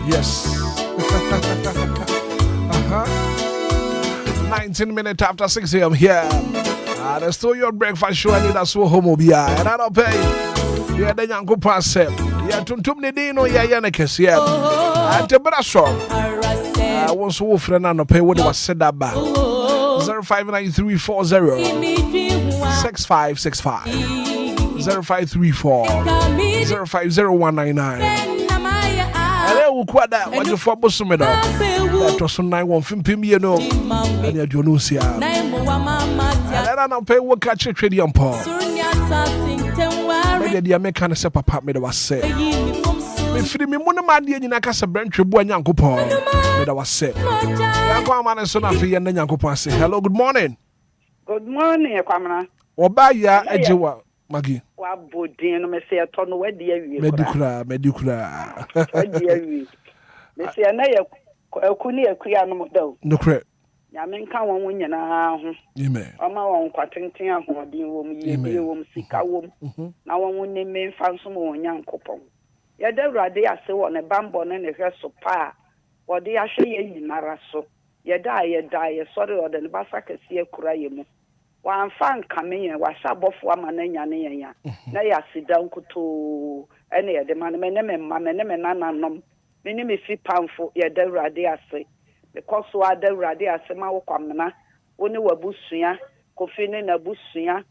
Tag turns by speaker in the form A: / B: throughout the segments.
A: Yes. 19 minutes after 6 a.m. here. There's still your breakfast show. Anidaso Wɔhɔ Obia. And I don't pay. Yeah, the young couple said. Yeah, Tuntum Nidino, yeah, Yanakes, yeah. And the Brasso. I was so friend and pay what was said about 059340 6565 0534 050199. Hello, Quada, what you for Bussumedo? That was on 91 you know. And you don't see. And I don't pay what catch a trade on Paul. Maybe the American Seppa Pap made was said. If you mean one man, you know, Casa Brent, you boy, Uncle Paul, made was said. Man is so not free and then Uncle Paul say, hello, good morning.
B: Good morning, Kamana.
A: Obia, Edgewa, Maggie.
B: What boarding, I say, I don't know where the
A: Medicra.
B: Missy, I know couldn't a creano though.
A: No credit.
B: Yamin can't win now.
A: You may.
B: I'm my own quatrain, womb, sick a womb. Now one would name me found some more young couple. Yet the radia so on a bamboo and a hair so pa, or the ashay in Naraso. Ye die, sorry, or the Basaka see a crying. One fan coming in was a buff woman and Yanaya. Nay, sit down to any of the man, my name and mamma, and none. Many me 3 pounds for ye the radia say. Because so the radia sema kwamna, only were busia, coffin in a busia,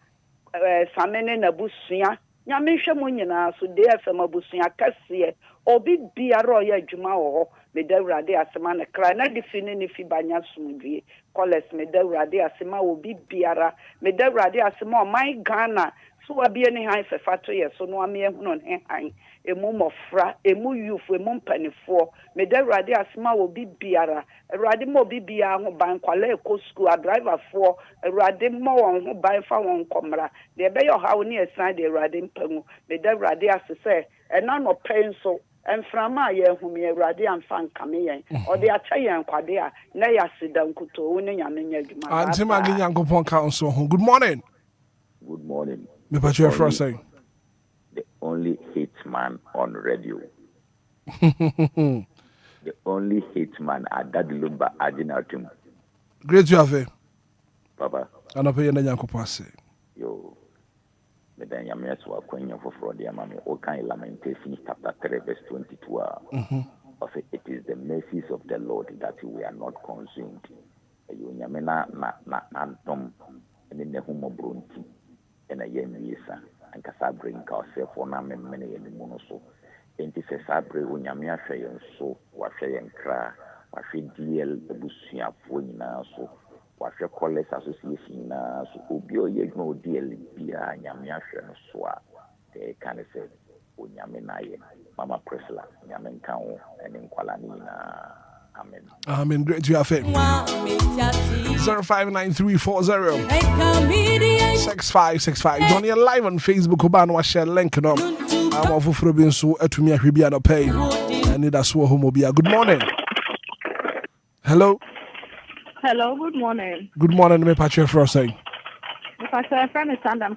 B: salmon in a busia. Yamisha Munina, so DLFM busia, Cassia, or big beer roya Jumao, me the radia semana cry, not defining if you banya sumbi, call us me the radia sema will be beera, me the radia sema, my Ghana, so I be any high for factory, so no I mean on hang. A mum of fra, a mu youth, a mum penny for, me the radia sma will be beara, a radimo be beer, bank, quale, school, a driver for, a radimo on by one comra, the bay or how near side the radim pengu, me the radia say, and none of pain so, and from my year whom ye radian fan coming in, or the Italian quadia, nay, I sit down to winning a minute.
A: Auntie Maggie Uncle Pon Council. Good morning.
C: Good morning.
A: Me put your first thing.
C: The only Hitman on radio. The only Hitman at that Lumba Adinatum.
A: Great to have it.
C: Papa.
A: And I pay the young pass.
C: Yo. But then Yamas were queen of Fraudia Mammy, all kind of lamentation, chapter 3, verse 22. Of it is the mercies of the Lord that we are not consumed. You Yamena, Antom, and in the Homo Brunti, and a young Yesa. And Casabring ourselves for many in the monoso. And if a sabre when Yamia Shay and so, what Shay and Cra, what she DL the Busia Fuina, so what your college association, so Obia, you know, DL Bia, Yamia Shay and so they kind of said, Unyaminaye, Mama Presla, Yamen Kao, and Enqualani. Amen. Amen.
A: Great to have it. 059340 6565. Johnny live on Facebook. Obano share link. No, I'm off of Robin. So, to me, I will be on a pay. Anidaso Wɔhɔ. Good morning. Hello.
D: Hello. Good morning.
A: Good morning. Me patch your first thing.
D: My friend is Sandra. I'm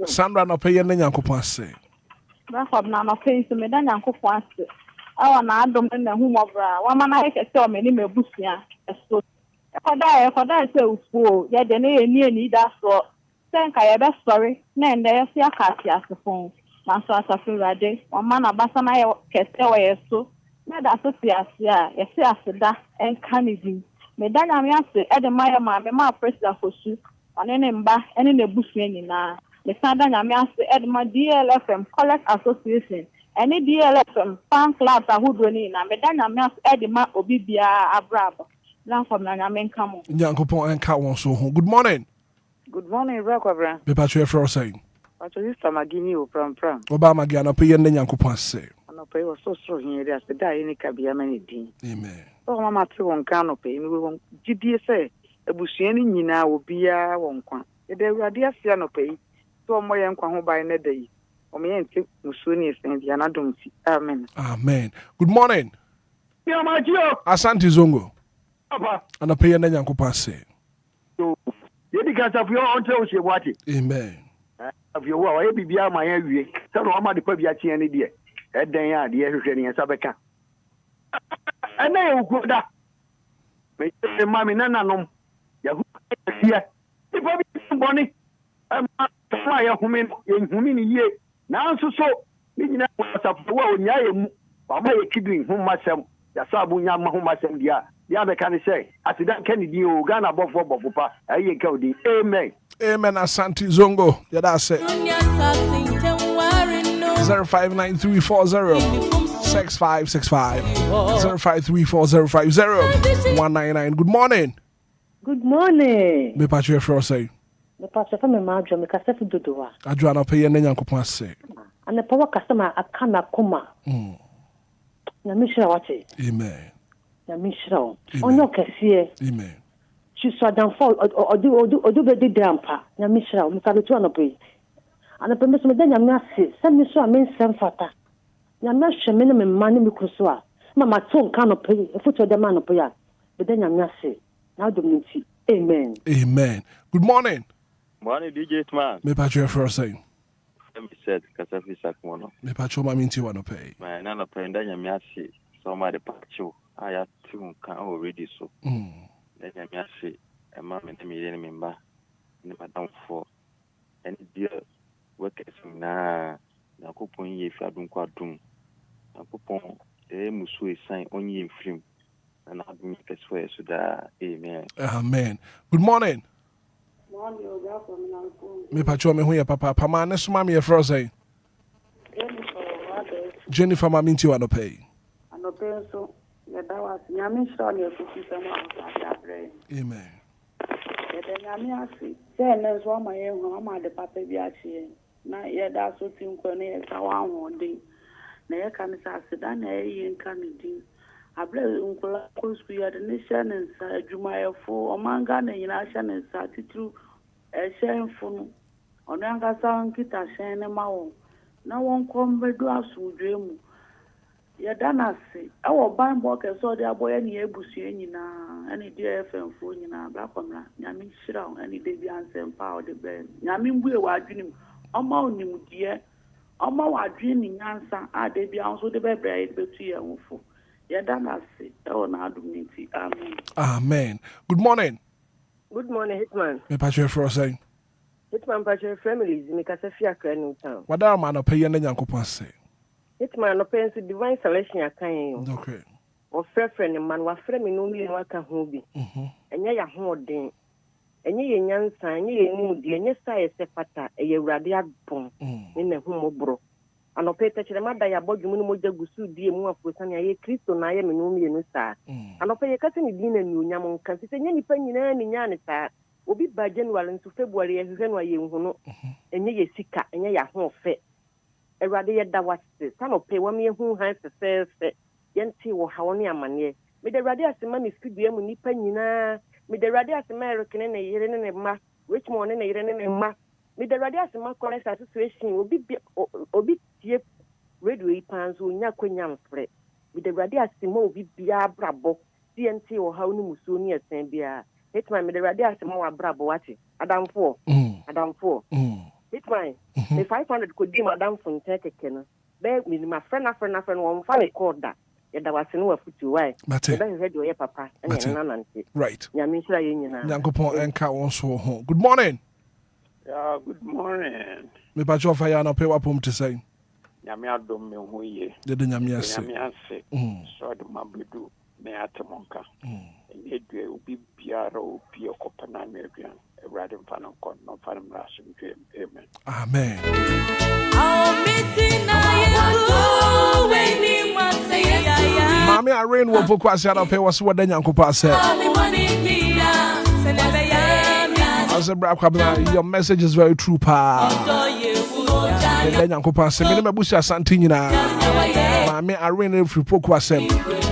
D: Sandra. No pay any young couple say. Back na no face me dan yankofo ase. Awa na adom na hu mobra. Wa ma na yeke se o me ni mebusua. Eso. Ekoda se ufuo. Ye de ne ni da so. Senka ye be sorry. Na ende ye se akati asefon. Na so asafu rade. Wa ma na basa na ye kese o ye so. Na da so si ase a ye se aseda enka ni din. Me dan ya me ase e de ma me ma president fosu. One ne mba ene ne busua nyina. The Sanda Yamias Edma DLFM Collect Association. Any DLFM fan club who do in Medan Yamias Edma Obia Abrab. Land from Nanamen Camo.
A: Yankopon and Cowan so good morning.
B: Good morning, Rockabra.
A: Me patro for saying.
B: But you used to Magini or Pram.
A: Obama Gana pay and Yankopon say.
B: And I pay was so strong here as the die in a cabia many dean.
A: Amen.
B: Oh, Mamma, two on canopy. We won't GDSA. A bushini Nina will be a one quan. There were dear Sianope. So my young one by a day. O me and Musuni and the Anadumsi. Amen.
A: Amen. Good morning.
E: Yeah, my dear.
A: Asante Zongo.
E: Papa.
A: And a pay and Yankopon say.
E: So, you because of your own tell you what it.
A: Amen.
E: Of your well, I be beyond my area. Tell no amount of Pabiachi any dear. At the the African and Sabeka. And they will go that. Mammy Nana, Yahoo, here. If I be bonny, I'm fire woman in whom ye. Now so, meaning what's up for Yam, or my kidding whom myself, Yasabu Yam Mahoma Dia. The other can say, as that Kennedy, Ghana above for Bopa, I ain't coding. Amen.
A: Amen. Asante Zongo. Yeah, that's it. 0593406565 0534050199. Good morning.
F: Good morning.
A: Me patro for say.
F: Me patro for me madro me kasa fi dodowa.
A: Adwa na pay and Yankopon say.
F: And the power customer akana koma. Na mishra wache.
A: Amen.
F: Na mishra. Onyo kese.
A: Amen.
F: Chiswa dan fall odu be di dampa. Na mishra me ka betu anope. And the me den nyame ase. Se me so amensem fata. Nyame hwe me ne me mane me kuso a. Mama ton kan no pay. Efuto de man no pay a. Be den nyame ase. Now dominity. Amen.
A: Amen. Good morning.
G: Morning, DJ Hitman.
A: Me patro for say.
G: Let me say, Kasafi Sakmono.
A: Me patro ma minti wano pay.
G: My nana penda nyamiasi. Somebody patcho. I have two can already so. Then nyamiasi. A man and me member. Never down for any dear workers na coupon ye fadun quadrum. A coupon musu sign on ye film. And I'll be make swear so that amen.
A: Amen. Good morning.
D: Morning,
A: Me patro me huya papa. Pama ne suma me for say. Jennifer ma minti wano pay.
B: Ano so Yadawas Yamisha, your cookies and
A: Amen.
B: Yamiasi. Then there's one my own the Papa Biachi. Na Yada so think when they are one day. Na can say, Dan in Canada. I bless Uncle we had a nation and Jumaya for Omangan and Nation and Sati through a shame for Onanga Sound Kita Shane and Mao. No one come by glass with dream. Yadana say, our band walk and saw their boy any Ebusiana, any DLFM phone in a black on Yamin Shroud, any baby answer and power the bed. Yamin will I dream. Among him, dear. Among our dreaming answer, I debut also the baby between you. Yadana say, oh, now do me. Amen.
A: Amen. Good morning.
F: Good morning, Hitman.
A: Me patro for say.
F: Hitman patro families me kasa fi akra new town.
A: Wada ma no pay and Yankopon say.
F: Hitman no pay divine selection akan.
A: Okay.
F: O frefre man wa frɛ me no mi no aka ho bi. Enye ya ho den. Enye ye nyansa, enye ye mu di, enye sa ye se fata, eye Awurade abon. Ne na hu mobro. Anope techere mada ya bodwum no moja gusu die mu afosa ne ye Kristo na ye me no mi no sa. Anope ye kase ni din na ni onyam nkan se nya nipa nyina ni nya ne sa. Obi ba January nso February ye hwehwe no ye hu no. Enye ye sika, enye ya ho fe. Awurade ye da wase. Sanope wa me hu han se yenti wo hawo ne amane. Me de Awurade asema ni studio mu nipa nyina. Me de Awurade asema erekene ne yere ne ma. Richmond ne yere ne ma. Me de Awurade asema correct situation obi tie radio ipanzo nya kwanya mfre. Me de Awurade asema obi bia brabo. Yenti wo hawo ne musuo ne esen bia. Hitman me de Awurade asema wa brabo wate. Adamfo. Hitman Hitman. The 500 could be Madame Fontaine. Bear me, my friend, one funny called that. Yet there was no foot to why. But I heard your papa and
A: right.
F: Yamisha Union.
A: Yankopo Enka also home. Good morning.
H: Yeah, good morning.
A: Me pacho fa ya na pe wapom to say.
H: Nyame adom me ho ye.
A: De nyame ase.
H: Nyame ase. So do mabedu me atamonka. Edwe obi biara obi okopana me aduan. Ewrade mfa no kon no fa no raso dwe. Amen.
A: Amen. Mami Irene wo fokwasi ada pe was wo da Nyankopa ase. Your message is very true, pa. Then Nyankopa ase me mebusi asante nyina. Mami Irene free poku ase.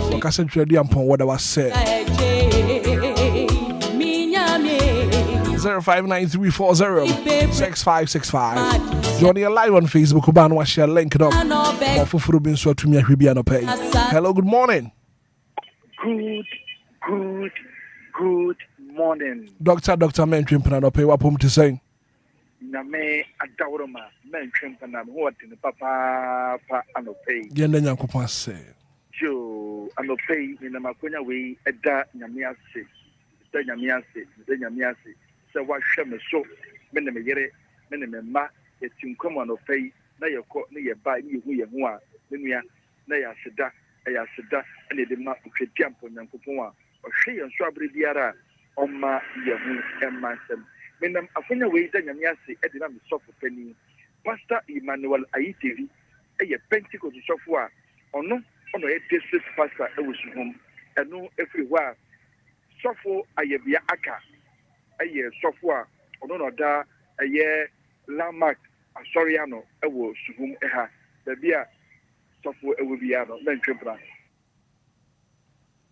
A: So kase twedi ampon what was said. 0593406565. Johnny live on Facebook. Uban wa share link it up. Fufuru bin so to me ahwebi no pay. Hello, good morning.
E: Good morning.
A: Doctor Mentwimpa no pay wapom to say.
E: Na me adawroma Mentwimpa na what in papa anopay.
A: Yende Nyankopa say.
E: Jo anopay ni na makonya we eda nyame ase. Se wa hwe me so me ne me yere me ne me ma etinkom anopay na yeko ne ye ba ni hu ye hu a me nua na ya seda ene de ma twedi ampo Nyankopon a ohwe ye so abre biara oma ye hu emansem me nam afonya we da nyame ase e de na me sofo pani Pastor Emmanuel Ayitevi ye Pentecost sofo a ono e district pastor e wo suhom eno efri ho a sofo ayebia aka aye sofo a ono no da aye landmark asoriano e wo suhum ha da bia sofo e wo bia no Mentwimpa.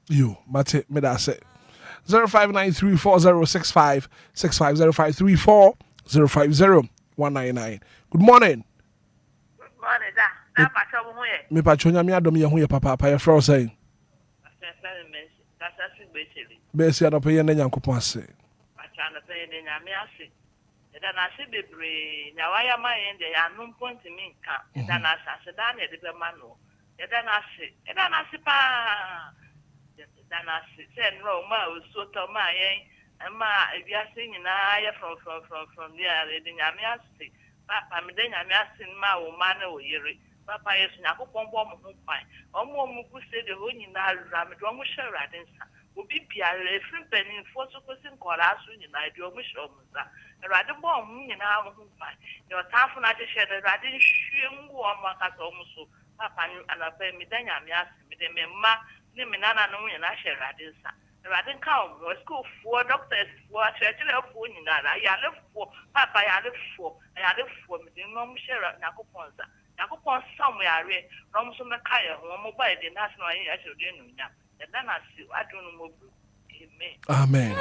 A: You mate me da say 0593406565 0534050199. Good morning.
I: Good morning, da. Da pacho mo ye.
A: Me pacho nyame adom ye hu ye papa pa ye fro say. Besi ada pe ye na Nyankopon ase.
I: Pacho na pe ye nyame ase. Da na se bebre nyawaya ma ye de ya no ponti mi nka. Da na ase da na de be ma no. Da na ase pa. Da na ase se no ma o so to ma ye ma ebiase nyina ye from there de nyame ase. Papa me de nyame ase ma o ma na o yere. Papa yesu Nyankopon bo mo ho pan. Omo ku se de ho nyina ra me do mo hwere adensa. Obi biara efiri penin fo so ko sin kora aso nyina de omo hwere omo za. Erade bo omo nyina mo ho pan. Yo tafo na hwehwe de erade hwie ngu omo aka so omo so. Papa ni anapa mi de nyame ase mi de me ma ni me nana no nyina hwere adensa. Erade ka omo school fo doctors fo church fo nyina ra ya le fo papa ya le fo mi de no mo hwere Nyankopon za. Nyankopon somewhere rom so meka ye ho mo ba de national yin ya chede nu nya da na si adunu mo bu.
A: Amen.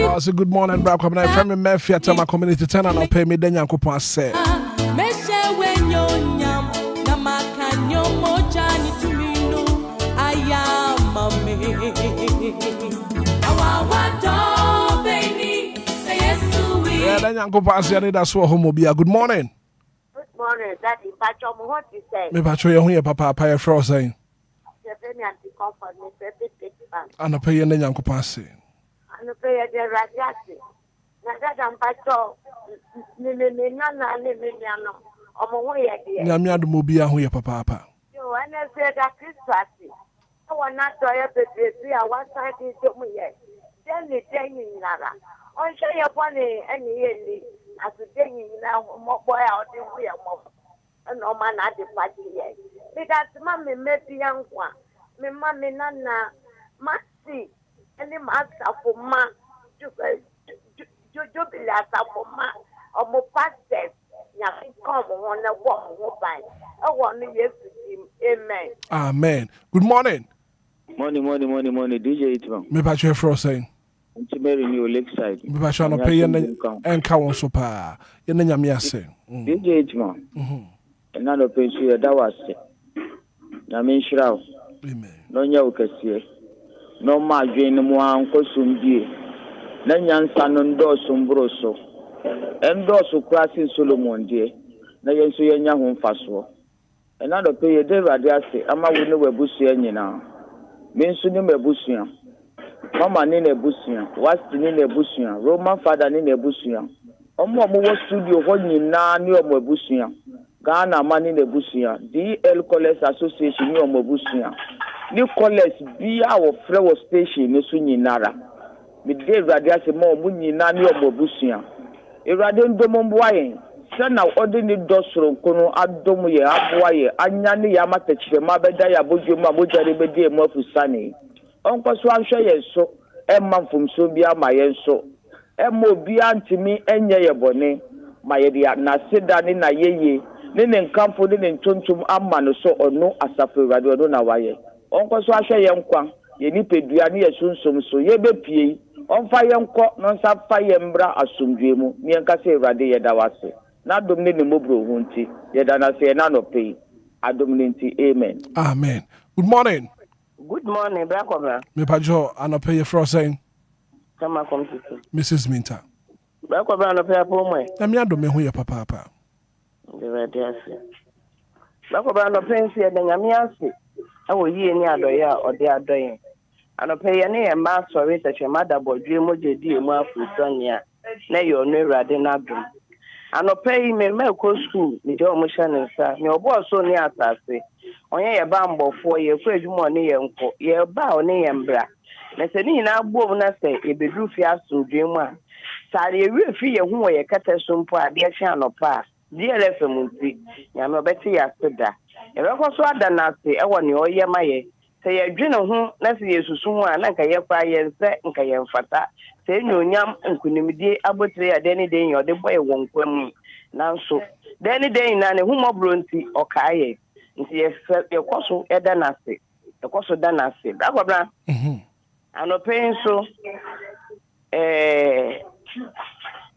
A: Oh, so good morning, bro. Come from me Mafia to my community 10 and I'll pay me then Nyankopon say. Yeah, then Nyankopon say Anidaso Wɔhɔ Obia. Good morning.
J: Good morning, Daddy. Pacho, what you say?
A: Me pacho ye hu ye papa pa ye fro say. Ana pay ye Nyankopon say.
J: Ana pay ye de radiate. Na dada pacho ni na no. Omo hu ye de.
A: Nyame adom Obia hu ye papa pa.
J: Yo, ana say that Christmas. I want not to have a one side is to me. Then the day nara. On show your money any as a day now more boy out in we are more. No man at the party yet. Because mammy met the young one. Me mammy nana must see any master for ma to jubilata for ma or more pastors. Nothing come on a walk by. I want me yesterday. Amen.
A: Amen. Good morning.
K: Morning, DJ Hitman.
A: Me pacho fro saying.
K: Ntimeri ni Lakeside.
A: Me pacho no pay enka won so pa. Ye na nyame ase.
K: DJ Hitman. Na no pay so da wase. Nyame nhyira wo.
A: Amen.
K: No nya wo kase. no ma dwen mu anko sumbie na nyansa no ndoso mbroso endoso kwasi Solomon die na yenso yenya ho mfaso ena do pe ye de Awurade ase ama wo ne wabusua nyina me nso ne mabusua mama ne na busua wasti ne na busua Roman father ne na busua omo wo studio ho nyina ne omo busua Ghana mani na busua DL College Association ne omo busua ni college bia wo frɛ wo station ne so nyinara me de Awurade ase ma omo nyina ne omo busua Awurade ndomo mboaye sana odi ni dosoro kono adomu ye aboaye anya ne ya matachire ma beda ya bodwom a bojare bedi emu afusane onko so ahwe ye so emma mfomso bia ma ye so emma obi antimi enye ye bone ma ye dia na seda ne na yeye ne nkamfo ne ntontom amma no so ono asafo Awurade ono na waye onko so ahwe ye nkwa ye nipedua ne ye sunsom so ye bepie onfa ye nko no nsa fa ye mbra asomdwe mu ne nka se Awurade ye da wase na domne ne mobro hunti ye da na se na no pay adomne nti amen.
A: Amen. Good morning.
F: Good morning, Brakobra.
A: Me pajo anope ye fro saying.
F: Come come to
A: Mrs. Minta.
F: Brakobra anope apo mo.
A: Na me adome hu ye papa.
F: The ready ase. Brakobra anope nsi e da nyame ase. Awo yie ni adoye a ode adoye. Anope ye ne ye ma sorry teche madabodwe mo jedi emu afusonia. Na ye onu Awurade na dum. Anope me ko school ni de omo hye ne nsa. Me obo so ni atase. Onye ye ba mbofo ye kɔ adwuma ne ye nko ye ba one ye mbra na se ni na agbo na se ebedu fi asomdwe mu a sare ewi fi ye hu ye kata so mpo ade hye anopa DLFM nti nyame obeti ya seda e beko so ada na se e woni oye maye se ye dwene ho na se ye susu ho a na nka ye kwa ye nse nka ye mfata se nyonyam nkunimdie abotire ya de ni de ye ode boye wonkwam nanso de ni de na ne hu mobro nti okaye nti ye kwaso eda na se ye kwaso da na se Brakobra anope so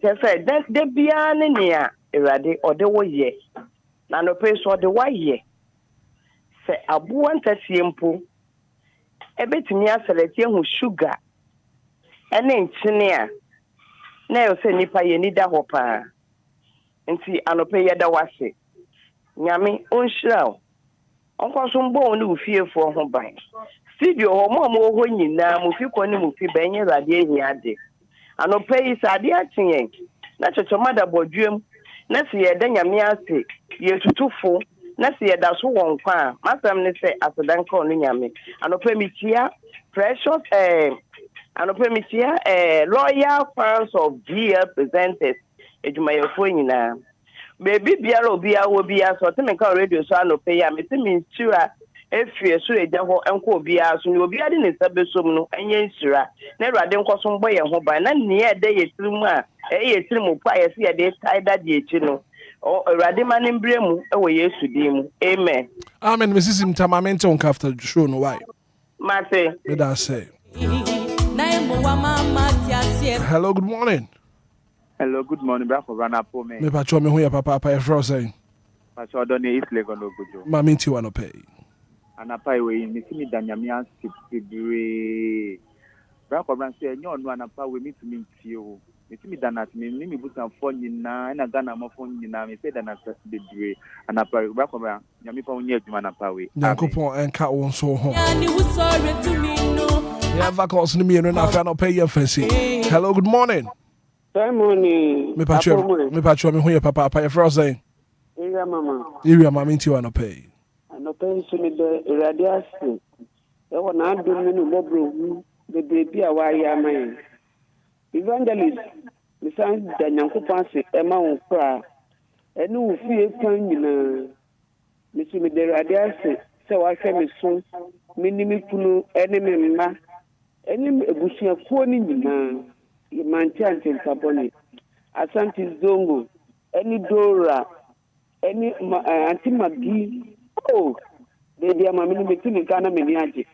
F: se de bia ne nia Awurade ode wo ye na anope so ode wa ye se abuwa ntasie mpo ebetimi aseleti hu sugar ene nchine a na yo se nipa ye ni da hopa nti anope ye da wase nyame onhyira onko so mbo ne ufiefo ho ban studio ho mo ho nyina mo fi ko ne mo fi benye Awurade ehiade anope yi sade atenyen na chochomada bodwem na se ye da nyame ase ye tutufo na se ye da so won kwa masam ne se asedanka onu nyame anope mitia precious anope mitia loyal fans of GL presenters ejumayefo nyina baby biara obia wo bia so teme ka radio so anope ya metimi nsira efie so eja ho enko obia so ni obia de ne sabesom no enye nsira na Awurade nkoso mbo ye ho ban na ne ye de yetirimu a yetirimu pa ye se ye de taida de echi no Awurade ma ne mbremu e wo Yesu din mu amen.
A: Amen. Mrs. Minta mamente on after the show no why.
F: Mate
A: Me da say. Hello, good morning.
L: Hello, good morning, Brakobra na po me.
A: Me pacho me hu ye papa ye fro saying.
L: Pacho do ne East Lagos no gojo.
A: Ma minti wa no pay.
L: Anapa we mi simi danyame ansibre. Brakobra say enyo no anapa we mi tumi ntie o. Mi simi danat mi mi busan fo nyina na Ghana mo fo nyina mi say danat bebre. Anapa Brakobra nyame pa onye adwuma anapa we.
A: Yakopon enka won so ho. Yeah, vacances ni mi no na fa no pay ye fancy. Hello, good morning.
M: Good morning.
A: Me pacho me hu ye papa ye fro saying.
M: Area mama.
A: Area mama minti wa no pay.
M: No pay so me the radiation. E wona adum no bobro hu the baby a wa ya man. Evangelist me san da Nyankopon se e ma won kra. Ene wo fie kwan nyina. Me so me the radiation se wa hwe me so minimi kunu ene me mma. Ene ebusia ko ni nyina. Manchante Saboni, Asante Zongo, any Dora, any Auntie Maggie. Oh, baby, I'm a minute in Ghana Meniaji.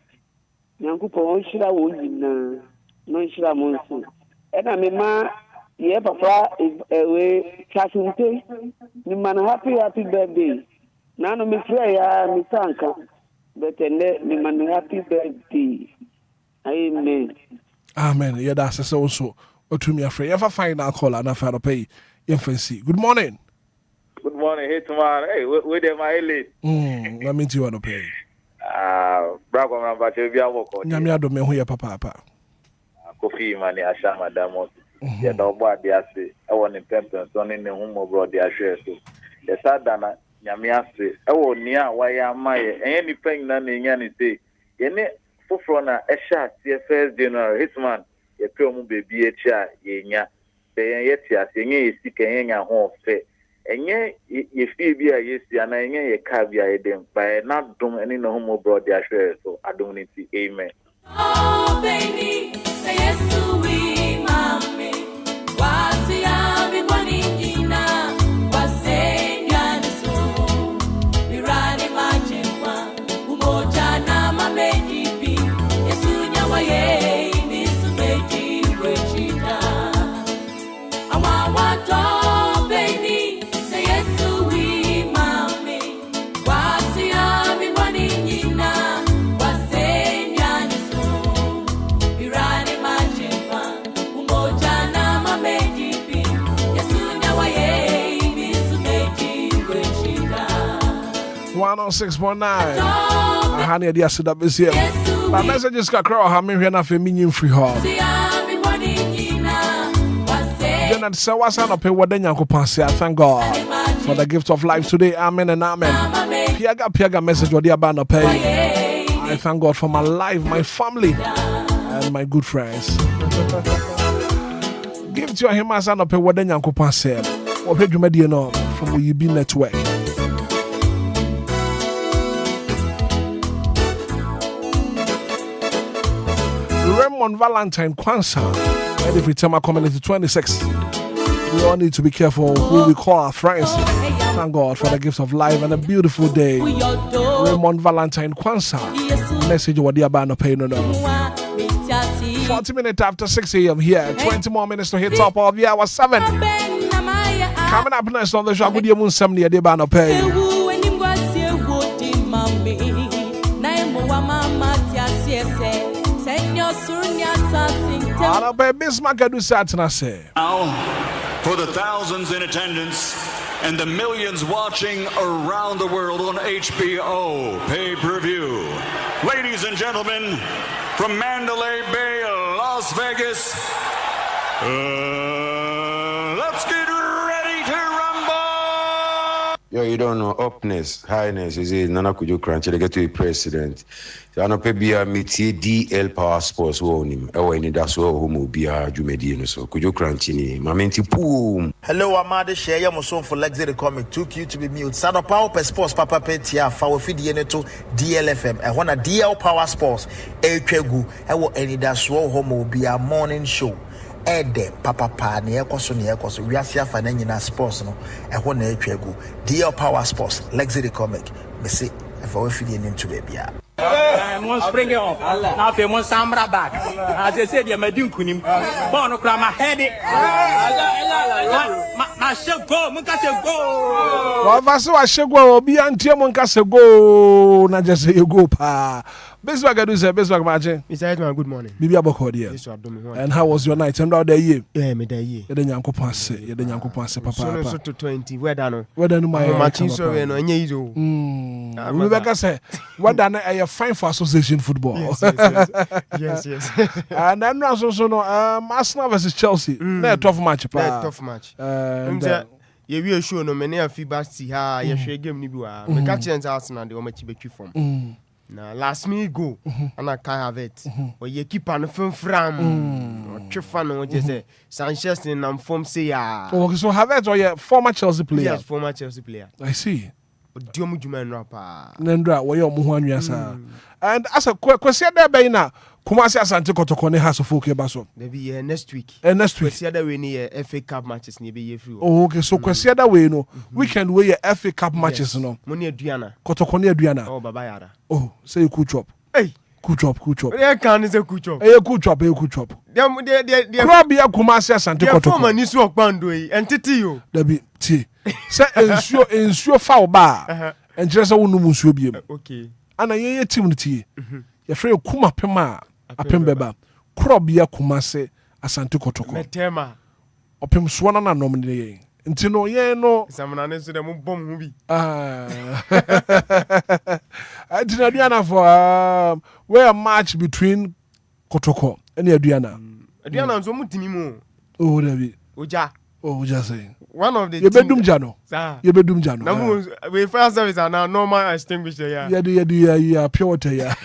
M: Yankupo, Shira Wojina, non Shira Monson. And I mean, yeah, papa is away, Casunte. You man, happy birthday. None of me, Freya, Miss Anka, but then me man, happy birthday. Amen.
A: Amen. Yeah, that's also what to me afraid. If I find a call and I find a pay, infancy. Good morning.
N: Good morning, Hitman. Hey, where am I late?
A: Let me do to pay.
N: Bravo, I'm about to be a walk on.
A: Yamia do me who papa.
N: Coffee money, I shall madam. Yeah, no bad, they say. I want in Tempest, on in the home of broad, they are sure. The Sadana, Yamia say, oh, near, why am I? Anything none in any say. Any Fufrona, a shot, CFS dinner, Hitman, a promo baby, a chair, yenya. They yet, singing, sick and home fair. Enye ye be a yes and enye ye cabia them by not doom any no homo brought their share, so I don't need to amen.
O: Oh baby, say yes to we mommy. What's the money ina? What's saying so? We run imagine one umoja na mameji bi esunya wa ye misu meji wechita. Awa wato
A: on 6.9. I had the idea to that this year. My messages got crowd. How many are not feminine free hall? Then at Sawasa, pay what then Yanko Pansi. I thank God for the gift of life today. Amen and amen. Piaga message or the abandon pay. I thank God for my life, my family, and my good friends. Give to him as an pay what then Yanko Pansi. Or pay you mediano from UB Network. On Valentine Kwanzaa, and if we tell my community 26, we all need to be careful who we call our friends. Thank God for the gift of life and a beautiful day. Raymond Valentine Kwanzaa. Message what the abandon pay no. 40 minutes after 6 a.m. here, 20 more minutes to hit top of the hour 7. Coming up next on the show, good evening, 70 the abandon pay. Now,
P: for the thousands in attendance and the millions watching around the world on HBO pay-per-view. Ladies and gentlemen, from Mandalay Bay, Las Vegas, let's get ready to rumble!
Q: Yo, you don't know, upness, highness, is it? Nana could you crunch they get to be president. I know maybe a meet DL Power Sports won him. Anidaso Wɔhɔ Jumedino. So could you crunch in Mamenti Poom?
R: Hello, Amade Share. I'm so for luxury comic. Too cute to be mute. Sada Power per Sports Papa Petia. Fower feed to DLFM. I want a DL Power Sports. Echegu. I want Anidaso Wɔhɔ morning show. Ede papa ne ekoso wiase afa na nyina sports no ehwo na etwegu DL Power Sports luxury comic me say if we feed in to baby
S: Mon spring off. Now fe mon samra back. As I said, you medin kunim. Bono kra ma head. Ma shego, mun ka shego.
A: Wa vaso wa shego obi antie mun ka shego na just you go pa. Beswag do say beswag maje.
T: Mr. Hitman, good morning.
A: Bibi aboko there. And how was your night? And how the year?
T: Yeah, me the year.
A: Ye de nyankopon ase, papa.
T: So to 20. Where no
A: my
T: matching so no enye izo.
A: We be say whether na a fine for association football.
T: Yes.
A: And then so no Arsenal versus Chelsea. Na tough match pa.
T: Tough match. Yeah, we show no many feedback see ha ye share game ni bi wa. Me catch Arsenal dey o match betwi form. Now last minute go and I can't have it. Or you keep on the film from or just say Sanchez in form say ya.
A: Oh, so have it or your former Chelsea player?
T: Yes, former Chelsea player.
A: I see.
T: Diomu Juman rapper.
A: Nendra, where your Muhanuasa. And as a question there by now, Kumasi Asante Kotoko has a folk basso.
T: Maybe next week.
A: Next week.
T: Question we need FA Cup matches near be free.
A: Oh, okay. So question that way no. Weekend where FA Cup matches no.
T: Money Adriana.
A: Kotoko near Adriana.
T: Oh, Baba Yara.
A: Oh, say you could chop.
T: Hey.
A: Cool chop.
T: Yeah, can is a cool chop.
A: Hey, cool chop.
T: They
A: Crabby Kumasi Asante Kotoko.
T: Former Nisu Okpando entity you.
A: There be T. Say ensure foul bar. And just a woman musubium.
T: Okay.
A: And I hear team tea. Your friend Kuma Pema. apembeba krobia kumase asante kotoko
T: metema
A: opem swana na nom ne nti no ye no
T: samana ne so de mo bom hu bi
A: anti aduana for where a match between kotoko and aduana
T: nso mutimi mu
A: oh David oja say
T: one of the
A: yebedum jano yebedum jano
T: na we fire service and normal extinguisher
A: ya pure water ya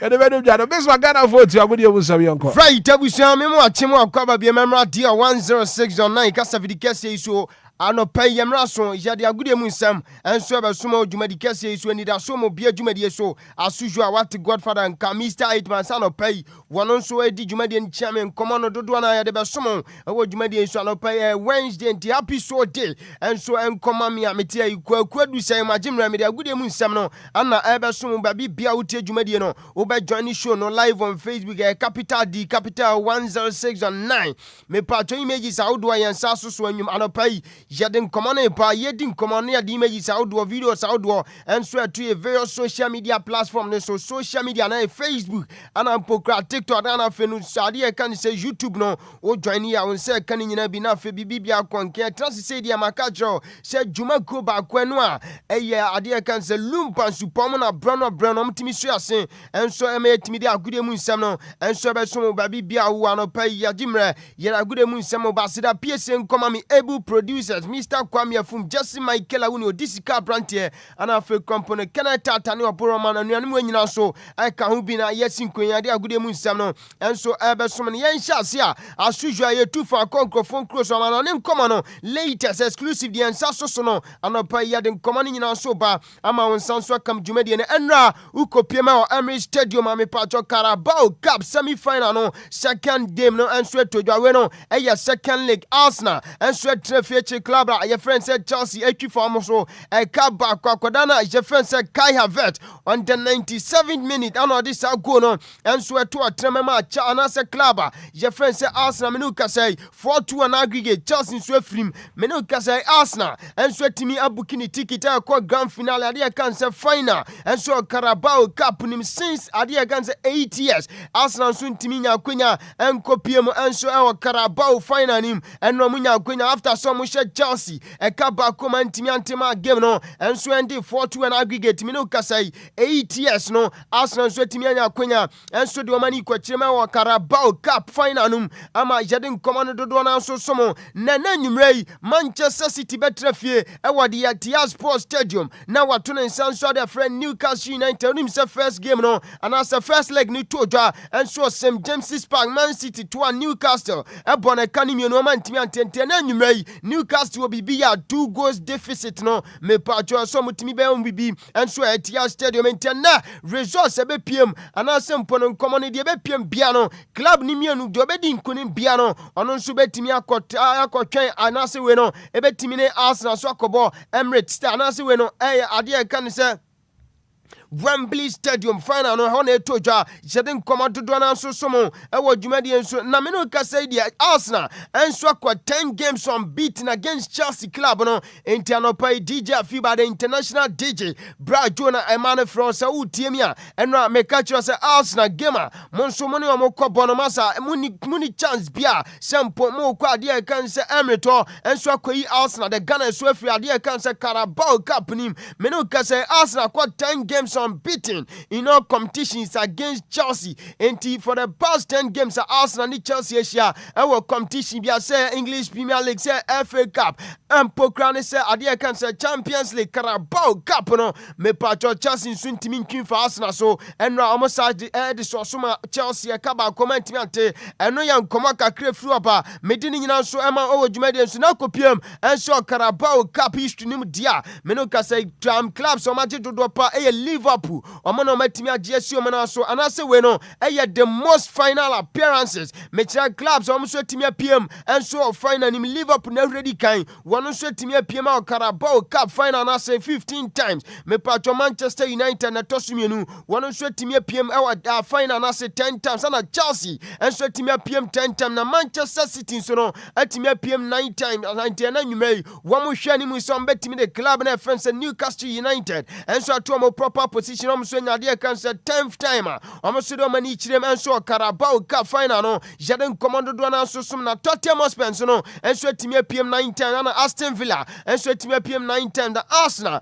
A: yebedum jano best Ghana vote you agudi obusabi yanko
T: right abusia me mo achemu akwaba bi memra dia 106.9 kasa vidikese iso anopai yemra so yade agudi mu nsam enso be soma odwumadi kese iso Anidaso mo bia dwumadi so asuju a what godfather and Mr. Hitman sanopai wono so edi dwumadi nchiame nkomo no dodo na yade be somo ewo dwumadi so anopai Wednesday nti happy so day enso enkoma me ameti akwadu sai magimra me de agudi mu nsam no ana ebe somo ba bia utie dwumadi no wo be join show no live on Facebook capital D capital 106.9 me patcho images audio yansa so anwum anopai yadin common pa yedin common ya di images audio videos audio enso to a various social media platform ne so social media na Facebook ana pokra TikTok ana fenu sade e kan say YouTube no o join ya won say kan nyina bi na fe bibia konke trans say dia makadro say juma ko ba kwenu a eye ade e kan say Lumba supom na brano mtimi so asen enso e me timi dia agude mu nsam no enso be so ba bibia wo anopa ya jimre yera agude mu nsam ba sida PSN koma me able producers Mr. Kwame Afum Jesse Michael Awuni Odisika Brantie ana fe company Canada tani oporo man anuanu anyina so ai ka hu bi na yesin kwanyade agude mu nsam no enso ebe so ne yen hyase a asujua ye tufa konkrofon cross man ne nkoma no latest exclusive the ensa so no anopa ya de nkoma ne nyina so ba ama won sanso kam dwumade ne enra ukopiema o Emirates Stadium ame pacho Carabao Cup semi final no second game no enso tojwa we no eya second leg Arsenal enso trefie club your friend said Chelsea equi for so a cab back Kodana your friend said Kai Havertz on the 97th minute and this go no and so to a tremema chana se club your friend said Arsenal menuka say 4-2 an aggregate Chelsea so film menuka say Arsenal and so timi abukini ticket ko grand finale adia kan say final and so Carabao Cup nim since adia kan say 8 years Arsenal so timi nya kwenya en kopiem and so our Carabao final nim and no munya kwenya after some Chelsea e kaba koma ntimi antema game no enso endi 4-2 an aggregate mi no kasai 8 years no Arsenal so timi anya kwenya enso de omani kwachirema wa Carabao Cup final num ama yadin komano dodo na so somo na nwumrei Manchester City betrafie e wode ya Tia Sports Stadium na wato ne nsanso de friend Newcastle United nim se first game no and as the first leg ni toja enso St James's Park Man City to Newcastle e bona kanimi no man timi antente na nwumrei Newcastle will be a 2 goals deficit no me pacho so mutimi be on bibi enso Tia Stadium entena results ebe piem anase mpono nkomo de ebe piem bia no club ni mienu de obedi nkunim bia no ono nso betimi akotwen anase we no ebe timi ne Arsenal so akobo Emirates Star anase we no ade e kan se Wembley Stadium final no hona etoja jedin komadodo na so somo ewo dwumadi enso na me no ka say dia Arsenal enso akwa 10 games unbeaten against Chelsea club no entianopai DJ Afiba the international DJ Bra Jonah Emmanuel France utiemia eno me ka kiro say Arsenal gamer monso mo ne o kobo no masa muni chance bia sempo mo kwa ade kan say Emirates enso akwa yi Arsenal the Ghana so afri ade kan say Carabao Cup nim me no ka say Arsenal akwa 10 games unbeaten in all competitions against Chelsea. And for the past 10 games, Arsenal and Chelsea Asia, our competition be say English Premier League, say FA Cup, and Pokrane say Adia can say Champions League, Carabao Cup, no, me patro Chelsea soon to mean for Arsenal. So, and now almost at the air, the Sosuma Chelsea, a Kaba comment me and no young Komaka crave through about Medini so Emma over Jumedian Sunakopium, and so Carabao Cup history name dia, Menoka say Tram Club, so much to do a Liverpool, Omono Metimia GSU Manaso, and I say we know, the most final appearances, Metra clubs almost Timia PM, and so final in Liverpool already kind, one also Timia PM or Carabao Cup final, and I say 15 times, me patro Manchester United and Tosuminu, one also Timia PM our final, and I say 10 times, and a Chelsea, and so Timia PM 10 times, na Manchester City, so no, at Timia PM 9 times, 99 you may, one more shining with some bet me the club and friends and Newcastle United, and so to a proper position so nyade kan say 10th time so do mani chirem so Carabao Cup final no Jaden commando do na so sum na Tottenham Hotspur so timi PM 9 times na Aston Villa timi PM 9 times the Arsenal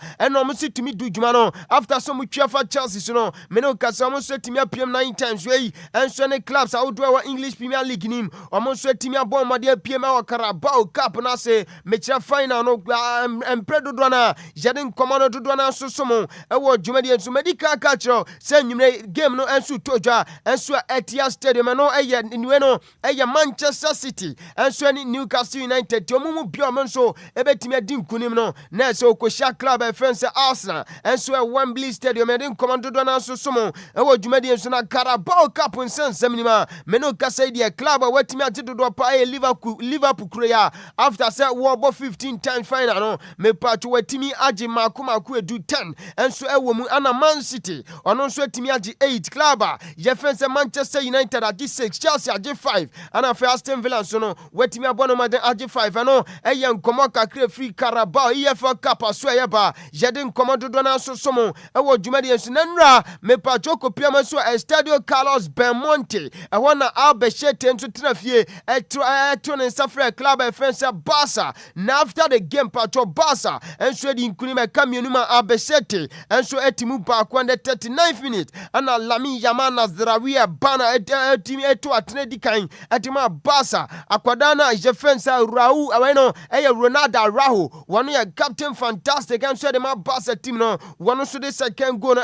T: so timi do djuma no after so mutwa for Chelsea so no me no kasa so timi PM 9 times we so ne clubs out do English Premier League nim so timi abon made PM wa Carabao Cup na say me chira final no empredo do na Jaden commando do na so sum djuma de so medical catch say nyumre game no enso tojwa enso Etihad Stadium no niwe no Manchester City enso ni Newcastle United omumu bia omenso ebetimi adi nkunim no na so okosha club friends Arsenal enso Wembley Stadium edin commando do na so somo djumadi enso na Carabao Cup nsensem ni ma me no kasa dia club watimi atedodo pa Liverpool kura after say wo 15 times final no me patch watimi agi maku edu 10 enso mu ana Man City ono nso atimi agi 8 club je friends Manchester United agi 6 Chelsea agi 5 ana for Aston Villa so no watimi abono maden agi 5 ano nkomo kakre free Carabao EFL Cup aso yeba jedin commando do na so somo djumadi enso nanra me patch kopia so Estadio Carlos Belmonte na Albacete enso trafie eto ne safra club friends Barca na after the game patch Barca enso di nkunima kamienuma Albacete enso etimu ba kwa 39th minute ana Lami Yamana Zrawiya bana etimi eto atene dikan etima Barca akwadana je friends Raul aweno Ronaldo Araujo one ya captain fantastic enso de ma Barca team no one so the second goal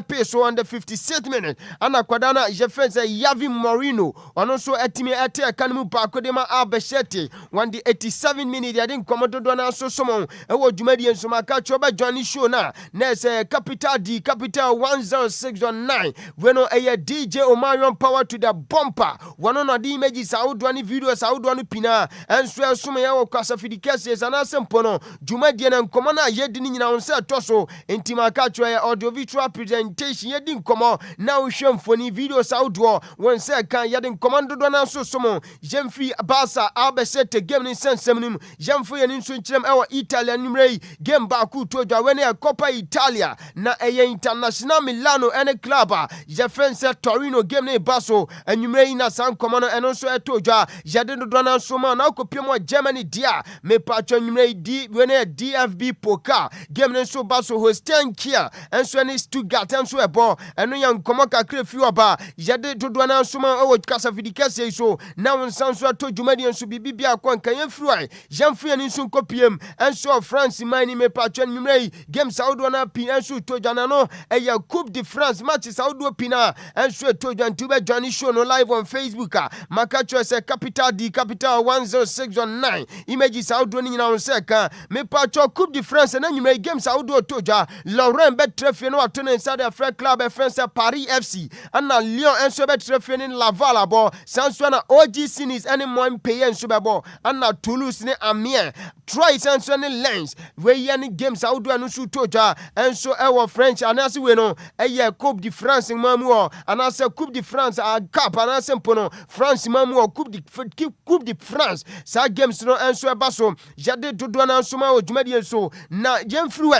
T: pace on the 56th minute ana akwadana je friends Yavi Moreno one so etimi ete kanmu ba kwa de ma Albacete one the 87 minute ya din komodo do na so somo djumadi enso maka choba Johnny show na say capital 106.9 when DJ Omarion power to the bumper one on the images audwani videos audwani pina enso sume ya kwasa fidikese ana sempono djumadi na nkomona yedi ni nyina onse toso entima ka chwa audio visual presentation yedi nkomo na ohwemfoni videos audwo wonse kan yedi nkomando do na so somo jemfi Barca Albacete game ni sensemnim jemfo ye ni nso nchirem Italia numrei game ba ku tojwa when Coppa Italia na International Milano ene club je France Torino game ne baso anwumrei na san komono eno so etojwa jade do na so ma na kopiem Germany dia me patcho anwumrei when DFB Pokal game ne so baso Holstein Kiel enso ne Stuttgart enso ebo eno yan komo kakre fi oba jade do na so ma kasa fidikase so na wonsan so atojumadi enso bibia akwankan yefruai jamfu ye nso kopiem enso France mani me patcho anwumrei game Saudi na pi enso tojana no Coupe de France match Saudi pina enso tojan tube Johnny show no live on Facebook makacho se capital 106.9 image Saudi ni na onseka me patcho Coupe de France na nyumre game Saudi toja Laurent Betrefie no atone inside Africa club France Paris FC ana Lyon enso Betrefie ni Laval abo sanso na OG Sinis ene mo mpeye enso bebo ana Toulouse ni Amiens Troyes enso ni Lens we ye ni game Saudi anu su toja enso French anase we no Coupe de France mamu anase Coupe de France Cup anase mpono France mamu Coupe de France sa games no enso baso jade dodo na enso ma odwumadi enso na jemfru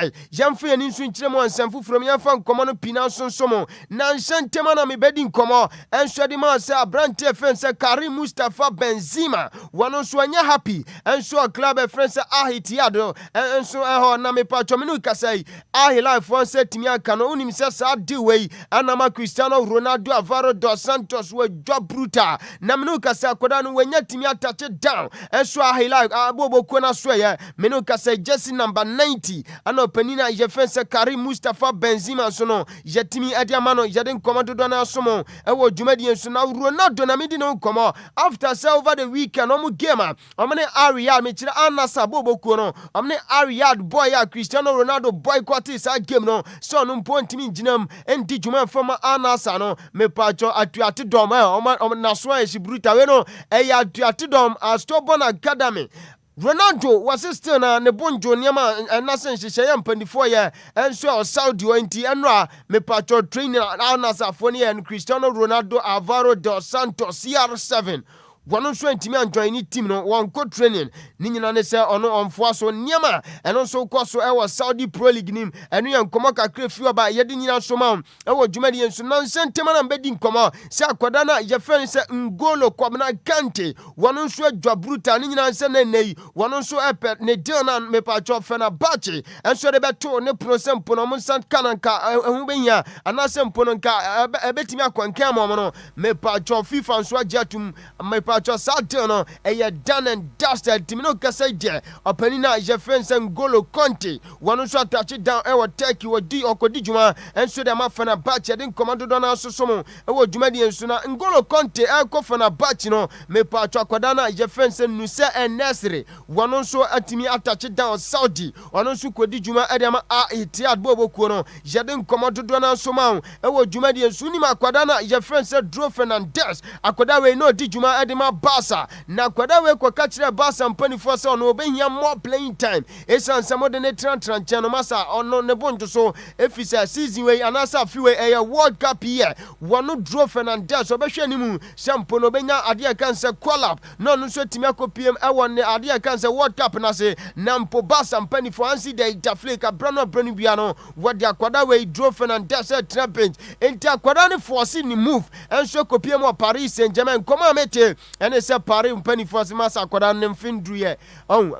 T: ni nso nkyeremo ansamfu from yamfa nkomo no pina so nsomo na nsentema na mebedi nkomo enso de ma se Abrante France Karim Mustafa Benzema wano so anya happy enso club France Ahitiado enso na me patcho menu kasai highlife one set timi aka no unim se sa de wei anama Cristiano Ronaldo Alvaro dos Santos we job brutal na menu kasa akoda no wanya timi attach down enso highlife aboboko na so ye menu kasa jersey number 90 ana openina je fense Karim Mustafa Benzema so no je timi adiama no je den commando do na so mo djumadi enso na Ronaldo na medi no komo after say over the weekend omu game omne Ariad me kire anasa boboko no omne Ariad boy Cristiano Ronaldo boycott sa game no so no mpontimi ginam endi djuma fama anasa no me pacho atuate dom na so e brutal we no atuate dom Stubborn Academy Ronaldo was still na ne bonjo niama enase nhyehyeye mpandifo ye enso Saudi enti enra me pacho training anasa foni and Cristiano Ronaldo Alvaro dos Santos CR7 wɔno nso antimi anjoin ne team no wɔnkɔ training ne nyina ne sɛ ɔno ɔmfoa so nneɛma ɛno nso kɔ so ɛwɔ Saudi Pro League nim ɛno yɛ nkɔmmɔ kakra fi ɔba yɛde nyina so ma ɛwɔ dwumadi nso nansɛ ntɛma na mbɛdi nkɔmmɔ sɛ akɔda na yɛfrɛ no sɛ Ngolo Kwabena Kante wɔno nso adwa brutal ne nyina sɛ na nnɛ yi wɔno nso ɛpɛ ne deal na mepatwɔ Fenerbahce ɛnso de bɛto ne pono sɛ mpo no ɔmo nsa ka na nka ɛho bɛhia anaasɛ mpo no nka ɛbɛtumi akɔnkɛn ma ɔmo no mepatwɔ FIFA nso agye atom mepatwɔ saa deal no ɛyɛ done and dusted timi no kasa deɛ ɔpani na yɛfrɛ no sɛ Ngolo Kante wɔno nso atache down ɛwɔ Turkey wɔdi ɔkɔdi dwuma ɛnso de ma Fenerbahce de nkɔmmɔ dodoɔ no nso so mo ɛwɔ dwumadi nso na Ngolo Kante ɛkɔ Fenerbahce no mepatwɔ akɔda na yɛfrɛ no sɛ Nusa Enesri wɔno nso atimi atache down Saudi ɔno nso kɔdi dwuma ɛde ma Al-Ittihad bobokuo no yɛde nkɔmmɔ dodoɔ no nso ma ɛwɔ dwumadi nso nim akɔda na yɛfrɛ no sɛ Dro Fernandes akɔda wei na ɔdi dwuma ɛde ma Barca na akɔda wei kɔka kyerɛ Barca mpanifoɔ sɛ ɔno ɔbɛhia more playing time ɛsiane sɛ mode ne trantran nkyɛn no masa ɔno ne bonto so ɛfi sɛ season wei anaasɛ afi wei ɛyɛ World Cup year wɔno Dro Fernandes ɔbɛhwɛ ne mu sɛ mpo no ɔbɛnya adeɛ kan sɛ call-up na ɔno nso atumi akɔpiem ɛwɔ ne adeɛ kan sɛ World Cup no ase na mpo Barca mpanifoɔ ansi da itafle ka brɛ no brɛ no bia no wɔde akɔda wei Dro Fernandes ɛtena bench enti akɔda ne force ne move ɛnso kɔpiem wɔ Paris Saint-Germain nkɔmmɔ a mete ɛne sɛ Paris mpanifoɔ se masa akɔda ne mfen duruyɛ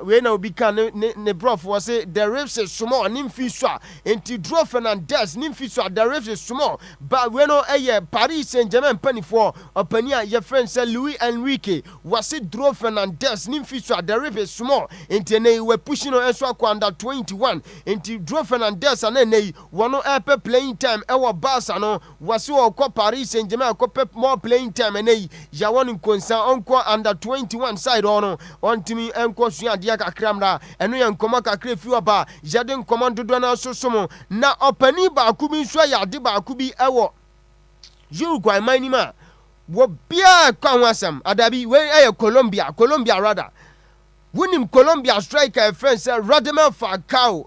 T: wei na obi ka ne brɔfoɔ se the rips is small ne mfi so a enti Dro Fernandes ne mfi so a the rips is small but we no ɛyɛ Paris Saint-Germain mpanifoɔ ɔpani a yɛfrɛ sɛ Luis Enrique wɔse Dro Fernandes ne mfi so a the rips is small enti ne wɔ push no ɛnso akɔ under 21 enti Dro Fernandes ana ne wɔno ɛpɛ playing time ɛwɔ Barca no wɔse ɔkɔ Paris Saint-Germain akɔpɛ more playing time ɛne ya wɔn nkonsa ɔnkɔ under 21 side ɔno ɔntimi ɛnkɔ sua adeɛ kakra mra ɛno yɛ nkɔmmɔ kakra fi ɔba yɛde nkɔmmɔ dodoɔ no nso so mo na ɔpani baako bi nso ayɛ ade baako bi ɛwɔ Uruguay man nim a wɔbiaa ɛkɔ ho asɛm adabi wei ɛyɛ Colombia rather wonim Colombia striker ɛfrɛ sɛ Radamel Falcao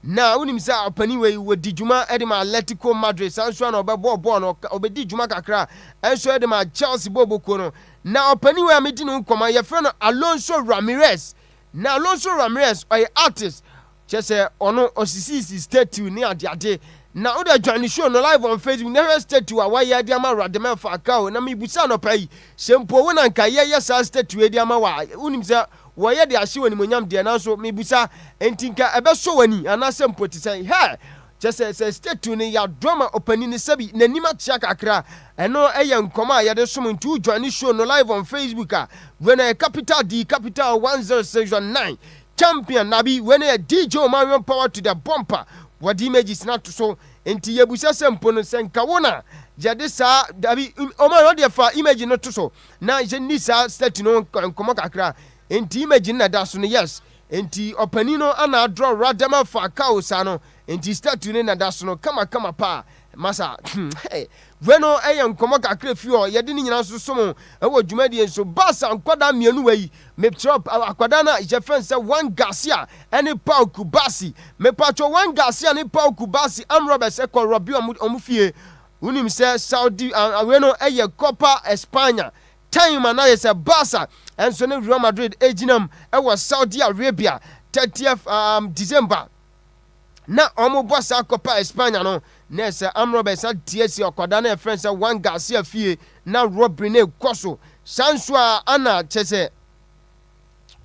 T: na wonim sɛ ɔpani wei wɔdi dwuma ɛde ma Atletico Madrid saa nso na ɔbɛbɔ bɔɔl no ɔbɛdi dwuma kakra ɛnso ɛde ma Chelsea bobokuo no na ɔpani wei a medi no nkɔmmɔ yɛfrɛ no Alonso Ramirez na Alonso Ramirez ɔyɛ artist kyɛ sɛ ɔno ɔsisisi statue ne adeade na wode join the show no live on Facebook na hwɛ statue a wayɛ de ama Radamel Falcao na mebusa no pa yi sɛ mpo wo na nka yɛyɛ saa statue de ama wa wonim sɛ wɔyɛ de ahye wɔ nimonyam deɛ nanso mebusa enti nka ɛbɛsɔ w'ani anaasɛ mpo te sɛ kyɛ sɛ statue no yɛadɔma ɔpani no sɛbi n'anim akyea kakra ɛno ɛyɛ nkɔmmɔ a yɛde som nti wo join the show no live on Facebook a when a capital 106.9 champion nabi when a DJ Marion power to the bumper what images not to so enti yebusa sempo no senka wona jade sa dabi o ma no de fa image no to so na je ni sa state no nkɔmmɔ kakra enti image na da so no yes enti opani no ana draw Radamel Falcao sa no enti statue ne na da so no kama pa masa weno ɛyɛ nkɔmmɔ kakra fi hɔ yɛde ne nyina nso som ɛwɔ dwumadie nso Barca nkɔda mmienu wei metrop akɔda na yɛfrɛ sɛ Juan Garcia ɛne Pau Kubasi mepatwɔ Juan Garcia ne Pau Kubasi am Roberts ɛkɔ rɔbi ɔmo fie wonim sɛ Saudi weno ɛyɛ Copa Espana time na yɛ sɛ Barca ɛnso ne Real Madrid ɛgyinam ɛwɔ Saudi Arabia 30th December na ɔmo bɔ saa Copa Espana no na sɛ Amrobes atiesi ɔkɔda na ɛfrɛ sɛ Juan Garcia fie na robbery ne kɔ so sanso a ana kyɛ sɛ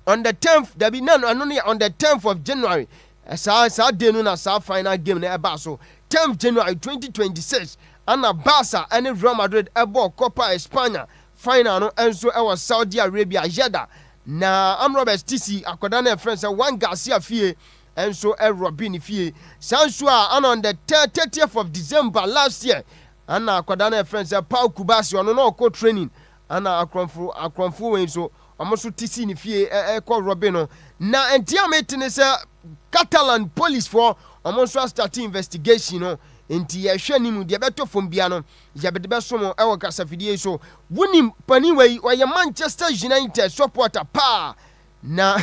T: on the 10th dabi na no ne on the 10th of January saa day no na saa final game na ɛba so 10th January 2026 ana Barca and Real Madrid ɛbɔ Copa Espana final no ɛnso ɛwɔ Saudi Arabia Jeddah na Amrobes TC akɔda na ɛfrɛ sɛ Juan Garcia fie and so Robin fie Sansua and on the 30th of December last year and akwadana friends Pau Kubasi on no co training and akronfo when so almost tisi ni fie call Robino na entia meeting is Catalan police for almost starting investigation no enti yɛhwɛ ni mu de beto fom bia no yɛbede beso mo ɛwɔ kasafidie so wonim pani wei wɔyɛ Manchester United supporter pa na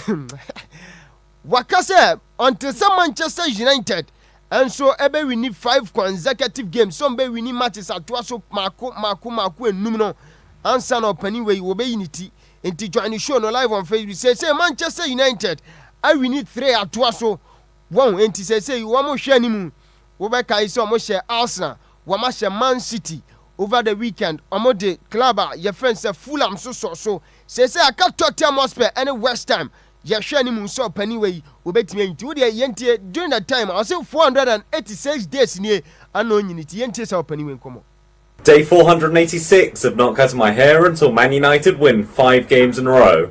T: wakase until some Manchester United and so ebe we need 5 consecutive games some be we need matches atoa so mako enum no ansa na opani we wo be unity enti join the show no live on Facebook say Manchester United we need 3 atoa so won enti say wo mo hwe animu wo be kai say mo hye Arsenal wo ma hye Man City over the weekend omo de club your friends say Fulham so say aka Tottenham Hotspur any West Ham ye hwe animu so opani we wo betimi enti wo de yentie during that time I say 486 days ni ano unity yentie say opani we nkomo.
U: Day 486 of not cutting my hair until Man United win 5 games in a row.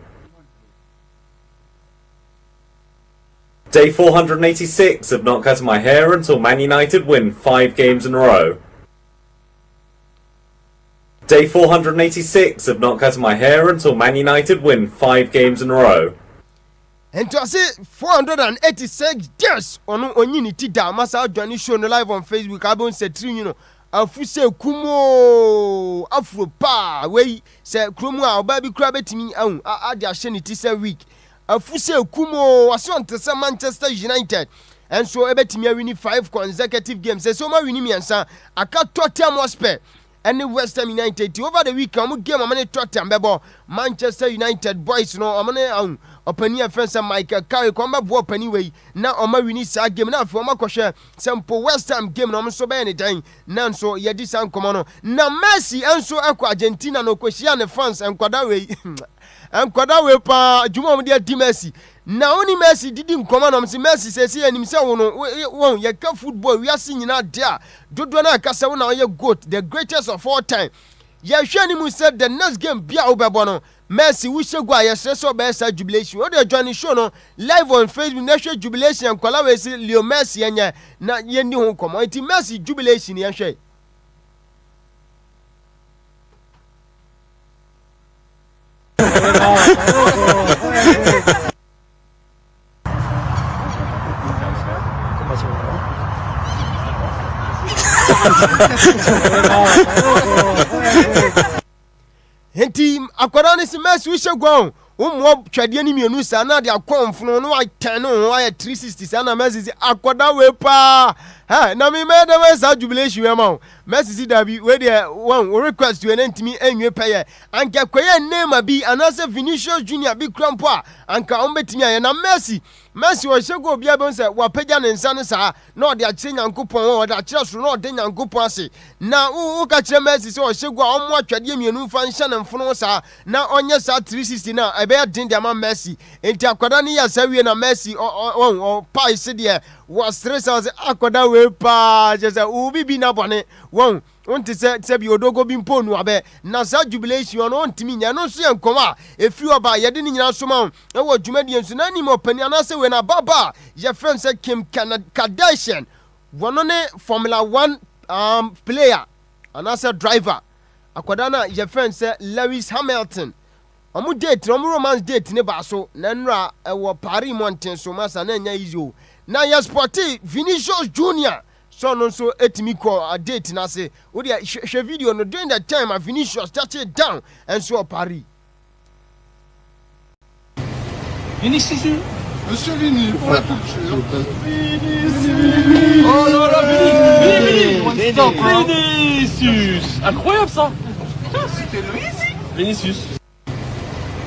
U: Day 486 of not cutting my hair until Man United win 5 games in a row. Day 486 of not cutting my hair until Man United win 5 games in a row.
T: And to say 486 days on unity da masa join show no live on Facebook abon say 3 you know afuse kumo afro pa we say kromu a oba bi kura betimi ahun ade ahye ne ti say week afuse kumo wasonte say Manchester United and so ebetimi win 5 consecutive games say so ma win miansa aka Tottenham Hotspur and West Ham United over the week am game am ne Tottenham bebo Manchester United boys no am ne ahun opani offense Michael Carey komba bo opani we na oma wini sa game na afo makohwe sempo West Ham game no so be ne dan na so ye di san komo no na Messi enso akọ Argentina no kohia ne fans enkwada we pa juma mo de di Messi na oni Messi didi nkomo no msi Messi sesi anim se wo ye ka football we asi nyina de a dodo na aka se wo na ye goat the greatest of all time ye hwe ni mu said the next game bia obebo no Messi we shegu ayesre so be sa jubilation o de join show no live on Facebook na hwe jubilation kwala we si Leo Messi anya na ye ni ho komo enti Messi jubilation ye hwe Henti akwara ne se Messi hwegwan wo twade ni mienu sa na de akonfno no wa 10 no wa 360 sa na Messi akwada we pa ha na mi me de sa jubilation we ma Messi si da bi we de one request we ntimi enwe peye anka koye name bi anase Vinicius Junior bi krampo a anka on betimi aye na Messi wo hwego bia be se wa pagya ne nsa ne sa na ode a kire nyankopon wo ode a kire so na ode nyankopon ase na wo ka kire Messi se wo hwego a omo atwade mienu fa nhye ne mfono sa na onye sa 360 na ebe ya din dia ma Messi enti akwada ne ya sa wie na Messi o pai se de wo stress was akwada we pa je se ubi bi na bone won onti se bi odogo bi mponu abe na sa jubilation no ontimi nya no so yenkoma efi oba ye de ni nyina so ma e wo dwumadi ensu na ni mo pani anase we na baba ye friend say Kim Kardashian wono ne Formula 1 player anase driver akwada na ye friend say Lewis Hamilton omu date omu romance date ne ba so na nra e wo Paris mountain so masa na nya izo na ye sporty Vinicius Junior so no so etimi ko a date na say wo dey hwe video no during that time Vinicius touch it down and so Paris.
V: Vinicius, monsieur Vini, pour la culture.
S: Vinicius. Oh là là, Vinicius. Incroyable ça.
V: C'était lui ici.
S: Vinicius.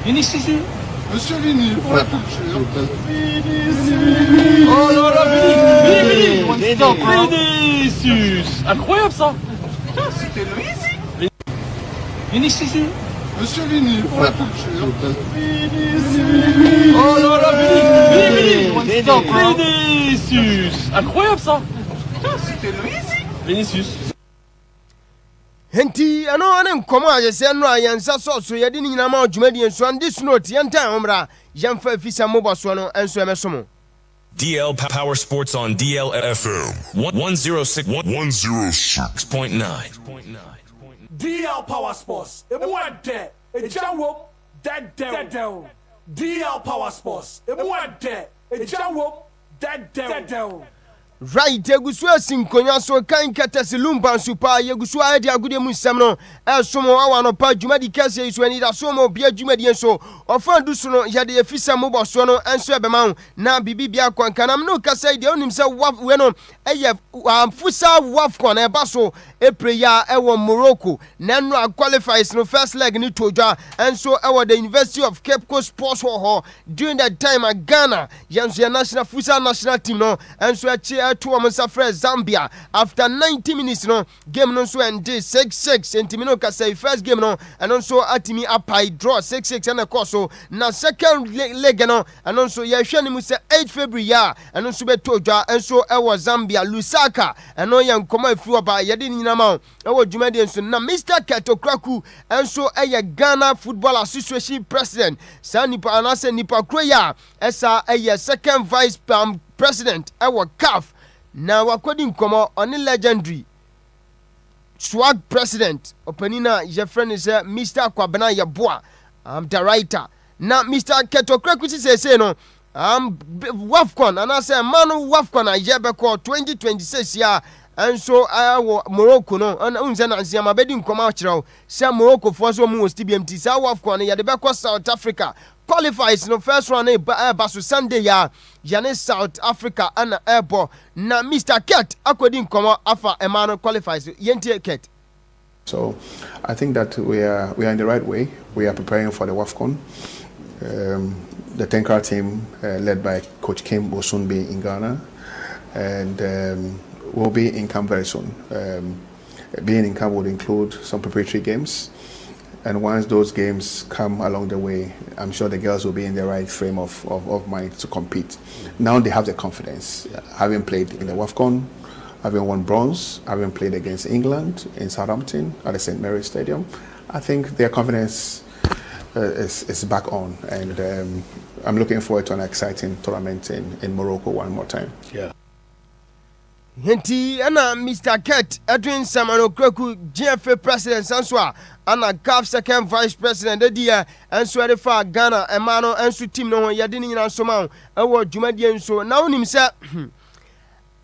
S: Vinicius.
V: Monsieur Vini, pour la culture.
S: Oh là là, Vinicius. Incroyable ça.
V: C'était lui ici.
S: Vinicius.
V: Monsieur Vini, pour la culture.
S: Oh là là, Vinicius. Incroyable ça.
V: C'était lui ici.
S: Vinicius.
T: Henti ano ane nkomo ayese no ayensa so ye de ni nyina ma odwumadi enso ande snot yenta omra yemfa fisa moboso no enso emesomo
W: DL Power Sports on DLFM 106.9.
A: DL Power Sports. Emuade. Ejawo. Dead. DL Power Sports. Emuade. Ejawo. Dead.
T: Right, egusu asinkonya so kan katase Lumba super yegusu ade agude mu nsem no esomo awa no pa dwumadi kase isu Anidaso Wɔhɔ dwumadi enso ofandu so no yade efisa moboso no enso ebema na bibibia kwankanam no kase ide onim se we no eye fusa wafkon eba so April ya ewo Morocco nanno qualifies no first leg ni toja and so ewo the University of Cape Coast Sports Hall during that time at Ghana yanso national futsal national team no and so achi to amsafre Zambia after 90 minutes no game no so end 6-6 entimino ka say first game no and also atimi apai draw 6-6 and of so na second leg no and also ye hwe ni mu say 8 February ya and also be toja and so ewo Zambia Lusaka and no yan koma afi oba ye de nyina ma ewo dwumade nso na Mr. Ketokraku and so Ghana Football Association president Sanipa anase nipa kroya esa second vice president ewo CAF na wakodi nkomo oni legendary swag president openina je friend is Mr. Kwabena Yeboa director na Mr. Ketokraku say no WAFCON anase manu WAFCON ayebeko 2026 ya and so Morocco no unze na nsiama bedi nkoma akirawo se Morocco for so mu STBMT sa WAFCON ya de beko South Africa qualifies no first round baso Sunday ya Jane South Africa and airport na Mr. Ket akodi nkoma afa emano qualifies yenti Ket.
C: So I think that we are in the right way. We are preparing for the WAFCON. The Tenkra team led by Coach Kim will soon be in Ghana and will be in camp very soon. Being in camp would include some preparatory games, and once those games come along the way, I'm sure the girls will be in the right frame of mind to compete. Now they have the confidence, having played in the WAFCON, having won bronze, having played against England in Southampton at the St. Mary's Stadium. I think their confidence is back on, and I'm looking forward to an exciting tournament in Morocco one more time.
A: Yeah.
T: Henti ana Mr. Ket Edwin Samano Kreku GFA president Sanswa ana CAF second vice president edia enso ade fa Ghana emano enso team no yade ni nyina so ma ewo dwumadi enso na wonim se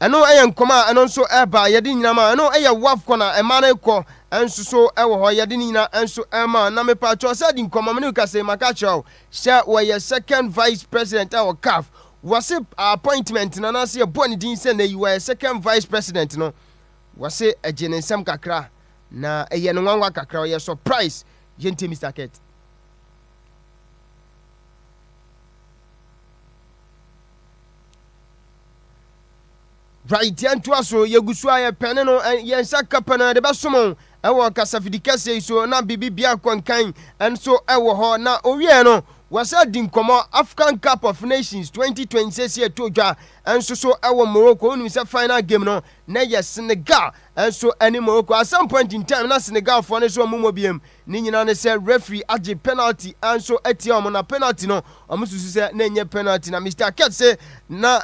T: eno eyenkoma eno nso eba yade nyina ma eno eye WAFCON na emano ekọ enso so ewo ho yade ni nyina enso ema na me pa cho se di nkoma me ka se maka cho se wo ye second vice president our CAF was it appointment na na se bo ni din se na you were second vice president no was it a jenensem kakra na eye no nwanwa kakra ye surprise yente Mr. Ket. Right yanto aso yegusu aye pene no yensa kapana de basomo ewo kasafidikase so na bibibia konkan enso ewo ho na owie no was a dinkomo African Cup of Nations 2026 year toja and so ewo Morocco unu se final game no na ye Senegal and so any Morocco at some point in time na Senegal for ne so mumo biem ni nyina ne se referee age penalty and so etia omo na penalty no omo susu se na nye penalty na Mr. Ket say na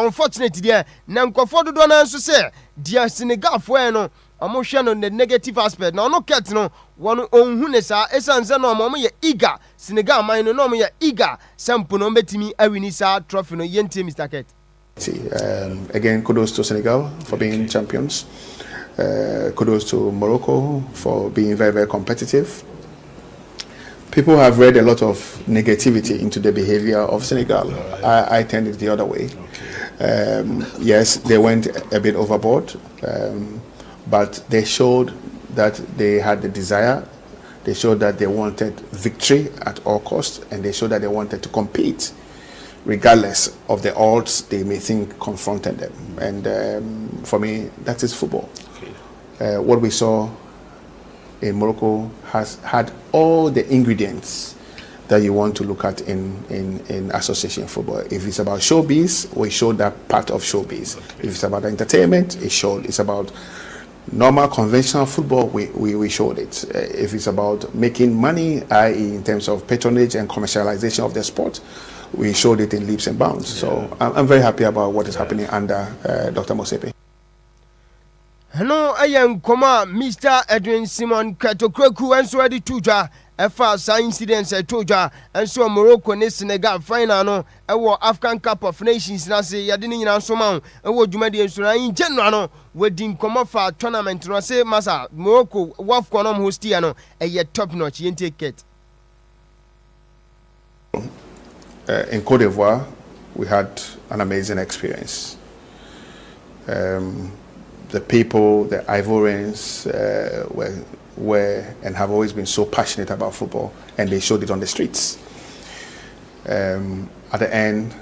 T: unfortunate there na nkofo dodo na so se dia Senegal for no omo hwe no the negative aspect na no Ket no wonu onhu ne sa esanze no omo ye eager Senegal man no omo ye eager sampo no betimi awini sa trophy no yente Mr. Ket.
C: Again, kudos to Senegal for being champions. Kudos to Morocco for being very, very competitive. People have read a lot of negativity into the behavior of Senegal. I tend it the other way. Yes, they went a bit overboard, but they showed that they had the desire. They showed that they wanted victory at all costs, and they showed that they wanted to compete regardless of the odds they may think confronted them. And for me, that is football. What we saw in Morocco has had all the ingredients that you want to look at in association football. If it's about showbiz, we showed that part of showbiz. If it's about entertainment, it's about normal conventional football, we showed it. If it's about making money, i.e. in terms of patronage and commercialization of the sport, we showed it in leaps and bounds. So I'm very happy about what is happening under Dr. Mosepe.
T: Hello, I am Koma, Mr. Edwin Simon Ketokraku, and so I did tuja. First incidents at Toja, and so Morocco and Senegal final no, African Cup of Nations, and I say, Yadini and Soman, and what you made in general, wedding come off a tournament, and I say, Massa, Morocco, WAFCON hostiano, a yet top notch, you take it.
C: In Cote d'Ivoire, we had an amazing experience. the people, the Ivorians, were and have always been so passionate about football, and they showed it on the streets. At the end,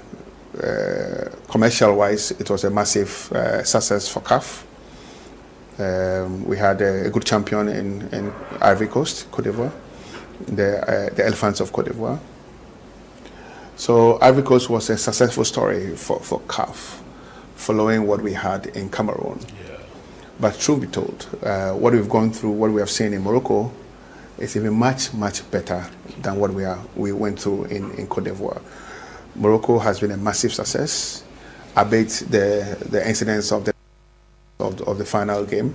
C: commercial-wise, it was a massive success for CAF. We had a good champion in Ivory Coast, Côte d'Ivoire, the Elephants of Côte d'Ivoire. So Ivory Coast was a successful story for CAF, following what we had in Cameroon. Yeah. But truth be told, what we've gone through, what we have seen in Morocco, is even much, much better than what we went through in Côte d'Ivoire. Morocco has been a massive success, albeit the incidents of the final game.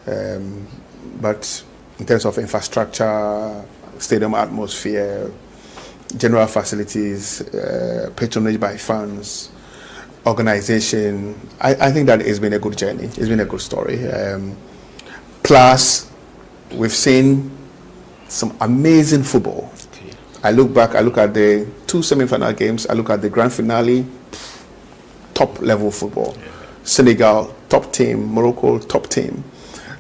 C: But in terms of infrastructure, stadium atmosphere, general facilities, patronage by fans, organization, I think that it's been a good journey. It's been a good story. Plus, we've seen some amazing football. I look back, I look at the 2 semi-final games, I look at the grand finale, top level football. Yeah. Senegal, top team. Morocco, top team.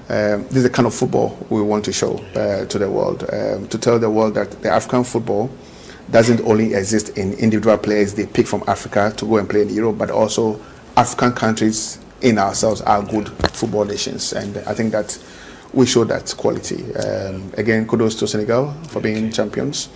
C: This is the kind of football we want to show to the world, to tell the world that the African football doesn't only exist in individual players they pick from Africa to go and play in Europe, but also African countries in ourselves are good football nations. And I think that we show that quality. Again, kudos to Senegal for being champions.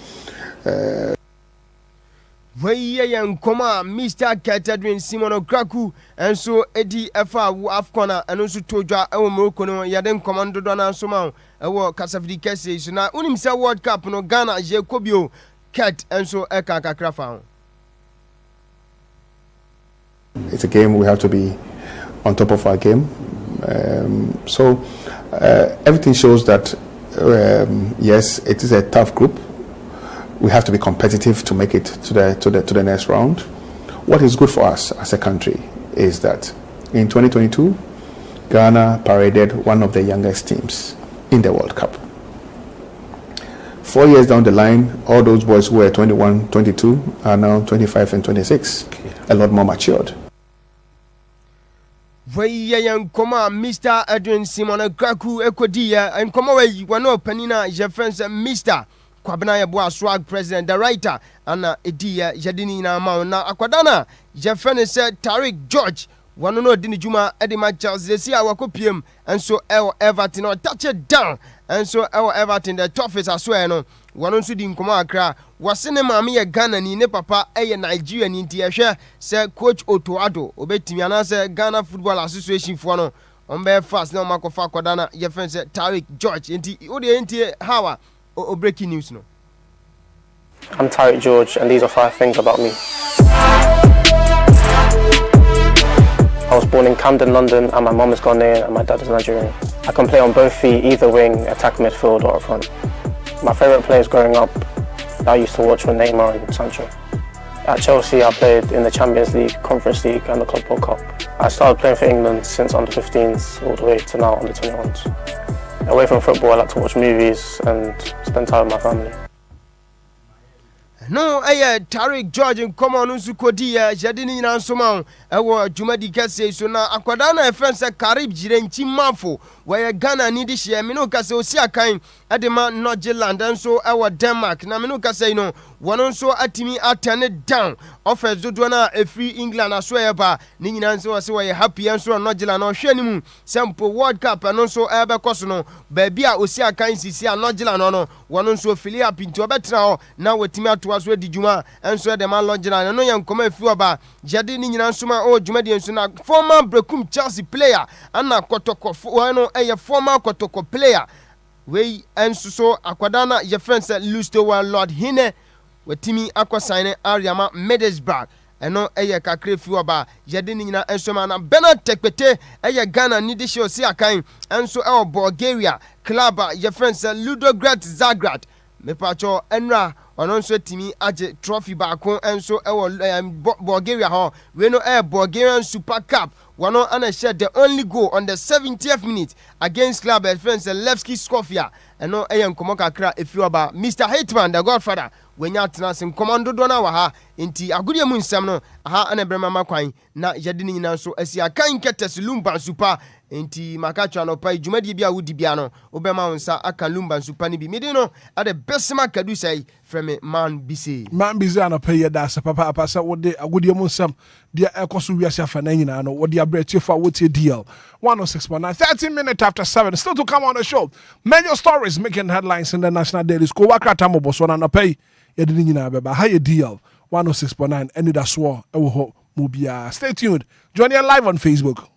T: Nkoma Mr. Catherine Simon Kraku and so Eddie Efa Afcona and also Toja Morocco Yaden Commando Dona Soma Kasafidi Kese so now Unimsa World Cup no Ghana Jacobio Cat and so Eka Kakrafa.
C: It's a game we have to be on top of our game. So everything shows that yes, it is a tough group. We have to be competitive to make it to the next round. What is good for us as a country is that in 2022, Ghana paraded one of the youngest teams in the World Cup. 4 years down the line, all those boys who were 21, 22 are now 25 and 26, a lot more matured.
T: Mr. Edwin Simon Kraku Ekodia and Komawe Wano Penina Jeffrens Mr. Kwabena Yeboa Swag President, the writer, and Edia Jadini na Mauna Akwadana, Jeffrey said Tariq George, one no Dini Juma, Edima Charles, they see our copium, and so El Everton or touch it down, and so El Everton, the toughest, I swear, no, one on Sudin Komakra, was cinema me a Ghana ni ne papa, a Nigerian in Tiasha, said Coach Otoado, Obetimiana, said Ghana Football Association for no, on bare fast, no Makofa Kwadana, Jeffrey said Tariq George, inti Odi Hawa. Or breaking news no.
B: I'm Tariq George and these are 5 things about me. I was born in Camden, London and my mum is Ghanaian and my dad is Nigerian. I can play on both feet, either wing, attack, midfield or up front. My favourite players growing up that I used to watch were Neymar and Sancho. At Chelsea I played in the Champions League, Conference League and the Club World Cup. I started playing for England since under 15s all the way to now under 21s. Away from football, I like to watch movies and spend time with my family.
T: No, Tariq George and come on Usukodia, Jadini Nansoma, Jumadi Kase, so now Aquadana, a friend said Carib Jirenchi Mafo, where Ghana need this year, Minoka Sosia kind, Adema, Nordjylland, and so our Denmark, Naminoka say no, one also at me, I turn it down. Offers Zudwana a free England, I swear, ba, Ninian so as way happy and so Nordjylland or Shenimu, Sample World Cup, and also Eber Cosono, Babia Osia kind, Sisia, Nordjylland, no, one also fill up into a better now with Timia to us where did Juma, and so the man Nordjylland, and no young come few about Jadini Nansuma or Jumadian Suna, former Brekum Chelsea player, and now Kotoko, a former Kotoko player. We and so Aquadana, your friend said, lose to Lord Hine. With Timmy Aquasine Ariama Medesburg and no Aya Kakre Fuaba, Jadinina and Somana Bernard Tekpete, Aya Ghana Nidisho Siakain, and so our Bulgaria, Klaba, your friends Ludograt Zagrad, Mepacho Enra, and also Timmy Aje Trophy Bako, and so our Bulgaria, we know a Bulgarian Super Cup. One on shared the only goal on the 70th minute against club at friends Levski Skofia and no Ayan Komoka Kra if you about Mr. Hitman, the Godfather, when you're in Commando Donawaha, inti Agudia Munsamno, aha and a Brema Maquine, na Jadini so as ya kind catches Lumba Super, enti makacho anopa dwumadi bia wodi bia no obema wonsa aka Lumba nsupa ni bi mede no ade besema kadu sai from man bisi
A: anopa ye da se papa apasa wode agudie mu nsam dia ekoso wiase afa na nyina no wode abreti fa wotie DL 106.9 13 minutes after 7 still to come on the show. Major stories making headlines in the national daily school wakrata mo boso na anopa ye de nyina beba ha ye DL 106.9 Anidaso Wɔhɔ Obia. Stay tuned. Join us live on Facebook.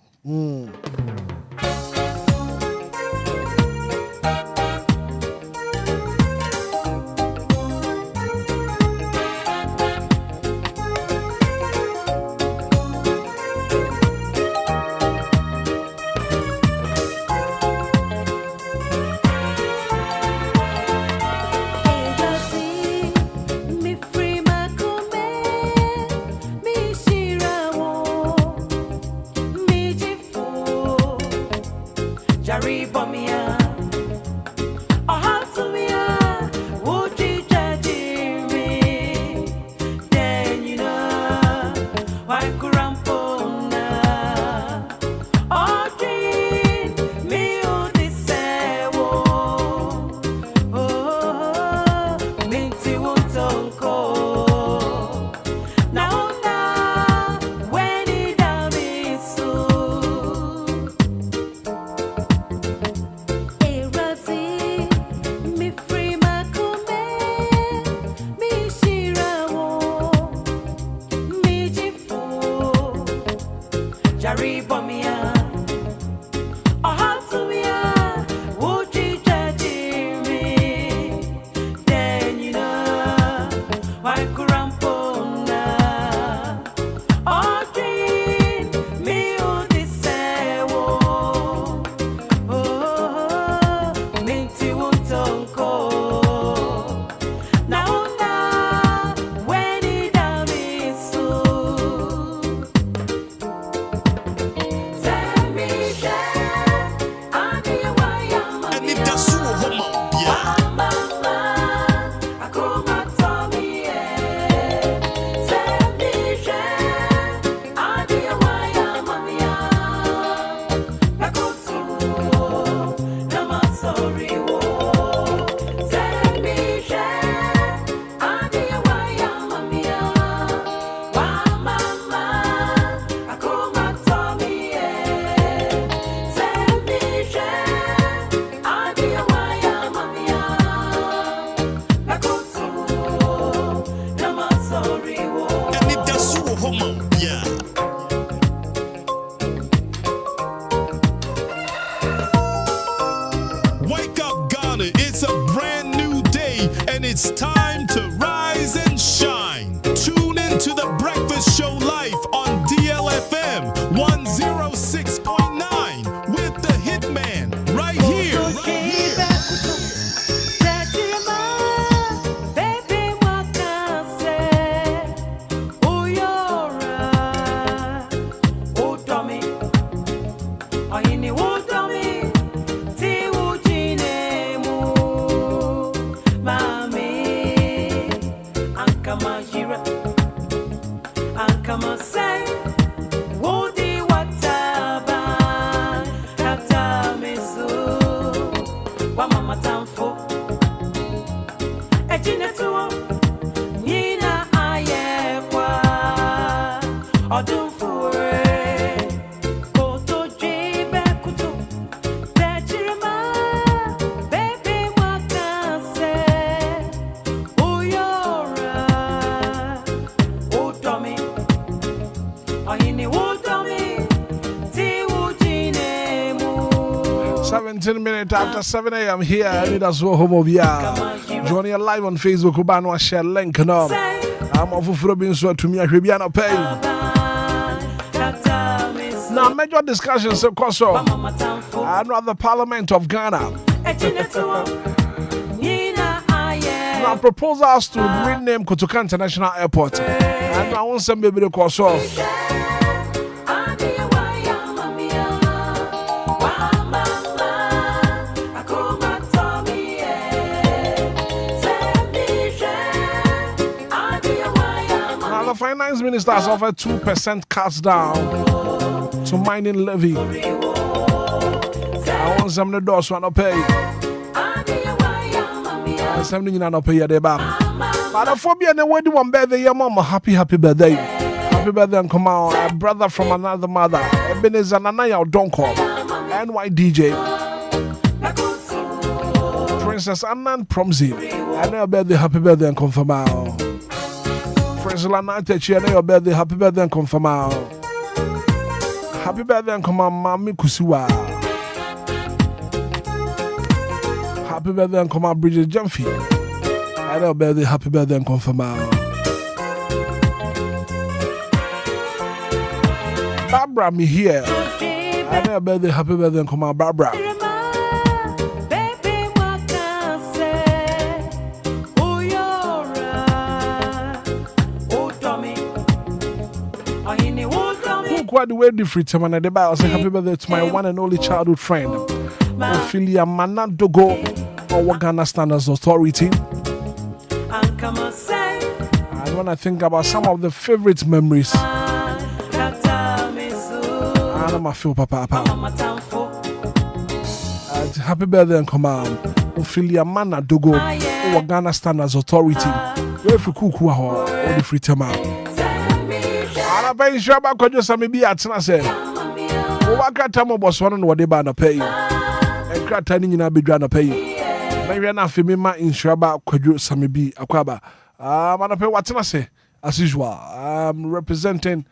D: It's time to rise and shine. Tune in to the Breakfast Show live on DLFM 106.9 with the Hitman right here.
A: Minutes after 7 a.m. here, Anidaso Wɔhɔ. Joining you live on Facebook. Ubano share link no. I'm off of Robin so to me a Caribbean pay. Now major discussions of course. Another Parliament of Ghana. Now proposals to rename Kotoka International Airport. And I want some baby to call so. The finance minister has offered 2% cuts down to mining levy. some the doors want to pay. Something you not pay your day back. But a phobia and the wedding one birthday, your mama. Happy birthday. Happy birthday and come on. A brother from another mother. Ebenezer Nanaya Donko. NY DJ. Princess Annan Promzi. And your birthday, happy birthday and confirm out. Princess Lanate, and your birthday, happy birthday and confirm out. Happy birthday and come on, Mami Kusiwa. Happy birthday and come on, Bridget Jumpy. And your birthday, happy birthday and confirm out. Barbara, me here. And your birthday, happy birthday and come on, Barbara. Quite the way different time and the Bible say happy birthday to my one and only childhood friend Ophelia Manadogo or Ghana Standards Authority. And when I think about some of the favorite memories, I feel papa. Happy birthday and come on Ophelia Manadogo or Ghana Standards Authority. Where if you cook all the free time I pay Shabba Kojo Samibi at Nase. Waka Tamo was one on what they ban pay. And Cratani in Abidjan pay. Maybe enough for me, my in Shabba Kojo Samibi Aquaba. Manape what Nase, as usual. Representing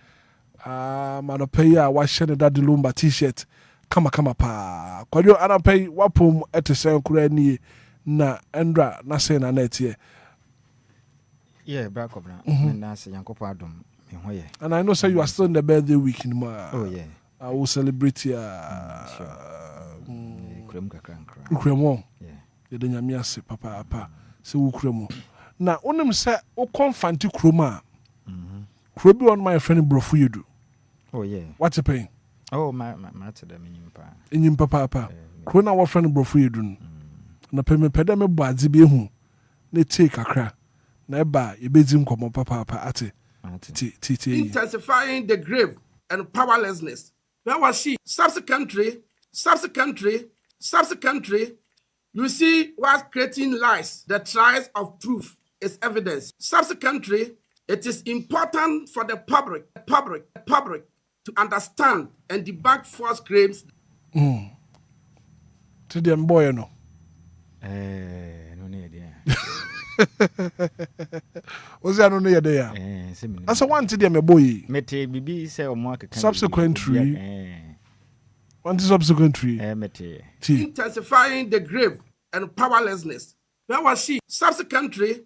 A: Manapaya, washing that Lumba t shirt. Kama pa. Kojo Anapay Wapum at the same Kurani na Endra Nase na net here.
E: Yeah, back up now. Nase Yankopadum.
A: And I know, sir, you are still in the birthday week in my.
E: Oh, yeah.
A: I will celebrate your. Ukremo. Yeah. You don't have say, Papa. Say, Ukremo. Now, on say, O confanti kroma. Krobi on my friend Brofu you do.
E: Oh, yeah.
A: What's the pain?
E: Oh, my to the minimum.
A: In your papa. Krona, our friend Brofu you do. Na payment pedame bazi be who. Ne take a crack. Neba, you bid him come on papa ate.
G: Intensifying the grave and powerlessness. Where was she? Subsequently, you see what's creating lies. The trials of proof is evidence. Subsequently, it is important for the public to understand and debunk false claims.
A: To them boy, no.
E: No need, yeah.
A: Was there no near there? As I want to them a boy.
E: Mete bibi say o mo akeka.
A: Subsequent tree. One subsequent tree.
G: Intensifying the grave and powerlessness. Where was she? Subsequently,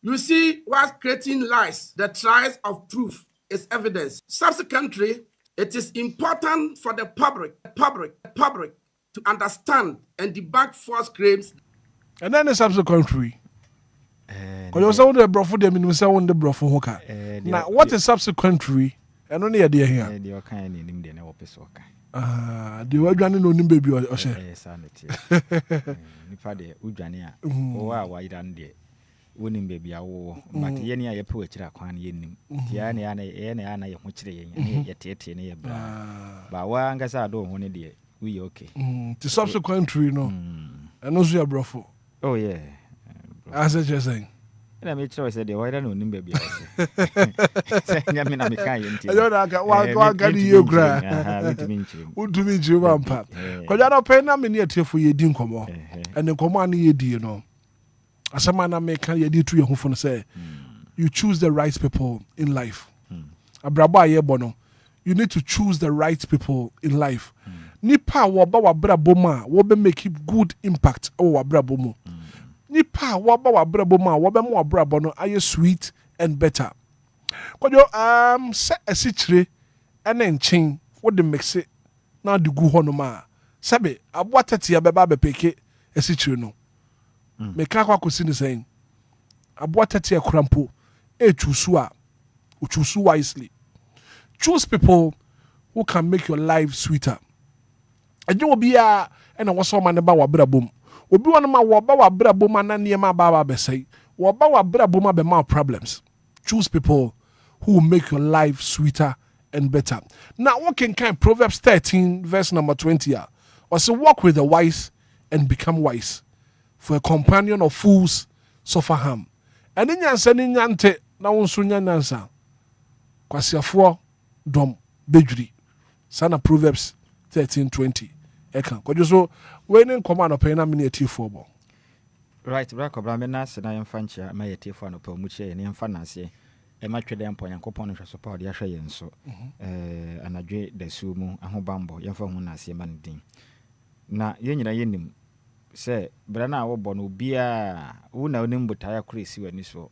G: you see what's creating lies. The trials of proof is evidence. Subsequently, it is important for the public to understand and debunk false claims.
A: And then the subsequent tree. Because you also the brofu them in the brofu hoka. Now, what is subsequent tree? And only idea here.
E: The kind in the Neopesoka.
A: The Wadran no name baby or say.
E: Sanity. Nipade Ujania. Oh, why done there? Winning baby, I will. But Yenia, your poetry, I can't yen. Tiana, Yana, which they yet in a bra. But one gas I don't want it. We okay.
A: The subsequent tree, no. And also your brofo.
E: Oh, yeah.
A: As I just saying.
E: And I made sure I said, why don't you baby? I mean, I'm a kind.
A: I don't know what can you grab. Would to meet you, one pap. Because I don't pay no minute for your dinkomo. And the command ye do, you know. As a man, I make a deal to your home say, you choose the right people in life. A braba ye bono. You need to choose the right people in life. Nipa waba wabra boma wabe make good impact o wabra bomo. Nipa waba wabra boma wabe mo wabra bono aye sweet and better. Kojo se esichire ene nchin what the mix it na de gu hono ma. Sabe abwatati ya beba be peke esichire no. Me ka kwa kosi ni saying abwatati ya krampo choose wisely. Choose people who can make your life sweeter. And you will be and I was so man about Brabum. Will be one of my Wabawa Brabuma and Niema Baba Besay. Wabawa Brabuma be more problems. Choose people who will make your life sweeter and better. Now, what can Proverbs 13, verse number 20? Also, walk with the wise and become wise. For a companion of fools suffer harm. And in your sending yante, now on Sunya Nansa. Kwasiafo dom bejuri. Sana Proverbs 13:20. Eka. Kwa so when in command of pena mini for bo.
E: Right, Rakobra mena sena yemfancha ma yeti for no pe muche ne yemfa nase. E ma twede empo yankopon no hweso pa de ahwe yen so. Anadwe da su mu ahobambo yemfa hu nase ma ndin. Na yenyina yenim se brana wo bo no bia wo na onim butaya kresi wani so.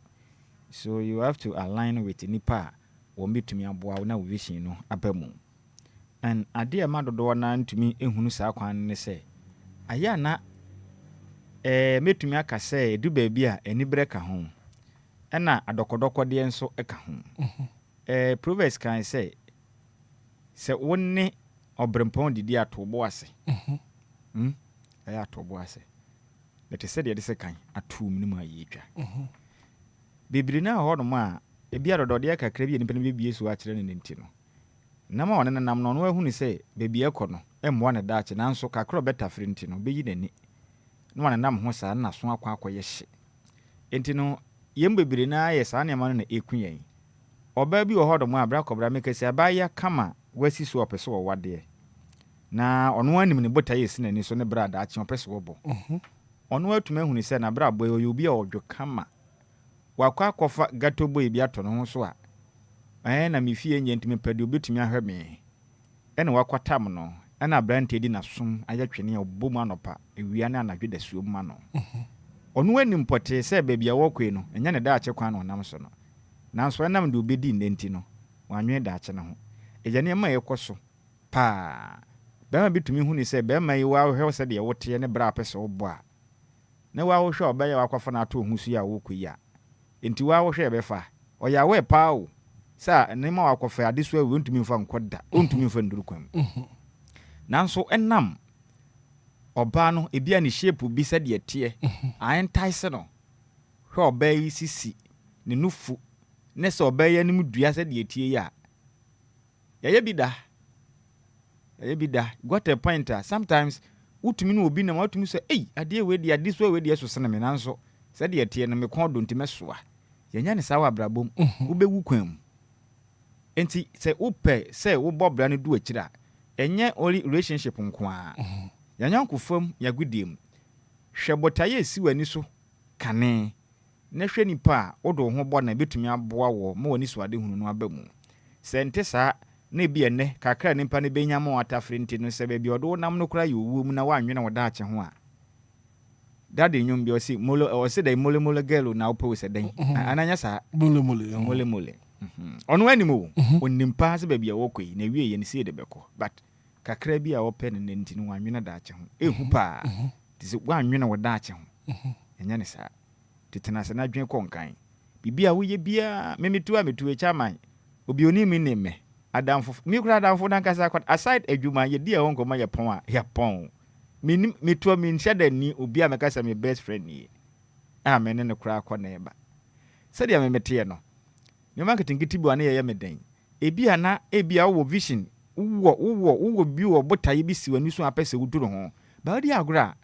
E: So you have to align with nipa wo metumi aboa wo na wo vision no abamu. And ade ma dodo na ntumi ehunu sa kwan ne se aya na metumi aka se edu ba bia eni breka ho ena adokodoko de enso eka ho Proverbs kan se wonne obrempon didi atobo ase aya atobo ase let se de se kan atum ni ma yetwa bibiri na ho no ma ebia dodo de kakra bi enipa ne bibie so a kire ne nti no na ma wona nam no no ehunu se bibie kɔ no emmo ne daache nanso kakra beta firi nti no beyi nani no wana nam ho saa na so akwa akoye hye enti no yem bibiri na aye saa ne ma no na eku yen oba bi wo hodo mu abra kɔbra mekasi abaya kama wasi so opeso wo wade na ɔno anim ne bota yesi nani so ne bra daache opeso wo bo ɔno atuma ehunu se na bra boy obi a odwo kama wakwa akɔfa gato boy bi ato no ho so a na me fie nye ntime pade obetumi ahwe me ene wakwatam no na brante di na som ayatwene obom anopa ewia na anadwe da suom ma no onu anim pote se baabi a wokwe no enya ne da ache kwan no nam so no nanso enam de obedi nnenti no wanwe da ache ne ho ejane ma yekoso pa bema bitumi hu ni se bema yi wa hwe se de wote ne bra pese obo a na wa hwe obaya wakwafa na ato hu su ya wokwe ya enti wa hwe befa oya we pa o sa ne ma wakwafa ade so awu ntumi mfa nkoda ntumi mfa nduru kwam nanso enam oba no ebia ne shape bi se de tie aentaise no hwe oba yi sisi ne nufu ne se oba yi anim dua se de tie ya ye bida got a point sometimes utumi no obi na watumi so ade we de ade so we de so sene me nanso se de tie no me kon do ntime soa yenya ne sawa brabom ubewu kwam enti se upe se wo bobra no du akira enye only relationship nko a yanyanko fam yagudiem hwebotaye esi wani so kane na hwe nipa odo ho bo na betumi aboa wo ma wani so ade hunu no abamu sente sa na bi ene kakra nipa ne benyamo atafre nti no se be odo nam no kra yowu mu na wanwe na woda ache ho a dade nyum bi osi molo osi dai mole gelo na opo se den ananya sa mole ono animu onimpa se bia wokoi na wie ye ne se de beko but kakra bi a wope ne nti no wanwe na da ache ho ehu pa tise wanwe na woda ache ho enya ne sa titena se na dwen konkan bibia wo ye bia memetu e chairman obi oni mi ne me adamfo mi kura adamfo dan kasa kwat aside adwuma ye dia won koma ye pon a ye pon mi to mi nhyada ni obi a mekasa me best friend ni amen ne kura akọ na eba se dia memete no me marketing kitibu ana ye meden ebia na ebia wo vision wo bi wo botaye bi siwani so apese wuduro ho ba di agora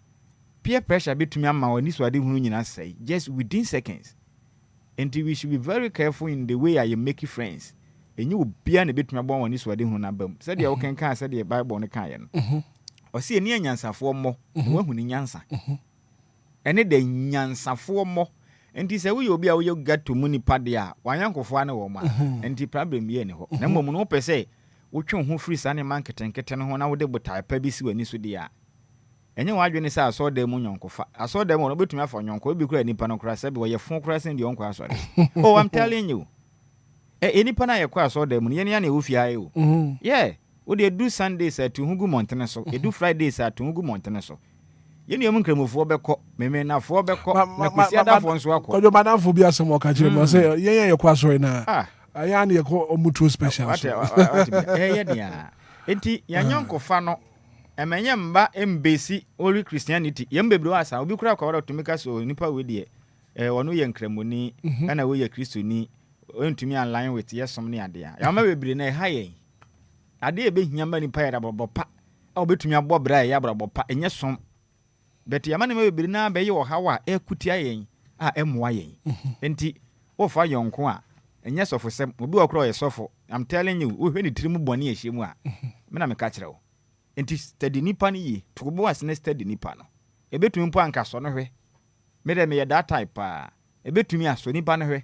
E: peer pressure betumi ama wani so ade hunu nyina sai just within seconds and we should be very careful in the way I make friends enyi obia na betumi abon wani so ade hunu na bam se dia wo kenkan se dia bible ne kan ye no o se eni anyansafo mo wo hunu nyansa ene de nyansafo mo enti se wo ye obi a wo ye gato mu ni pade a wanyankofo ane wo ma enti problem ye ne ho na mmom no pese wo twen ho free sa ne manketenkete no ho na wo de botai pa bi si wani so dia enye wadwene sa aso da mu nyonkofa aso da mu no betumi afa nyonko obi kura nipa no kura se be wo ye fon kura se ndi onko aso da oh I'm telling you nipa na ye kwa aso da mu ne ya na ofia ye o yeah wo de do Sundays at Hungu Mountain so do Fridays at Hungu Mountain so ye ne mu nkramofo beko meme na fo beko na kwesi adafo nso akọ
A: kojo madamfo bi asem o ka kire mo se ye kwa aso na aya na ye ko omutu special so
E: ye dia enti ya nyonkofa no emenye mba embesi only Christianity yembebro asa obi kura kwa to make so nipa we de wono ye nkramoni na we ye Kristoni ontumi align with yesom ne ade a ya ma bebre na ha ye ade e be hia ma nipa ya bopa a obetumi abɔ bra ya bra bopa enye som bet ya ma ne me bebiri na be ye wo hawa ekutia yen a emoa yen enti wo fa yonko a enye sofo sem obi okro ye sofo I'm telling you wo hwe ni tirimu bɔne ehye mu a me na me ka kire wo enti steady nipa ne yi tukubo asene steady nipa no ebetumi mpo anka so no hwe me de me ye that type a ebetumi aso nipa ne hwe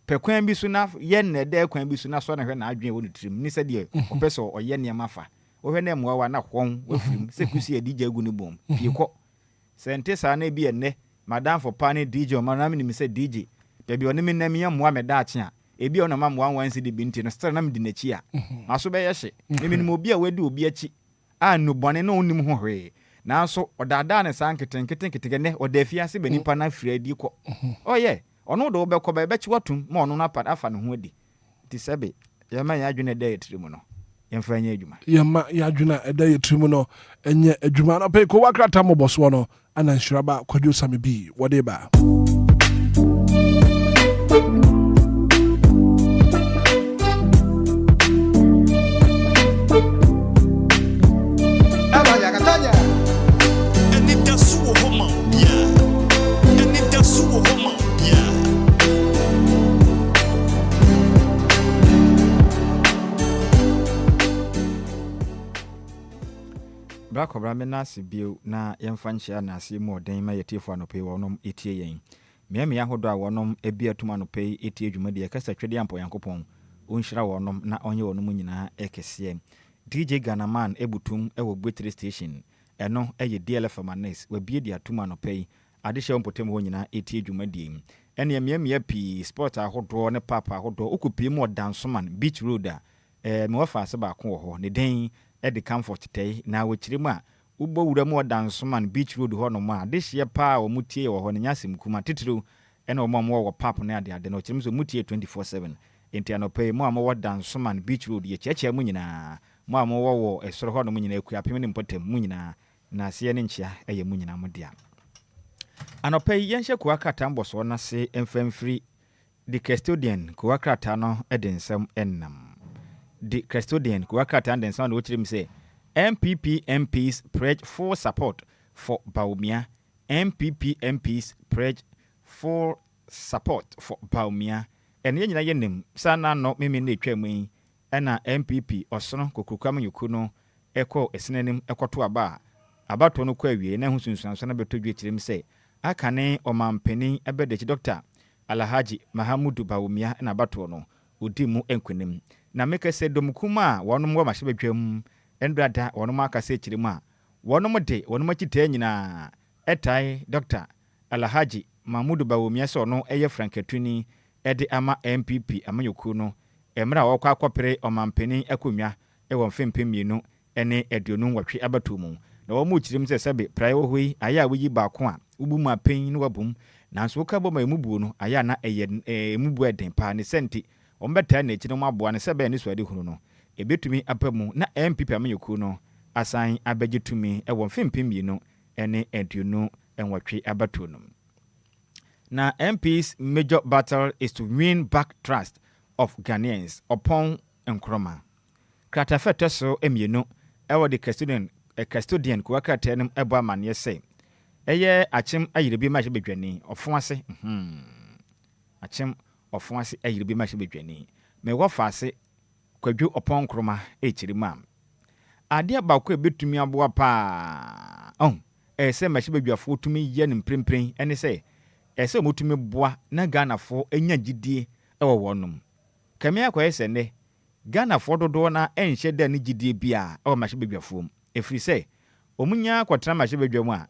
E: pekwan bi so na ye ne de kwan bi so na so na hwe na adwen wo ni tirim ni se de opeso oye ne mafa wo hwe na moa wa na hwon wo firim se kusi e DJ gu ni bom pie kɔ sente sa na bi enne madam for pani DJ o ma mi se DJ bebi oni mi na mi moa me da ache a ebi ona ma moa wansi de binti no stra na mi di na chi a maso be ye hye mi mo obi a wadi obi achi a no bone na onim ho hwe na so odada ne san keten ne odafia se bani pa na fira di kɔ oye ono do be kɔ be chi watum ma ono na pa afa ne ho adi ti sebe ye ma ya adwene da yetirimu no yemfa nya adwuma
A: yemma ya adwena eda yetirimu no enye adwuma no pe ko wakrata moboso no ana nshiraba kwadwo same bi wode ba
D: Anidaso Wɔhɔ, yeah. Anidaso Wɔhɔ, yeah.
E: Brakobra me na sibio na yemfa nchia na ase mu odan ma yetifo anope wonom etie yen me ahodo a wonom ebi atuma anope etie adwumade kasa twede ampo yankopon onhyira wonom na onye wonom nyina ekese DJ Ghanaman ebutum ewo Buttery Station eno eye DLFM anes we bie di atuma anope adehye ompotem ho nyina etie adwumade ene me pi sport ahodo ne papa ahodo okopie mu odansoman Beach Road a me wafa ase ba ko ho ne den Edi comfort tay na wechiremu a ubo wuramu odansoman Beach Road ho no ma dehye pa o mutie wo ho ne nyasem kuma titiro ene omamo wo pap na ade no chiremu so mutie 24/7 enti anope mo amo odansoman Beach Road ye cheche mu nyina mo amo wo esoro ho no mu nyina akuapem ne mpotem mu nyina na ase ne nchia eye mu nyina modia anope yenhye ko akata mboso na se emfamfiri the custodian ko akata no edensem ennam the custodian Kuakata and sound which him say MPP MPs pledge for support for Baumia. MPP MPs pledge for support for Baumia. And yen yenim sana no mimi ne twemu ena MPP osono kokukam yukuno eko esenenim ekoto aba abato no kwa wie na husunsuanso na betodwe kirim say akane omampeni ebedechi Dr. Alhaji Mahamudu Baumia na abato no udimu enkwenem na meka se domkuma wonom wa mahebedwam endrada wonom aka se kiremu a wonom de wonom akita nyina etai Dr. Alhaji Mahmudu Bawumia so no eye frankatuni ede ama MPP amanyoku no emra wo kwa akopere omampeni akonwa e won fempemienu ene eduonu watwe abatumu na wo mu kirim se sebe prae wo hoi aya woyi baako a ubu mu apen no wabum nanso ka bo ma emubu no aya na eye emubu eden pa ne senti ombeta na ekino maboa ne sebe ne so ade hunu no ebetumi apamu na MPP amanyoku no asan abegitumi e won fempemienu ene eduonu enwatwe abatumu. Now, MP's major battle is to win back trust of Ghanaians upon Nkrumah. Kratafete so emienu ewo the custodian kuwakatenem eba man say. Eye achim ayirebi ma bedwani ofuase achim ofuase ayirebi ma bedwani me wo faase kwadwo upon Nkrumah echirima. Ade abakwa betumi aboa pa se ma bedwafo tumi ye nimprempren ene say ese mutumi boa na Ghana fo enya gidie ewo wonum kame akwa ese ne Ghana fo dodo na enhye da ne gidie bia ewo mahye bedwafo efiri se omunya kwatra mahye bedwam a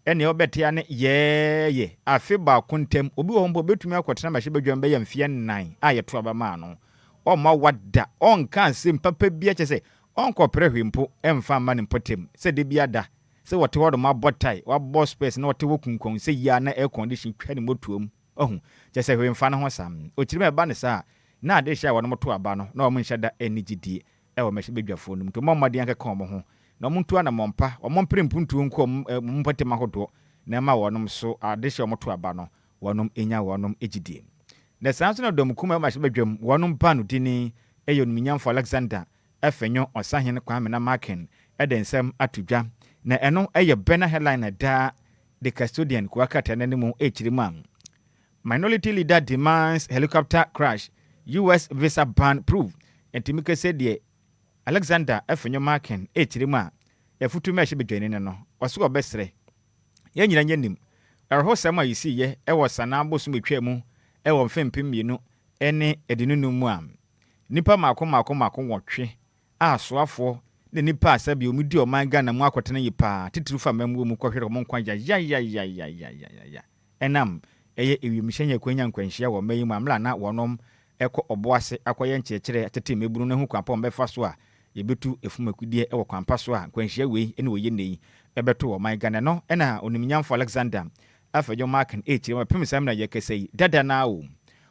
E: ene obetia ne ye afi ba kontem obi wo mbo betumi akwatra mahye bedwam be yamfie nnan a yeto abama no o ma wada on kan sim papa bia che se on kopre hwimpo emfa ma ne potem se de bia da se wote wodo ma botai wa boss space na wote wokunkon se ya na air condition twa ne motuom je se hwemfa na ho sam o kirima ba ne sa na ade hya wono moto aba no na o monhya da enigidie e wo mahye bedwafo num to momade anka kan mo ho na montu ana mompa o momprempuntu nko mompate mahodo na ma wonom so ade hya moto aba no wonom enya wonom egidie na sanso na domkuma mahye bedwam wonom ba no dini eyonum nyamfo Alexander efenyo osahen Kwame na Marken edensem atudwa na eno eye bena headline da the custodian kwakata nanimu echirimam. Minority leader demands helicopter crash. US visa ban proof. Entimike said the Alexander efenyo Marken echirima efutu me hye no. Oso obesre. Ye nyina nyanim. Erho sama yisi ye ewo sana bosu metwa mu ewo mfempem mienu ene edinunu mu am. Nipa mako wotwe asoafo ne nipa asabi omudi oman Ghana mu akotena yipa titiru fa mamu mu kohwere mo nkwa ya enam eye ewiemhyenye kwanya nkwanhia wo mayi mu amla na wonom eko oboase akoye nkyekere tete mebunu ne hu kwampa mbefa so a yebetu efumakudie ewo kwampa so a nkwanhia wei ene woye nei ebeto wo man Ghana no ena oniminyamfo Alexander afejo Marken echire mapemsam na yekesei dada na o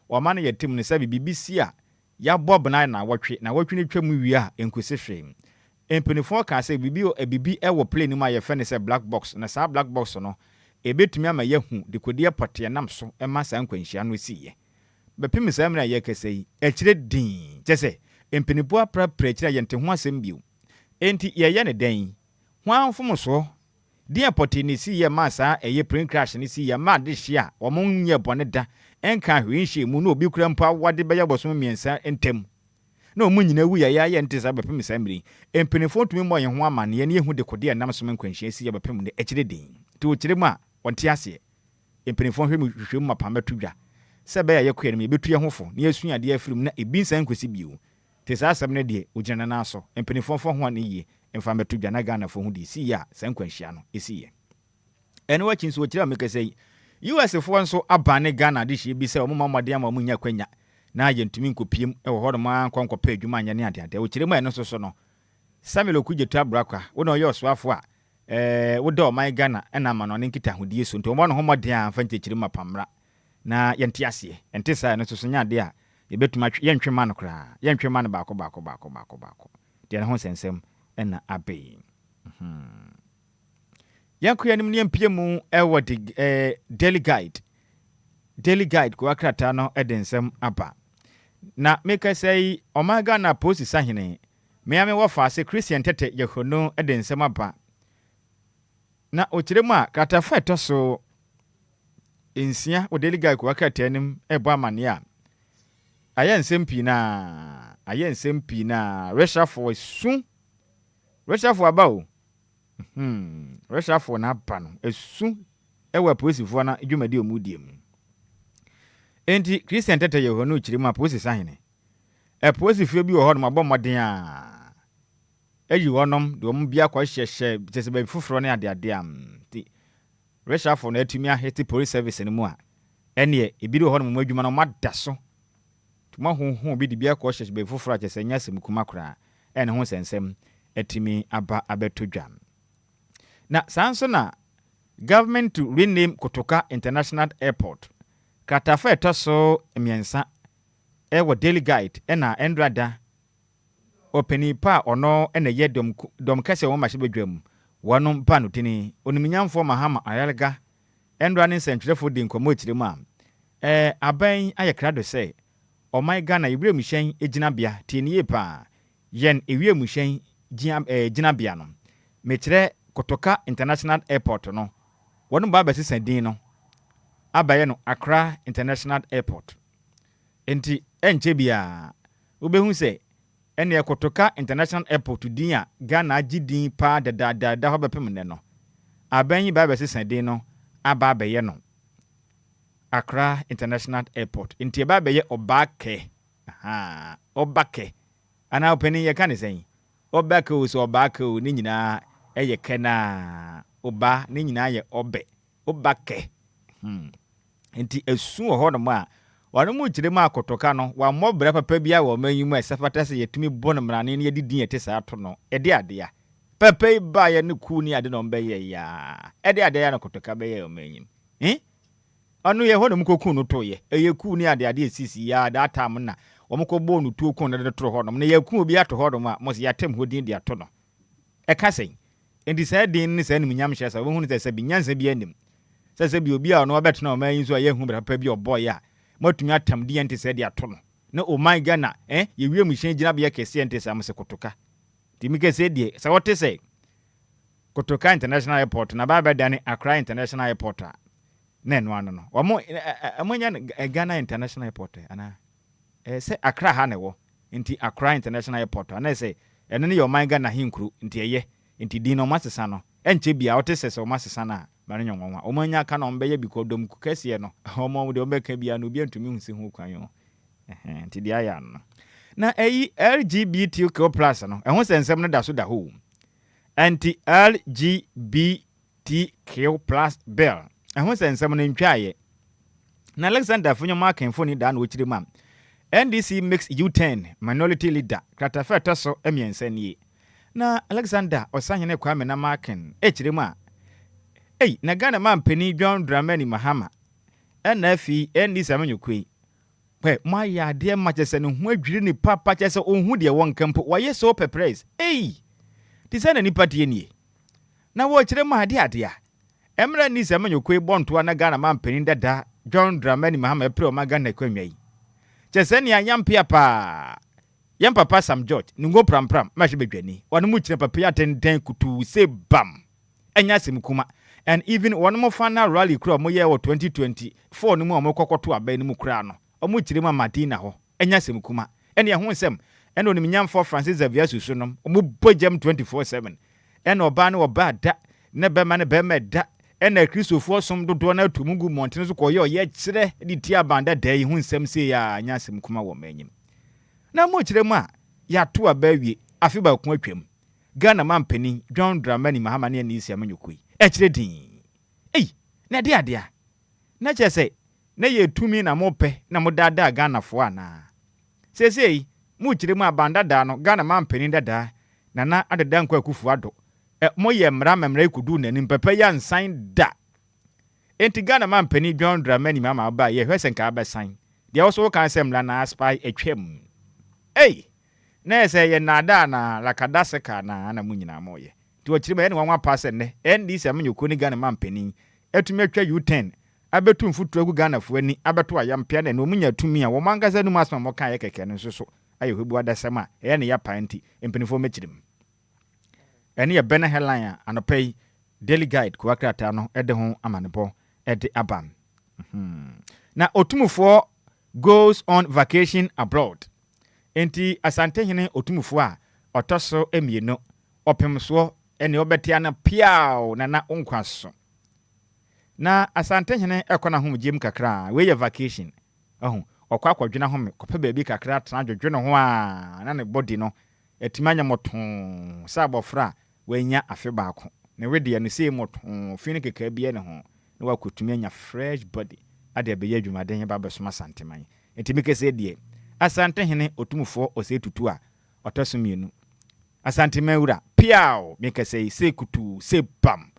E: wo man yetim ne sabi BBC a ya bob na wotwe ne twam wi a enkosi hwe empenifo ka se bibi ewo plane mu ayefe ne se black box na sa black box no ebetumi ama yahu de kodie pote nam so ema sa nkwanhia no siye bepemsam na yekesei echire din chese empenipo aprapra echire yente ho asem bio enti ye ne den hwanfom so dia pote ne siye ma sa eye plane crash ne siye ma de hia wo monye bone da enka hwenhye mu no obi kura mpa wade beya bosom miensa entem na omunyina wu ya ntesa bepem samiri empenefo tumi mo ye ho amane ne ehu de kode nam so nkwanhye si ya bepem ne echire din ti o kire mu a wonte ase empenefo hwehwe mu mapa matudwa se be ya yekoye ne betu ye hofo ne yesu ade afirim na ebinsa nkosi bio te sa asem ne de ogyana na so empenefo fo ho ne ye emfa matudwa na Ghana fo hu di si ya sankwanhye no esiye ene wachi nso okire amekasei US fo nso abane Ghana de hye bi se omma mmode ama munya kwanya na yentumi nkopiem ewo hodo ma nkwankopa adwuma anya ne ade o kire mu eno so no Samuel Okudjetu abrakwa wo na oye osoafo a wo da oman Ghana ena ma no ne nkita hodie so nto omma no homode a mfa nkekire mapamra na yente ase ente sa no so nya de a yebetuma yentwe ma no kra yentwe ma no baako de na ho sensem ena abe yankuya nim ne mpiemu ewo de daily guide ko akrata no edensem aba na make say omaga na post sahene me ame wo fa se Christian tete yehono edensem aba na okiremu a krata fa to so ensia o daily guide ko akrata nim ebo amane a ayensem pi na resafo su resafo aba o resafo na pa no esu ewa posifo na dwumadi omudie mu enti Christian tete yehono kirima posisa hene posifo bi wo ho no mabomodin a eyi wonom de om bia kwa hyehye tesebe fufuro ne ade am ti resafo na atumi ahete police service ne mu a ene e bi de ho no adwuma no mada so tuma honhon bi de bia kwa hyehye be fufuro a tesenya sem kuma kra ene ho sensem atimi aba abetodwa na sanso na government to rename Kotoka International Airport katafa etoso miensa ewo daily guide ena endrada openi pa ono ena ye dom kase wo mahye bedwam wono pa no tini oniminyamfo mahama ayalga endra ne sentrefo de nkomo tiremu a aban aye krado se o my Ghana ibrem hyen eginabia tinie pa yen ewiem hyen ginabia no mekire Kotoka International Airport no wono ba besesa din no abaye no Accra International Airport enti enche bia obehu se ene Kotoka International Airport din a Ghana agidin pa da ho bepem ne no aban yi ba besesa din no aba abaye no Accra International Airport enti ba abaye obake ana openi ye kan sen obake o so obake o ni nyina eye kena oba ne nyina ye obake enti esu ho no ma wano mu kire ma Kotoka no wa mobra papa bia wo manyimu esafata se yetumi bon mrane ne yedidin yetesa ato no ede ade ya papa ba ye ne ku ni ade no mbe ye ya ede ade ya no Kotoka be ye o manyim anu ye ho no mkoku no to ye eye ku ni ade esisi ya da atam na wo mkobɔ no tuo ku no de toro ho no ne ye ku obi ato ho no ma mo se yatem ho din de ato no e ka sen enti sa din ni sa nim nyam hye sa wo hu ni sa bi nyansa bi anim sa bi obi a no obetena o man so a ye hu papa bi oboy a matumi atam di enti sa de ato no na o man Ghana ye wiem hyen gina be kese enti sa mo se Kotoka Timike said, so what to say? Kotoka International Airport, na baba dani Accra International Airport. Nen wano no. Wamo Ghana International Airport. Ana say Accra hanewo. Inti Accra International Airport. Ana say eno ni yoman Ghana hinkru inti eye. Inti dino masesa no. Enche bia wote sese o masesa na. Mane nyonwa. Omanya ka na ombeye biko dom kukese no. Omo de ombeka bia no bia ntumi hunsi hu kwan yo. Inti dia ya no. Na LGBTQ+ no. Ehun sensem no da so da ho. Anti-LGBTQ+ bill. Ehun sensem no ntwaye. Na Alexander Funyo Makenfo ni da na ochiri mam. NDC makes U10 minority leader. Kratafeta so emiensa nie. Na Alexander Osahene Kwame na Maken echiri ma. Na Ghana mampeni John Dramani Mahama. NFI NDC amanyokwe. Ma ya de ma chese no hu adwiri ni papa chese onhu de won kampo. Waye so pepres. Tisana ni patie nie. Na wo chire ma ade a. Emra ni se amanyokwe bonto na Ghana mampeni dada John Dramani Mahama epre o Ghana kwanwa yi. Chese ni ayampia pa. Yam papa Sam George ningo pram ma hwe bedwani. Wonu mu chire papa ya den kutu se bam. Enya simkuma. And even one more final rally kura mo ye 2024 no mu omokokoto aba ni mu kura no. Omo chire ma Madina ho. Enya simkuma. Ene ye ho nsem. Ene oni nyamfo Francis Xavier Susunom. Omo bojam 24/7. Ene oba ne oba da. Ne bema ne bema da. Ene Christopher som dodo na tumugu montene so koye oye chire di tia banda da yi ho nsem se ya nya simkuma wo manyim. Na mo chire mu a ya to aba wie afi ba ko atwam. Ghana mampani John Dramani Mahama ne ni isi amanyokui. Echire din. Na de adea. Na chese na ye tumi na mope na modada Ghana fo ana. Sesei mu chire mu abanda da no Ghana mampani dada na adeda nkwa kufu ado. Mo ye mra ikudu na nim pepe ya nsan da. Enti Ghana mampani John Dramani Mahama ba ye hwesen ka ba san. De also kan sem la na spy etwem. Na ese ye nada na lakadase ka na munyina moye. Ti wachiri ma ene wanwa pass ne NDC amanyoko ni Ghana mampani etumi atwa U10 abetu mfutu agu Ghana fo ani abeto ayampia na omunya tumi a wo mangaza nu masma mo kan ye keke no so aye hwebu adasema ye ne ya panti empenifo mechirim ene ye bena headline anopai daily guide ko akrata no ede ho amanebo ede abam na otumufo goes on vacation abroad enti asante hene otumufo a otoso emieno opemso ene obetia na piao na onkwaso na asante hene ekona homgiem kakra we ye vacation okwa akwadwena home kopa baabi kakra tena dwodwene ho a na ne body no etimanya moton sabofra wanya afe baako ne wede ne sei moton fini keka bia ne ho na wakotumi anya fresh body ade be ye adwumaden ba besoma santeman etimike se die asante hene otumufo ose tutu a otosomienu asante mawura piao mekase se kutu se pam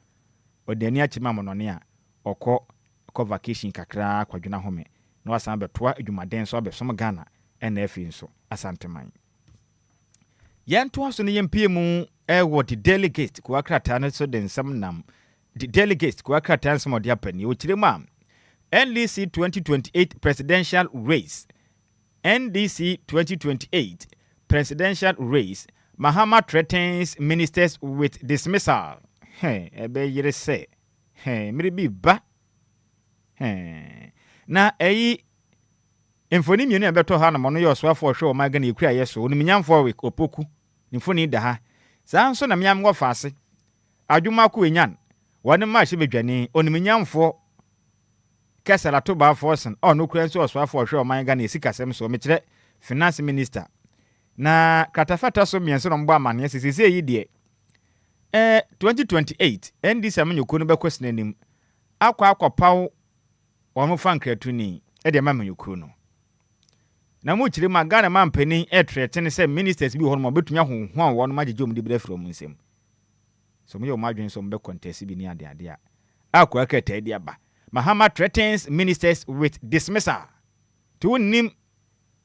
E: odani achima monone a okọ vacation kakra kwadwena home na wasan betoa adwumaden so abesom Ghana NF nso asante man yanto aso ne yempie mu ewo the delegate ko akrata no so den sam nam the delegate ko akrata nsem ode apani o kirem a NDC 2028 presidential race NDC 2028 presidential race Mahama threatens ministers with dismissal. Ebe yire se. Miribi ba. Na emfoni mienu abeto ha na mono yo so afo hwe o maga na ekura yeso oni minyamfo we opoku mfoni da ha sa nso na miam go faase adwuma ko enyan woni ma hye bedwane oni minyamfo kesala to ba forsen no kura nso so afo hwe o maga na esikasem so mekire finance minister na katafata so mienso no mbo amane sisise yi de 2028 NDC amanyoko no bekosina nim akwa paw wo fan kratuni e de amanyoko no na mu kire ma Ghana mampani threaten say ministers bi ho no betumi ahonho wo no magege omde bra from nsem so me yo madwen so mbe contest bi ni ade a akwa akata ade aba Mahama threatens ministers with dismissal to nim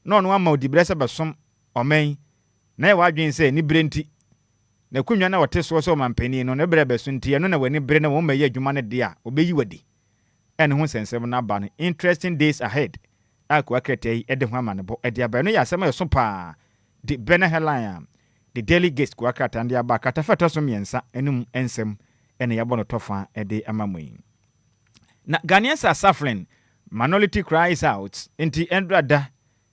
E: no no ama odibra se besom omen na e wadwen say ni brenti na kunwa na wote so mampani no ne bra beso ntie no na wani bre na wo maye adwuma ne de a obeyi wadi ene ho sensem na ba no interesting days ahead akwa kretai ede ho amanebo ede aba no ya asema yeso pa de bena headline the the daily guest kwakata ndi aba katafeta so miensa enum ensem ene yabo no tofa ede amamwe na Ghanaians are suffering minority cries out inti endrada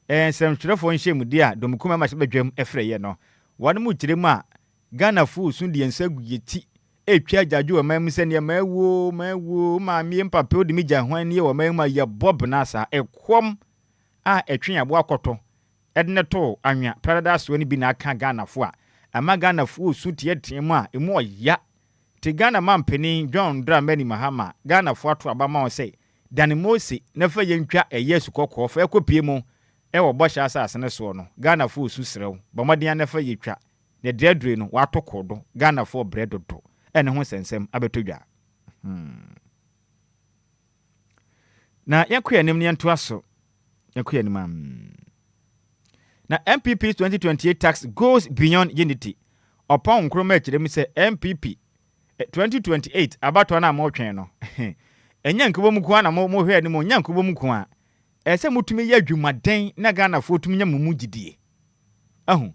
E: ensem twerefo nhye dia domkuma ma sebedwam efreye no wanu mu kiremu a Ghana fu sun di ensagu yeti etwa jaju o mam se ne mawo maami mpape odi mija hwan ne o mam ya bob nasa ekwom a etwe abo akoto edne to anwa paradise woni bi na aka Ghana fu a ama Ghana fu su tie tiemu a emu oya ti Ghana mampeni John Dramani Mahama Ghana fu ato abama o say Dani Mosi na fa yentwa eyesu kokko fa ekopie mu e wo bosha asase ne so no Ghana fu su serew bomoden na fa yetwa ne dredre no wato kodo Ghana fu bread do ene ho sensem abetodwa na yakoya nim ne nto aso yakoya nim na MPP's 2028 tax goes beyond unity upon nkroma kirem se MPP 2028 abato na mo twen no enya nkebo mu kwa na mo hwe ni mo nya nkebo mu kwa ese mutumi ya dwumaden na Ghana fo tumi nya mumu gidie ahu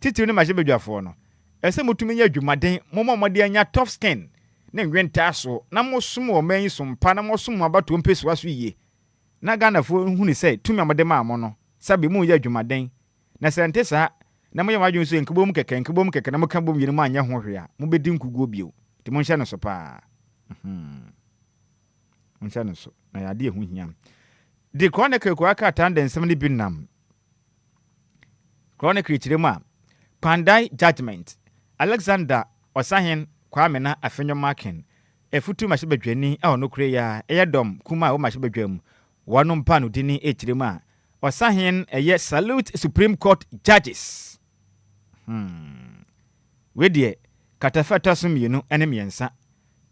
E: titi ni mahye bedwafo no ese mutumi ya dwumaden mo mode anya tough skin na nwenta so na mo som o man so mpa na mo som abato mpeso aso yiye na Ghana fo huni se tumi amode ma mo no sabe mu ya dwumaden na sente sa na mo yɛ so nkebo mu keke na mo ka bom yiri mu anya ho hwe a mo bedi nkuguo bio ti mo nhye no so pa Nchano so na yade ehu hia the chronicle ko aka tanda nsem ne binam chronicle kiremu a Pandai judgment Alexander Osahen Kwame na afenyo marking efutu mahebadwani a ono kure ya eyedom kuma o mahebadwam wonu mpa no dini ekiremu a Osahen eye salute Supreme Court judges we de katafata so mienu ene miensa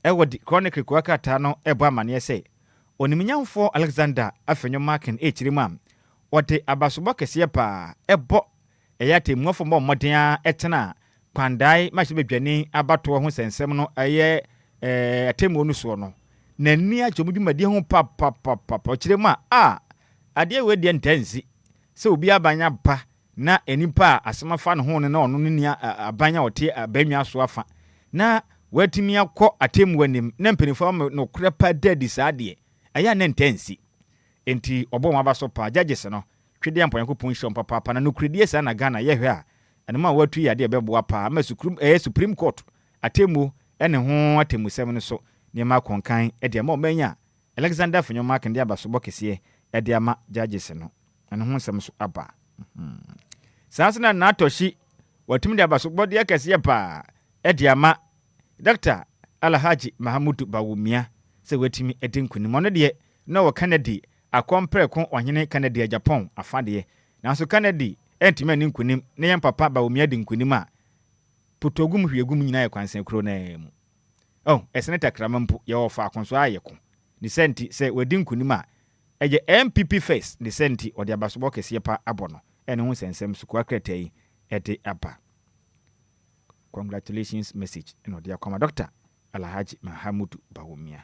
E: ewo di chronicle ko akata no ebo amane se oniminyamfo Alexander afenyo marking ekirema wote abasobo kese pa ebo eyate muafo mo modern etena Pandai mahebadwani abato ho sensem no eye atemu onu so no nani ajomudwumadi ho pa kirema ade we de ntansi se obi abanya ba na enipa asemafa no ho ne na ono ni abanya wote abanwa so afa na watimi akọ atemu anim na mpenifo no krepa dedi saade aya na ntansi enti obon abaso pa judges no twede ampanko ponhyo papa na no kredie sa na Ghana yehwe a enema watu yade ebeboa pa ma Supreme Court atemu ene ho atemu sem no so ne ma konkan ede ma omanya Alexander Fanyoma kende abaso bokese ede ama judges no ene ho sem so aba sansana na atoshi watumi de abaso bode akese pa ede ama Dr. Alhaji Mahamudu Bawumia se wetimi edinkuni mono de na wo Canada akompre ko ohene Canada Japan afade na so Canada entimi ani nkunim ne yem papa Bawumia de nkunim a potogum hwiegum nyina ye kwansen kro na mu Senator Kramampu ye ofa akonso ayeko ni senti se wedi nkunim a eje MPP face ni senti ode abasobo kese pa abono ene hu sensem suku akratai ede apa. Congratulations message no dear Koma Dr. Alhaji Mahamudu Bawumia.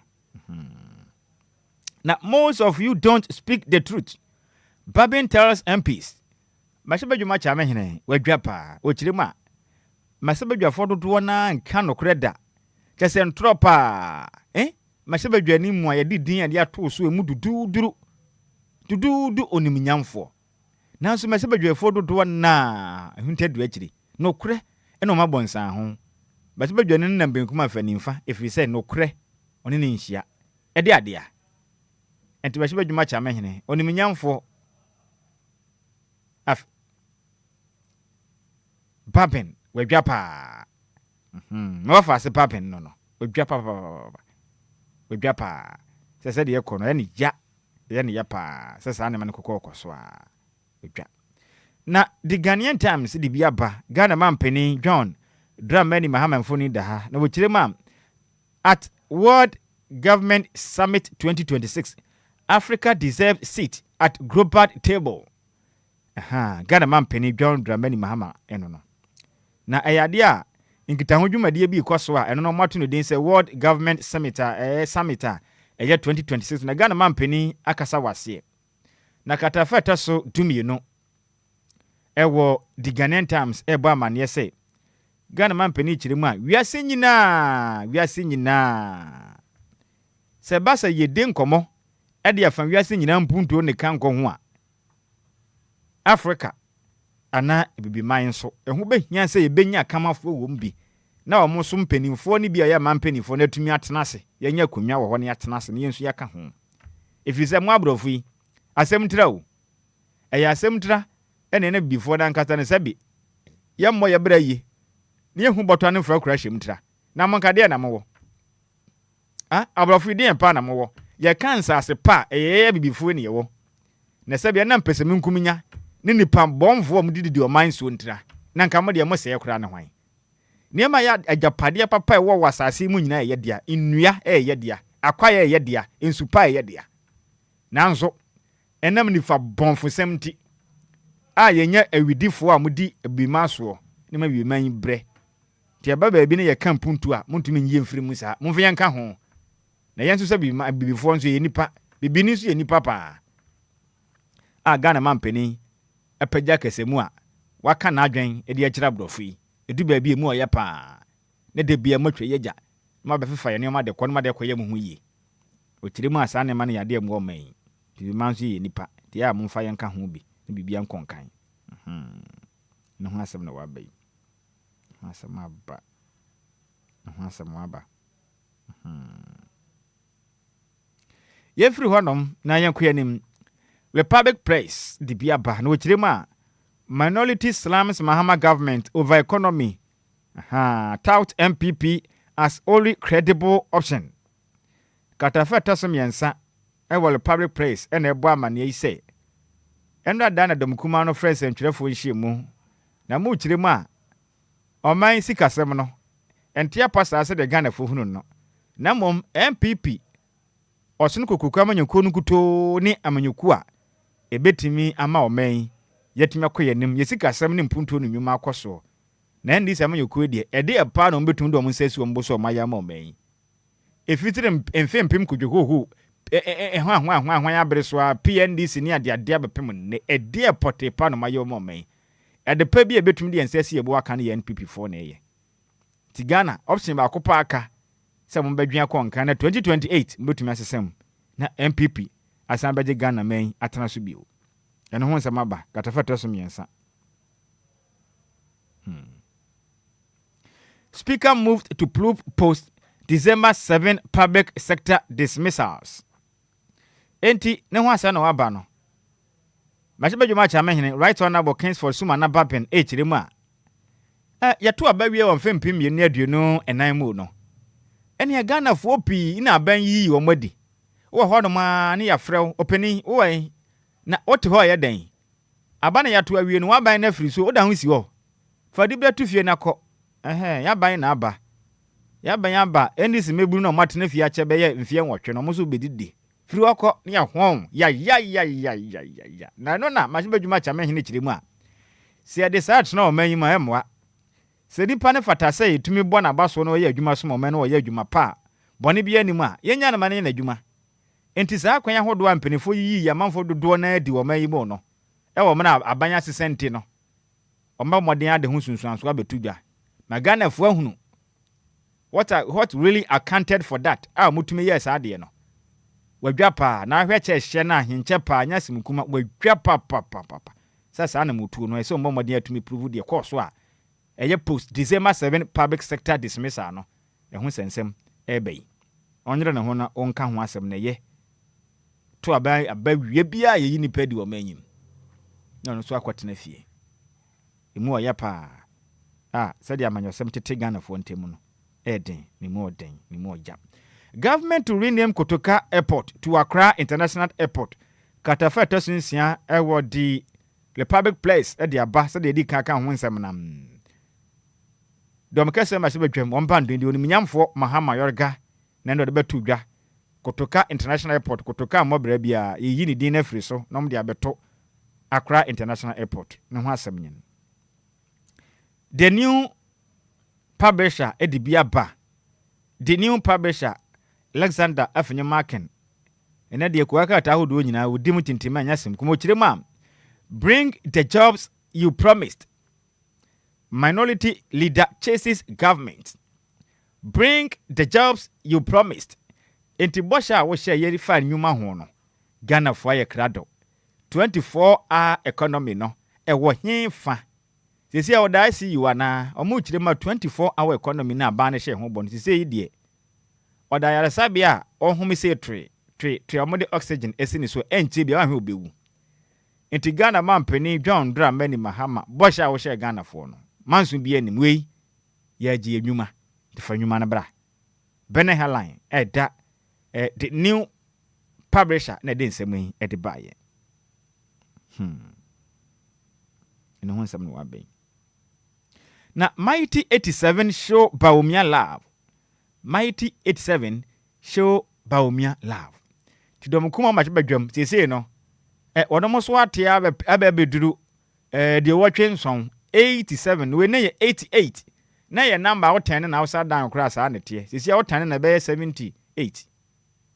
E: Now most of you don't speak the truth. Babin tells MPs Masabadwuma chama hene wadwapa ochirima Masabadwafo dodo na nka no kreda kese ntropa Masabadwani mu ayedi din ade ato so emu dudu oniminyamfo nanso Masabadwafo dodo na huntedu akiri no kre eno mabonsa ho Masabadwani na mbenkuma afanimfa efiri se no kre oni ne nhia ede ade a enti Masabadwuma chama hene oniminyamfo Babin wedwapa no fa se babin no wedwapa se de ekono ene ya pa se ne man kokoko so a wedwa na the Ghanaian Times di biaba Ghana mampeni John Dramani Mahama mfoni da ha na wochirema at World Government Summit 2026 Africa deserves seat at global table. Ghana mampeni John Dramani Mahama eno no na ayade a nkita hodwumade bi ikoso a eno no mato no din se World Government Summit summit a 2026 na Ghana mampeni akasa wase na katafeta so dumie no ewo the Ghanaian Times ebo amane se Ghana man peni chirima wiase nyina se basa ye den komo e de afan wiase nyina mpuntuo ne kan ko ho a Africa ana bibi man so ehu behia se ye benya kamafo wo mbi na omo so mpanimfo ne bia ya man mpanimfo na tumi atenase yenya konwa wo ho ne atenase ne yensu yaka ho efise mo abrofu yi asem tra o eya asem tra ene na bifo na nkata ne sabi yemmo ye bra yi ne hu botwa ne fra kura hjem tra na monka de na mo abrofu de pa na mo ye kansa ase pa eye bibifo ne ye wo na sabi na mpese minkuminya ne nipa bomfo mu didi o man so ntra na nka mo de mo sey kura ne hwan niema ya agapade papa wo wasase mu nyina ye dia nnua ye dia akwa ye dia ensupa ye dia nanso enam nifa bomfo semti a yenya awidifo a mudi abimaso ne ma wiman bre ti aba ba bi ne ye kampuntu a muntumi nyi mfiri mu sa mumfa yanka ho na yenso se bibifo nso ye nipa bibini nso ye nipa pa a Ghana mampeni apagya kasemu a waka na adwen e de akira brofo yi edu ba bi emu oye pa ne de bia matwe yegya ma be fefa ye ne ma de kono ma de koye mu hu yi o tire mu asa ne ma ne yade mu o man bi manso ye nipa ti ya mumfa yanka ho bi ne bibia nkonkan no ho asem na wabai asem aba no asem aba yefri honom na yankoyanim Republic Place di biaba no chirema minority slums Mahama government over economy tout MPP as only credible option katafeta somyensa e wole Public Place ene ebo amane yi se enra dana domkuma no friends entwerefo nhyiemu na mu chirema oman sikasem no entia pasa se de Ghana fo hunu no na mom MPP osunu kokoku amanyoko nukuto ni amanyoko a ebetimi ama oman yetimi akoyenim yesikasem ne mpunto no nwuma akoso na ndi se amanyoko de ede epa no betum do mo nsesi omboso omaya ma oman efitire emfempim kudwohoho hwan abreso a PNDC ni ade abepem ne ede potepa no mayo ma oman ede pa bi ebetum de nsesi ebo aka ne NPP 4 na eye ti Ghana option ba kopa aka se mo badwan konka na 2028 mbetumi asesem na MPP asan beje Ghana man atena so bio eno ho nsema ba katafata so miensa Speaker moved to prove post December 7 public sector dismissals enti ne ho asa na waba no machibadwuma cha mahene right honorable Kingsford Suma na Baben echiremu a yato abawie won fempim yenu aduonu enan mu no ene Ghana fo pi ina aban yi wo madi wo ho no ma ne ya frew openi wo na wote ho ye den aba na yato awie no waban na firi so oda ho si ho fadi bra tu fie na ko ya ban na aba ya ban aba eni si meburu no matene fie ache be ye mfie nwotwe no mo so bedidi firi wako ne ya hon ya na no na machibadwuma cha mahene chiremu a se de sa na o man yi ma emwa se nipa ne fata se yetumi bo na baso no ye adwuma so mo man no ye adwuma pa bone bia nim a yenya na man na adwuma enti saa kwan ahodo a mpenifo yi ya manfo dodo na adi wo man yi mo no e wo na abanya sesente no omba moden ade hu sunsuan so abetudwa na Ghana fo ahunu what really accounted for that mutumi yes ade no wadwa pa na ahwe che na ahenche pa anya simkuma wadwa pa sasa na mutu no ese omba moden atumi prove de course a eye post December 7 public sector dismissal no ehu sensem ebei onwere ne ho na onka ho asem na ye to abawie bia ye nipa di wo manyim no so akwatena fie emu oya pa said amanyosem tete Ghana fo ntemu no eden ni mo oja government to rename Kotoka Airport to Accra International Airport katafeta sunsia ewo di Republic Place e di aba said e di kaka ho nsem nam domkese ma se betwam ombando ndi onimnyamfo Mahama Yorga na ndo de betudwa Kotoka International Airport Kotoka mobra bia yi ni din na firi so nom de abeto Accra International Airport ne ho asem nyen the new publisher edibia ba the new publisher Alexander Afenyomaken ena de kuaka ta hodo nyina wodi mutintima anya sem kuma chirema bring the jobs you promised minority leader chases government. Bring the jobs you promised. Inti bosha wo share yeri fa nyuma ho no. Ghana for ye krado. 24-hour economy no. E wo hin fa. Sisi a oda see you ana omu chire ma 24-hour economy na ba na share ho bon. Sisi yi de. Oda yare sabia ohumi se tre omode oxygen esini so enche bia wa hwe obewu. Inti Ghana mampeni John Dramani Mahama bosha wo share Ghana for no. Mansu bi anim wei ye gi enwuma. The nyuma na bra. Bene Haline the new publisher na den semu e de baye. Eno ho nsem no wabe. Na Mighty 87 show Baumia Love. Mighty 87 show Baumia Love. Tidom kuma ma bedwam sese no. Wono so ate abeduru de wotwe nson 87 we na ye 88. Na ye number out 10 na outside down cross a nete. Sisi out 10 na be 78.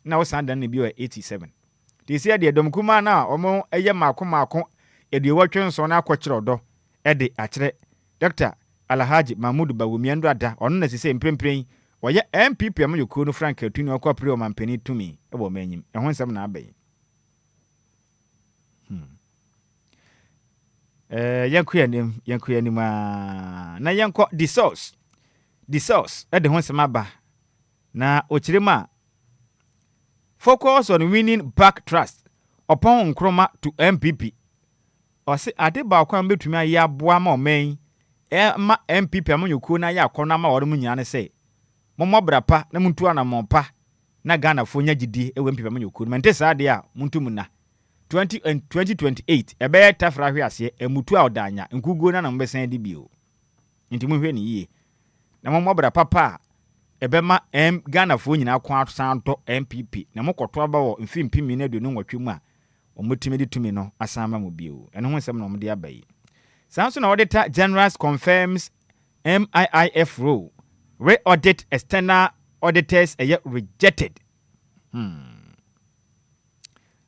E: Na outside down bi 87. Disi e de domkuma na omo eye mako e de wotwe nso na akokire odo e de akire Dr. Alhaji Mahmoud Bawumiando ada ono na sisi mprempren oye MPP am yoku no Frank Atuni okopre o mampani tumi e bo manyim e ho nsem na abai. Yankuya ni ma na yanko the source e de ho nsem aba na ochirema focus on winning back trust upon Nkrumah to MPP o se ade ba kwa betumi ayi aboa ma omen ma MPP amonyoku na ya akona ma wore munya ne se mommo brapa na muntu ana mompa na Ghana fo nya gidi e MPP amonyoku mente sa ade a muntu muna 2028 ebe tafra hwe ase emutu a odanya nkugo na mbesen di bio nti mu hwe ni yie na mommo brapa pa ebe ma Ghana fo nyina kwa asanto MPP na mokoto aba wo mfimpimi na dunu nwotwe mu a omutimi di tumi no asama mu bio eno ho nsem no mo de abai. Samson Auditor General confirms MIIF rule. Re-audit external auditors rejected.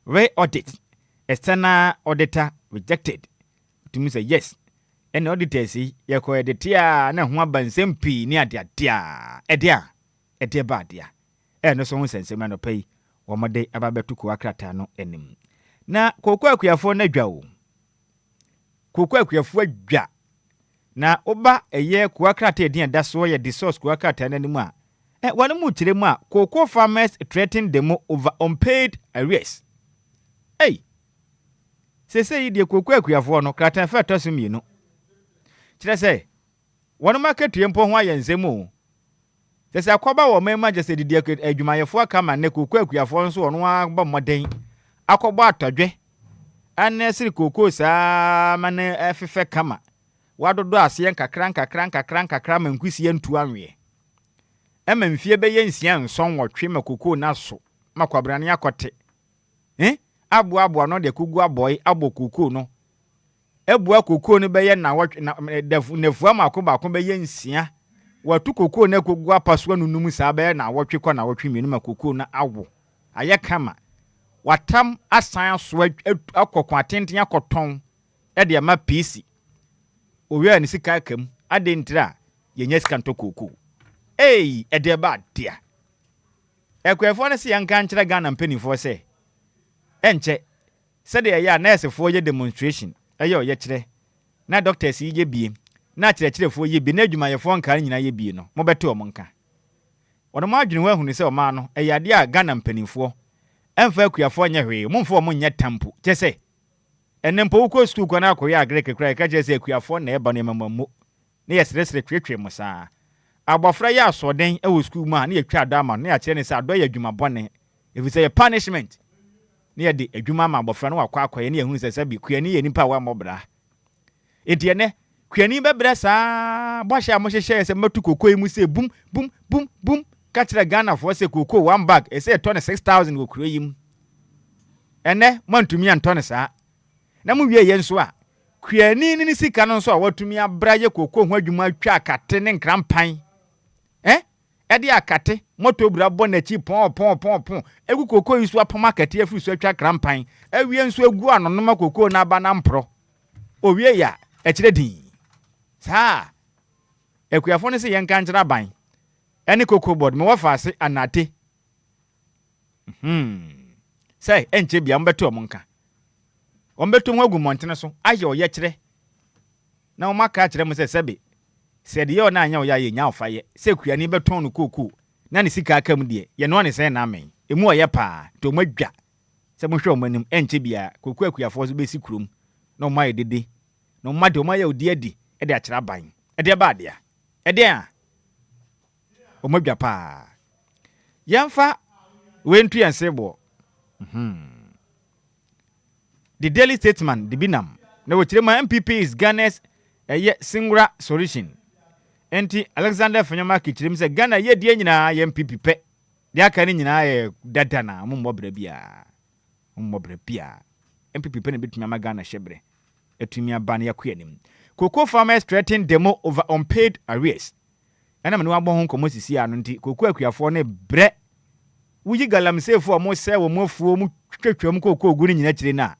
E: Re-audit external auditor rejected. To me say yes. And auditors ye ko editia na ho abansem pi ni adia. Edia ba dia. No so ho sensem no pay. Wo mode ababetu ko akrata no enim. Na kokwa akuafo na dwa o. Kokwa akuafo adwa na oba eye kuakrata edin da so ye the source kuakrata na nimu a wanu mu kire mu a kokwa farmers threaten them over unpaid arrears. Sese yi de kokwa akuafo no krata fa toso mienu kire se wanu market yempo ho ayensemu sese akoba wo mema je se didi adwumayefo aka ma ne kokwa akuafo nso ono agba moden akoba atodwe anesiri kokwa sa mane efefe kama wadodo ase nkakra mankwisi yentu anwe emamfie be yensia nson wotwe makoko na so makwabrane akote abo no de kugu aboy abo koko no ebua koko no be ye na wotwe nefu amakoba be yensia watu koko na kugu apaso anunum sa be na wotwe ko na wotwe mienu makoko na awo aye kama watam asan so akokko atenten akoton e de ma PC owe ni sika kam adentira yenya sika ntokoko ede ba dia ekwefo ne se yanka nkyere Ghana mpanifo se enche se de ya nurse fo ye demonstration ayo ye kire na doctors ye bie na kire ye bi na adwuma ye fo nka nyina ye bie no mo beto mo nka wono mo adwene ho ahunu se o ma no eyade a Ghana mpanifo emfa akuafo nya hwe mo mfo mo nya tampo chese enempo uko school ko na akoya agreke kra ka je se akuafo na eba no mamammo ne yesresre twetwe mo saa abofra ya asoden e wo school ma na yetwa adama na ya kire ne se ado ya adwuma bone if say punishment ne ya de adwuma ma abofra no wakwa akoye ne ehunu se bi kuani ye nipa wa mobra enti ene kuani bebra saa bohya mo hyehye se matu kokoi mu se bum bum bum bum ka kire Ghana for se koko one bag e se ton 6000 go kuro yim ene mantumi antone saa na mu wie yenso a kuani ni sika no so a watumi abra ye koko ho adwuma atwa akate ne nkrampan edi akate moto bra bo na chi pon egu koko isu apom akate afri so atwa krampan awie nso egu anonom koko na aba na mpro owie ya ekire din saa Ekuafo ne se yen kan kira ban. Ene cocoa board me wafa ase anate. Say enche bia mbeto omonka. Ombeto mu agu montene so aye oye kire. Na o maka kire mu se sebe. Se de ye na anya o ya ye nya ofaye. Se kuani beton no cocoa. Na ne sika aka mu de ye no ne se na amen. Emu oye pa to madwa. Se mo hwe omanim enche bia cocoa akuafo so be si kurom. Na o maye dede. Na o made o maye odi adi e de akira ban. E de ba de a. E de a. O madwa pa. Yamfa wentu yansebo. The Daily Statesman, the Binam. Now, MPP is Ghana's singular solution. Enti Alexander Fanyama Kichim said Ghana ye diana MPP pe. Dia canina dadana, mumbobrebia. MPP pen a bit Mama Ghana shebre. Etumia bania quenim. Cocoa farmers threaten demo over unpaid arrears. And I'm no one commodity see anunti, Cocoa Quiafone bre. Wuyi galam se fo mo se wo mo fuo mu twetwam kokko ogu ni nyina kire na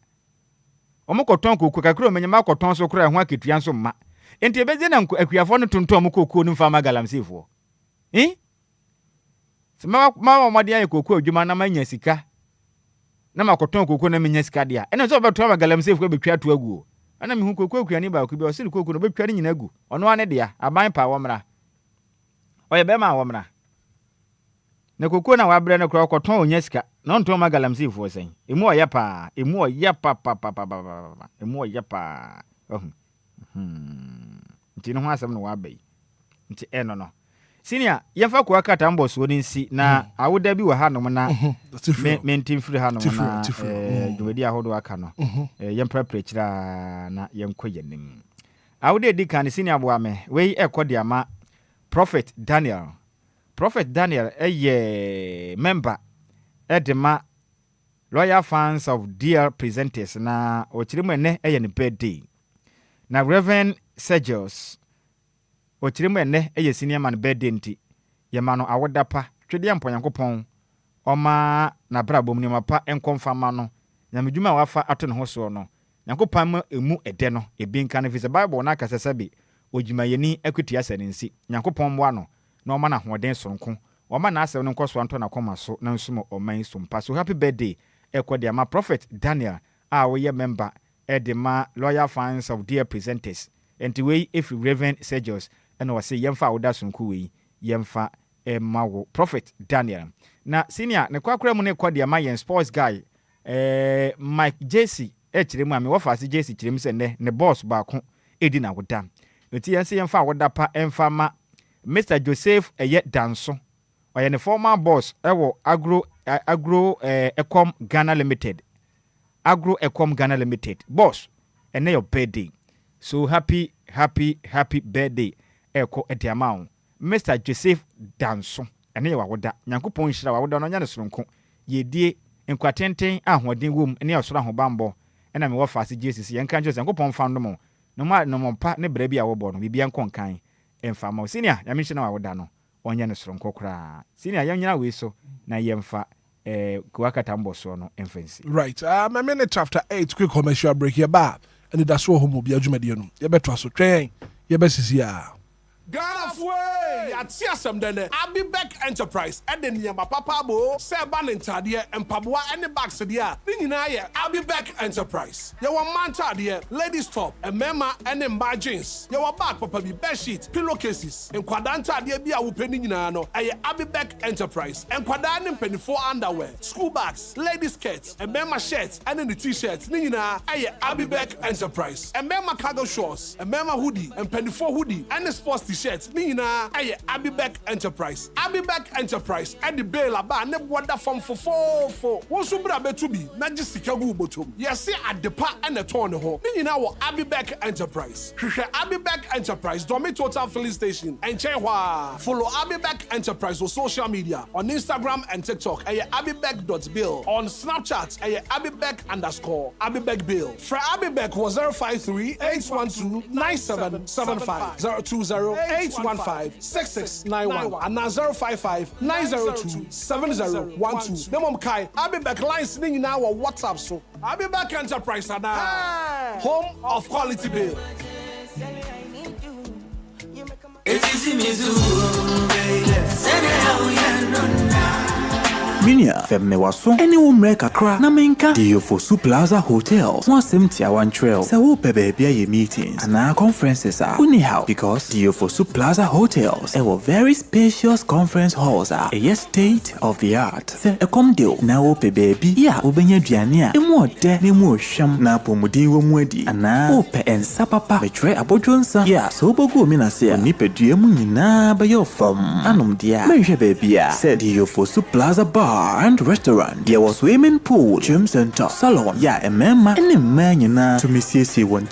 E: omo koton kokko kakro menyama koton so kro ho aketua so ma enti ebeje na akuafo no tonton mo kokko no fa ma galam se fo se ma mo dia kokko adwuma na manya sika na makoton kokko na menya sika dia ene so beto ma galam se fo betwa to agu ana mi hu kokko akuani ba ko bi o se kokko no betwa ni nyina agu ono ane dia aban pa wo mra oye be ma wo mra na kokko na wabre na kro koton onyaska na onto ma galamsi fo sen emu oya pa emu oya pa emu oya pa nti no ho asem no wabai nti eno no senior yefa ko akata mbo so ni nsi na awoda bi wa ha no na mentin free ha no na dwedi ahodo aka no yempra prechira na yenkoyenim awoda di kan senior bo ame we ekodi ama Prophet Daniel member edema loyal fans of dear presenters na ochirimu ene ne birthday na Reverend Sergius ochirimu ene senior man birthday nti yema no awoda pa twede amponyankopon oma na brabom ni mapa enkomfama no nyamedwuma wafa ato ne ho so no nyankopam emu ede no ebinka na visa Bible na akasasabe ogimayeni akutia saninsi nyankopon mo ano na ọma na hoden sonko ọma na asem no nkoso anto na koma so na nsumo ọman sumpa so happy birthday ekodi ama Prophet Daniel a we member edema loyal fans of dear presenters enti we if Reverend Sergius and we say yemfa oda sonko we yemfa mawo Prophet Daniel na senior ne kwakura mu ne ekodi ama yen sports guy Mike JC echiremu ame wo fast JC chiremu se ne boss ba ko edi na woda enti yense yemfa woda pa emfa Mr. Joseph Danso oye ne former boss ewo agro ecom Ghana Limited boss ene your birthday so happy birthday eko etiamao Mr. Joseph Danso ene your wawoda nyankopon hira wawoda no nya ne soronko yedie enkwatenten ahoden wom ene osoro ahobambo ena me wo fase Jesus yenka njo nyankopon fando no mo pa ne bra bia wo bo no bibia nkonkan emfa senior ya mention na wawoda no onye ne soronko kra senior ya nyina we so na yemfa kuwakata mboso no emfancy
A: right a minute after 8 quick commercial break here ba Anidaso Wɔhɔ mo bia dwumade no ye beto aso twen ye besisi a
G: Ghana fwe yati asem dene Abibek Enterprise ede niyama papa bo se ba ne ntade empaboa ene bags de a ni nyina ye Abibek Enterprise ye wo mantade ladies top emema ene mba jeans ye wo bag papa bi bed sheet pillowcases enkwada ntade bi a wo peni nyina no eye Abibek Enterprise enkwada ne mpenifo underwear school bags ladies skirts emema shirts ene the t-shirts ni nyina eye Abibek Enterprise emema cargo shorts emema hoodie empenifo hoodie ene sports t-shirts ni nyina aye Abibek Enterprise and the bail aba ne boda from fofofo won so bra betubi na gisika gu botom yesi adepa ene ton ho ni nyina wo Abibek Enterprise hwehwe Abibek Enterprise domi total filling station and chewa follow Abibek Enterprise on social media on Instagram and TikTok aye abibek.bill on Snapchat aye abibek_abibek bill for Abibek was 053-812-9775 020-815-6691 and now 055-902-7012. Nemom Kai, Abibek lines singing now on WhatsApp so. Abibek Enterprise and home of quality bill.
H: Minia Femne Waso, any woman kakra, Namenka, Diofosu Plaza Hotels, 171 Trail, Sawo Pebebia meetings, and our conferences are anyhow because Diofosu Plaza Hotels, our very spacious conference halls are a state of the art. Se a comdeal, now Pebebi, ya Ubenya Diania, and what de Nemo Sham na Pomudi Womwedi, and now Ope and Sapapa, betray Abojonsa, ya Sobogo Minase, Nipe Diamunina by your firm, Anum dia, Measure Babia, said Diofosu Plaza Bar and restaurant. There was swimming pool, gym center, salon, ya a member, and a man to Mrs. 1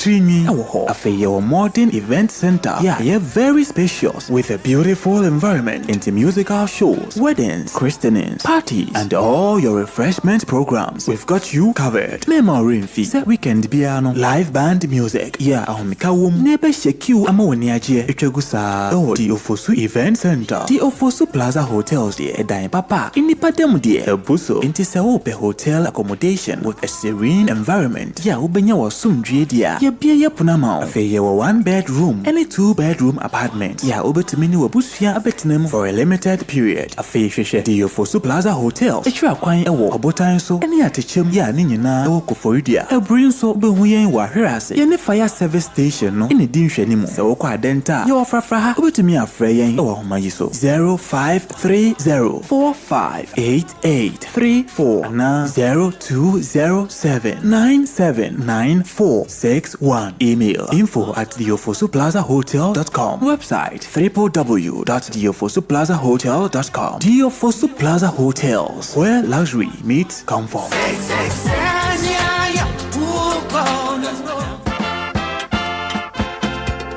H: a fair modern event center. Yeah, very spacious with a beautiful environment into musical shows, weddings, christenings, parties, and all your refreshment programs. We've got you covered. Memory fee, weekend piano, live band music. Yeah, Mikawum, neighbor Sheku, Amoniaje, Echegusa, oh, the Ofosu Event Center, the Ofosu Plaza Hotels, the Edai Papa, in the Padem, the Buso, into Saope Hotel accommodation with a serene environment. Yeah, Ubenya was soon Dredia, ya Bia Punama, a fair 1-bedroom, and a 2-bedroom apartment. Yeah, over to many Wabusia Abetinem for a limited period. A fair the Ofosu Plaza Hotel, a traquine a walk, a botan so, and ya teachum ya Nina, Oko Foridia, a brin so, Buhuyan Wahirase, and a fire service station, no, in a dinsh anymore. So, Denta, your Fraha, over to me a Freyan, or Mayiso 0530458834 na 0207979461. Email info@diofosuplazahotel.com. Website www.diofosuplazahotel.com. Diofosu Plaza Hotels, where luxury meets comfort.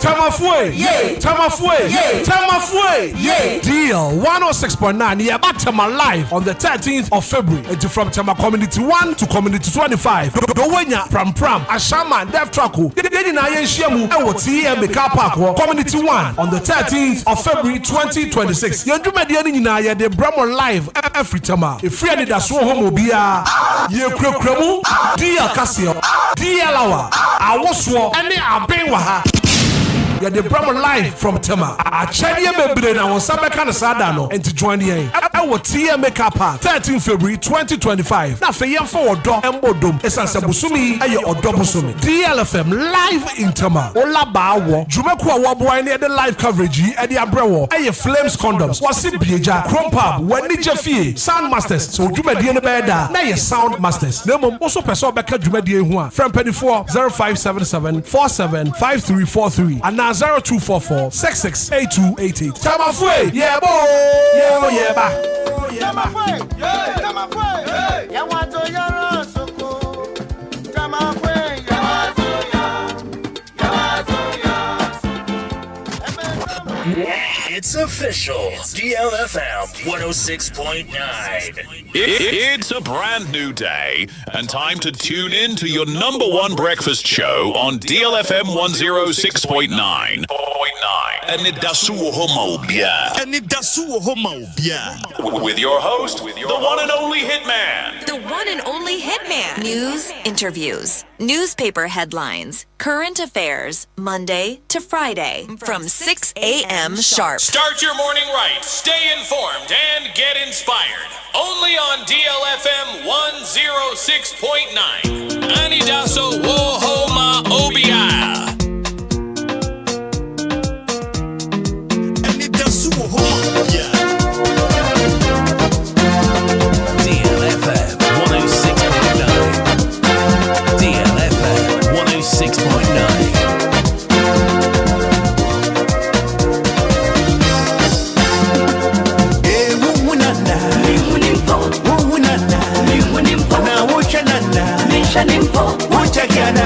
A: Tamafwe, Tamafwe, Deal 106.9, yeah, back to my live on the 13th of February. It's from Tama Community 1 to Community 25. Dowenya, Pram, Ashama, Dev Traku, Dedina Yenshiamu, and what TM Car Park, Community 1 on the 13th of February 2026. Yandu Mediana, yeah, the Brahmo live every Tama. If you need a Swoho Obia, ye Kremu, Deal Casio, Deal Awa, I was swore, and they are Benwaha. Yeah, the Brahma live from Tema. I check your baby now on Sabbath Sadano and to join the I will TM Car Park 13 February 2025. Now for your forward dog and bodum, it's a Sabusumi and your Dobosumi. DLFM live in Tema. Ola Bawo, Jumakwa Waboy near the live coverage at the Abrewo, and your Flames condoms. Was it Pieja, Crumpub, Wendy Jeffy, Sound Masters, so Jumadian Beda, now your Sound Masters. Nemo also Peso Becca Jumadian, from 24 0577 475343 and now 0244 668288. Tamafwe, yeah, boy, yeah, ba. Tamafwe, yeah, Tamafwe, yeah, want to yaro soko. Tamafwe,
I: It's official. DLFM 106.9.
D: It's a brand new day and time to tune in to your #1 breakfast show on DLFM 106.9. Anidaso Wɔhɔ. With your host, the one and only Hitman.
J: The one and only Hitman. News, interviews, newspaper headlines, current affairs, Monday to Friday from 6 a.m. sharp.
X: Start your morning right, stay informed, and get inspired. Only on DLFM 106.9. Anidaso Wɔhɔ ma Obia.
I: Anidaso Wɔhɔ, yeah. DLFM 106.9. DLFM 106.9. Chanimpo, Wachakiana,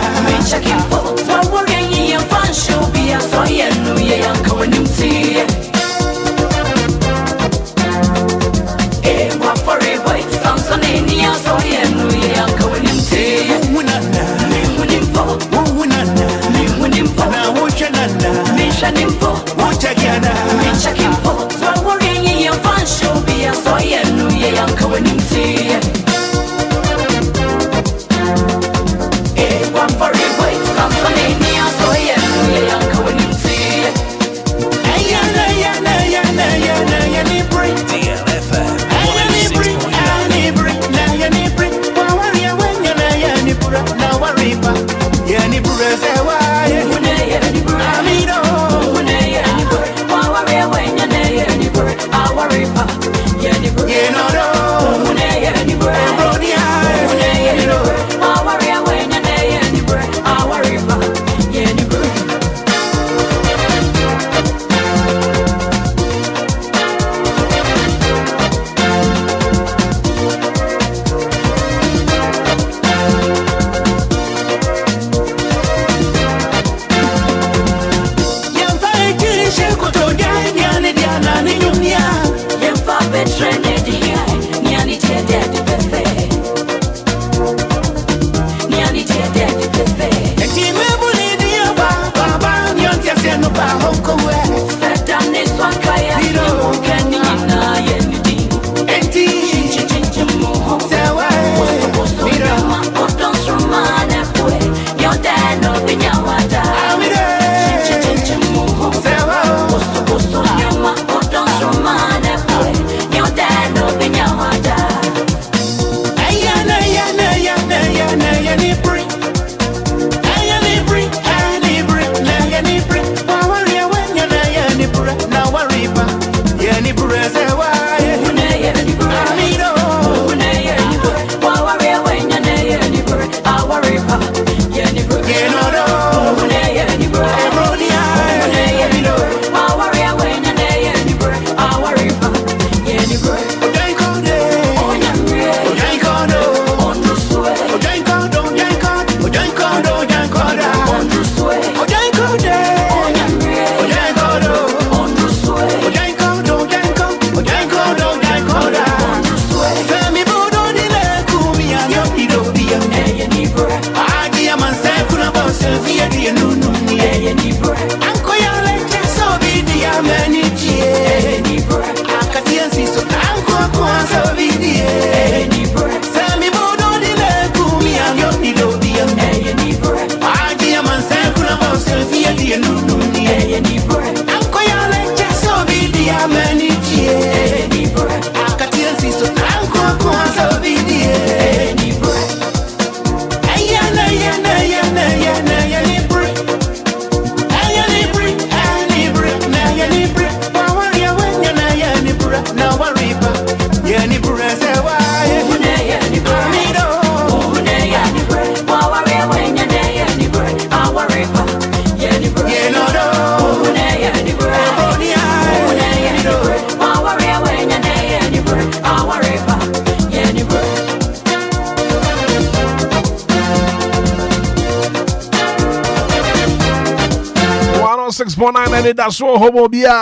A: Anidaso Wɔhɔ Obia.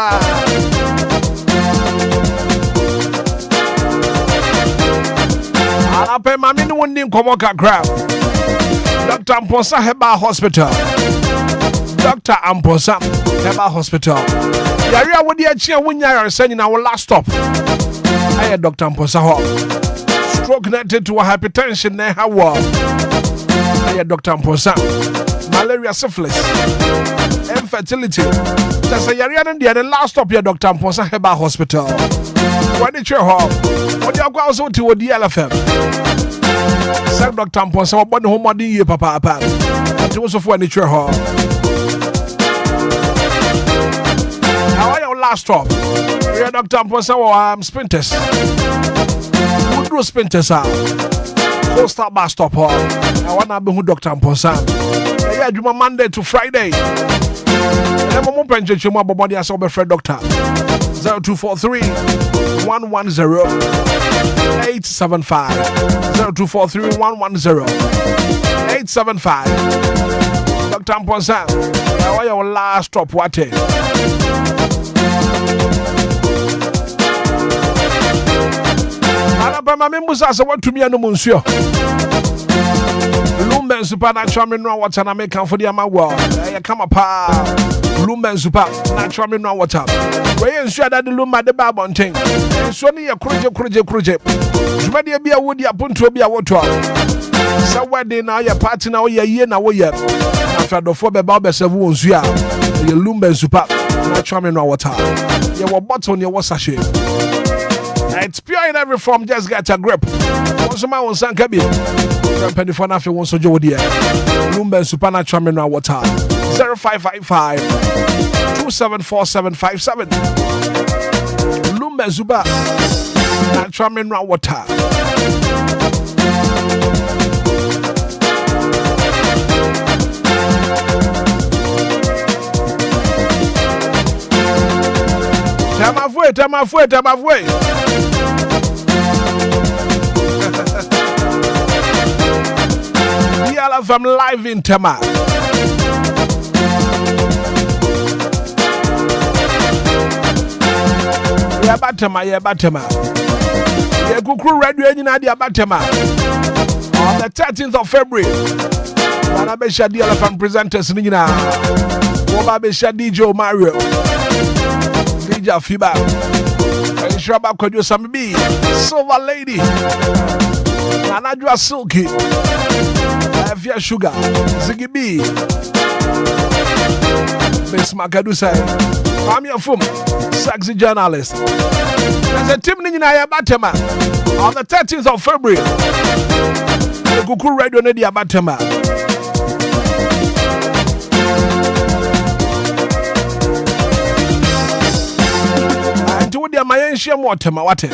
A: Alape mami ni woni nkomo kakra. Dr. Amposa Heba Hospital. Dr. Amposa Heba Hospital. Yari awodi achi awunya yaresa nyina wo last stop. Aye Dr. Amposa ho. Stroke connected to hypertension na hawo. Aye Dr. Amposa. Malaria, syphilis, infertility. That's a yari and the last stop here, Dr. Amposa Heba Hospital. When it's your home, what you go also to DLFM. Say Dr. Amposa, what the home body you papa. It was of when it's your home. Now your last stop. Here, Dr. Amposa or sprinters. Who do sprinters are? Coastal bus stop. I want to be who Dr. Amposa. Yeah, Juma Monday to Friday. Never more pension to my body as a friend doctor. 0243 110 875. 0243 110 875. Dr. Amposa, now your last stop. What? Alabama members are what to me and Monsieur. Lumba and Super natural mineral water na make for the amawa. I come up Lumba and Super natural mineral water. We ensure that the Lumba the Babon thing. And so near Kruje. Jumadia be a woody upon to be a water. So where they now your party now ye na way yet. After the 4 Babas of wounds, ya Lumba and Super natural mineral water. You were bottle on your wasashi. It's pure in every form, just get a grip. Once my own son can be. Penny for nothing once so dear. Lumba Supernatural Mineral Water 0555 274757. Lumba Zuba Natural Mineral Water. Tamafwe. DLFM live in Tema. Yeah, Batema. Yeah, Kukru Radio in Nadia Batema. On the 13th of February. Wanabesha DLFM presenters Nina. Wababesha DJ Mario. DJ Fiba. And Shraba producer B. Silver Lady. Anadra Silky. Afia Sugar. Ziggy B. Miss Makadu say, I'm your fum. Sexy journalist. There's a team in Batema on the 13th of February. The Kuku Radio Nedia Batema. And to the Mayenshia Watema, what?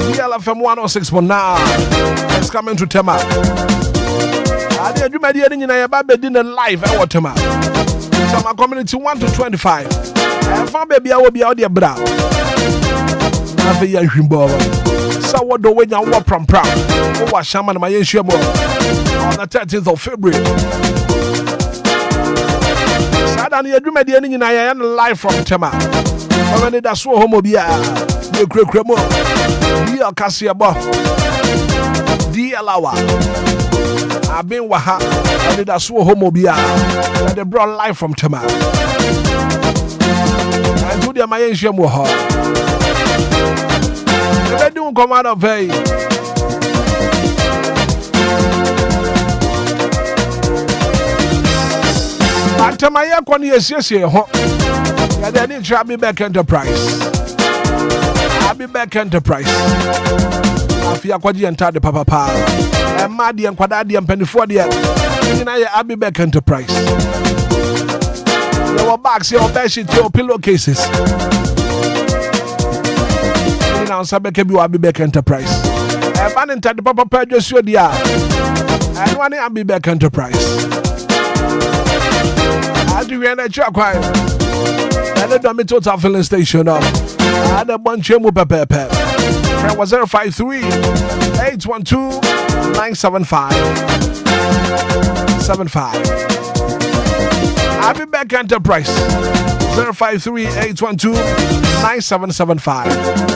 A: DLFM 106.9 is coming to Tema. I did you media in a dinner live at Watema. Sama community 1 to 25. I found baby I will be out there bra. Have a young ball. So what do we now walk from pram? Oh, what shaman my issue on the 13th of February. Sadani you media in a live from Tema. Anidaso Wɔhɔ Obia. The Cremo. Dia Kasiabo. Dia Lawa. I've been Waha. Anidaso Wɔhɔ Obia. And they brought live from Tema. And to the Mayenshia Wɔhɔ. They don't come out of a. Antamaya Kwani yes. And then it shall be back enterprise. Abi Beck Enterprise. Afia kwaji entade papa. Madi and Quadadi and Pennyford yet. Abi Beck Enterprise. Your bags, your bedsheet, your pillowcases. Now Sabekebi Abi Beck Enterprise. A man entered Papa Pedro Dia. And one Abi Beck Enterprise. I do an extra quiet. And the dummy total filling station up. And a bunch of Pepe. Friend was 053 812 975 75. Abi Beck Enterprise 053 812 9775.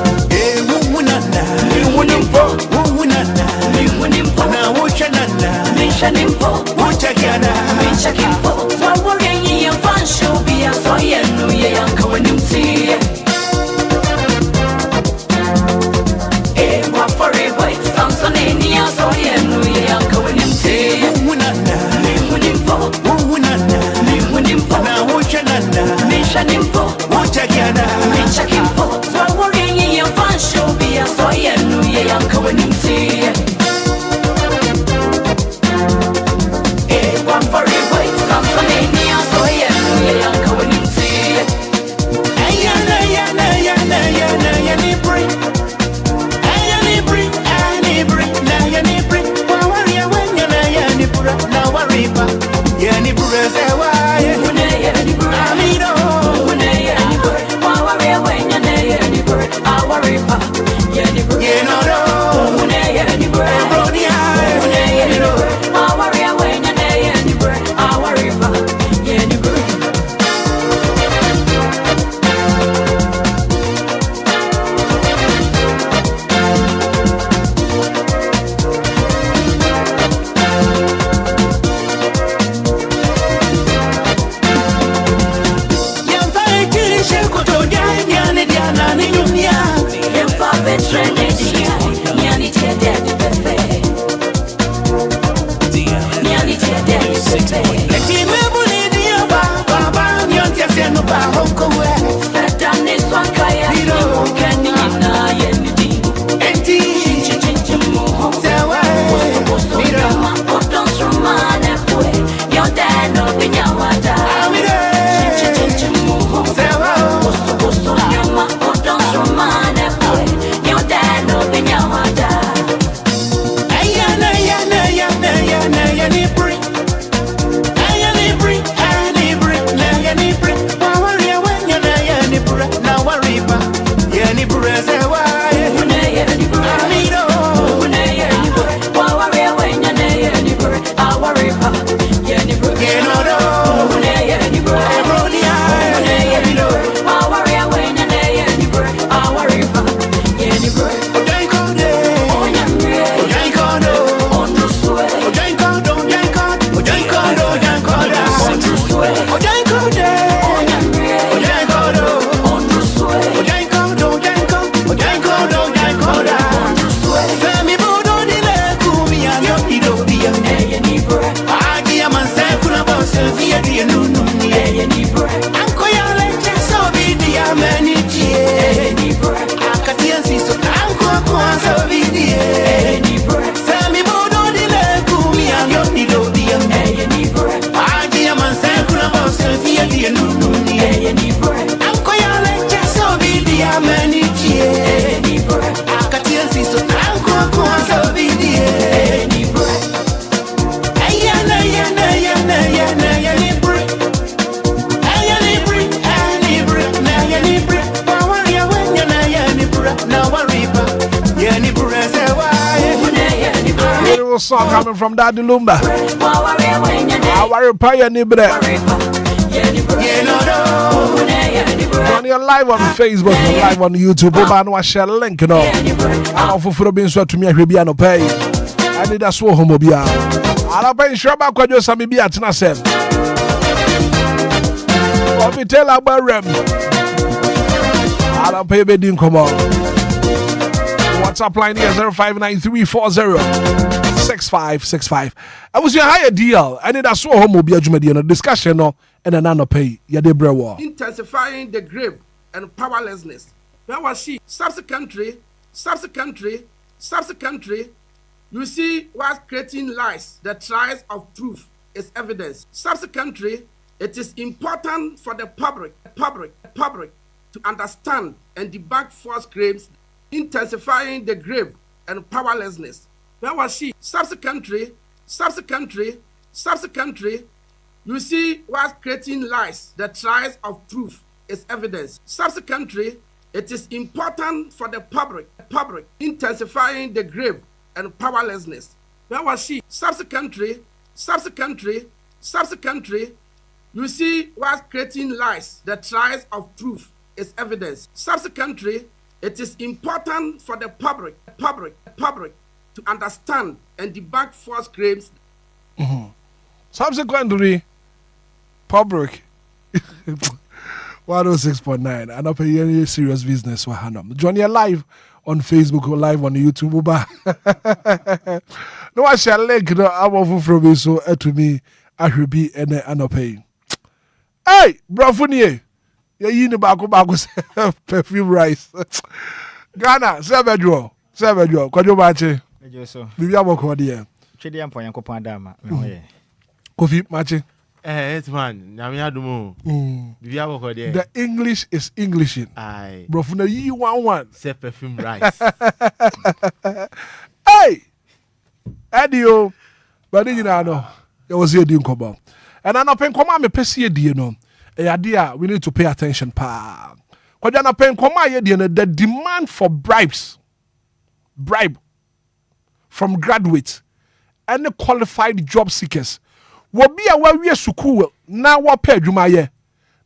A: Song coming from Daddy Lumba. Our Paya Nibre. On your live on Facebook, live on YouTube, and we share link. No, I'm for being so to me. I will be on pay. Anidaso Wɔhɔ Obia. I'll pay Shraba Kwajo Samibi at Nasem. Or tell about Rem. I'll pay Bedin come on. WhatsApp line here 059340 6565. I was your higher deal. Anidaso Wɔhɔ Obia Jumedi no discussion no and an pay. Yade brewa.
G: Intensifying the grip and powerlessness Where was she? Subsequently, you see whilst creating lies, the trials of truth is evidence. Subsequently, it is important for the public to understand and debunk false claims, intensifying the grave and powerlessness. Where was she? Subsequently, you see whilst creating lies, the trials of truth is evidence. Subsequently, it is important for the public, intensifying the grave and powerlessness. Where was she? Subsequently, you see whilst creating lies, the trials of truth is evidence. Subsequently, it is important for the public to understand and debunk false claims.
A: Subsequently, public 106.9 and up a serious business for Hanum. Join you live on Facebook or live on YouTube. No, I shall link the hour from you so to me. I should be and paying. Hey, Brafunier, you're in the back perfume rice. Ghana, 7 draw. Could you match it? Maybe I'm a cordial.
E: Chidian point, Copandama.
A: Coffee matching.
F: Hitman,
A: the English is Englishing.
F: Aye.
A: Brofuna, you want
F: say perfume rice.
A: Hey, Adio, but you know, there was a deal come. And I'm not paying command me pessie no. Idea we need to pay attention pa. Because you're not paying command the demand for bribe from graduates and the qualified job seekers. Wobi a wa wie school na wa pa adwuma ye.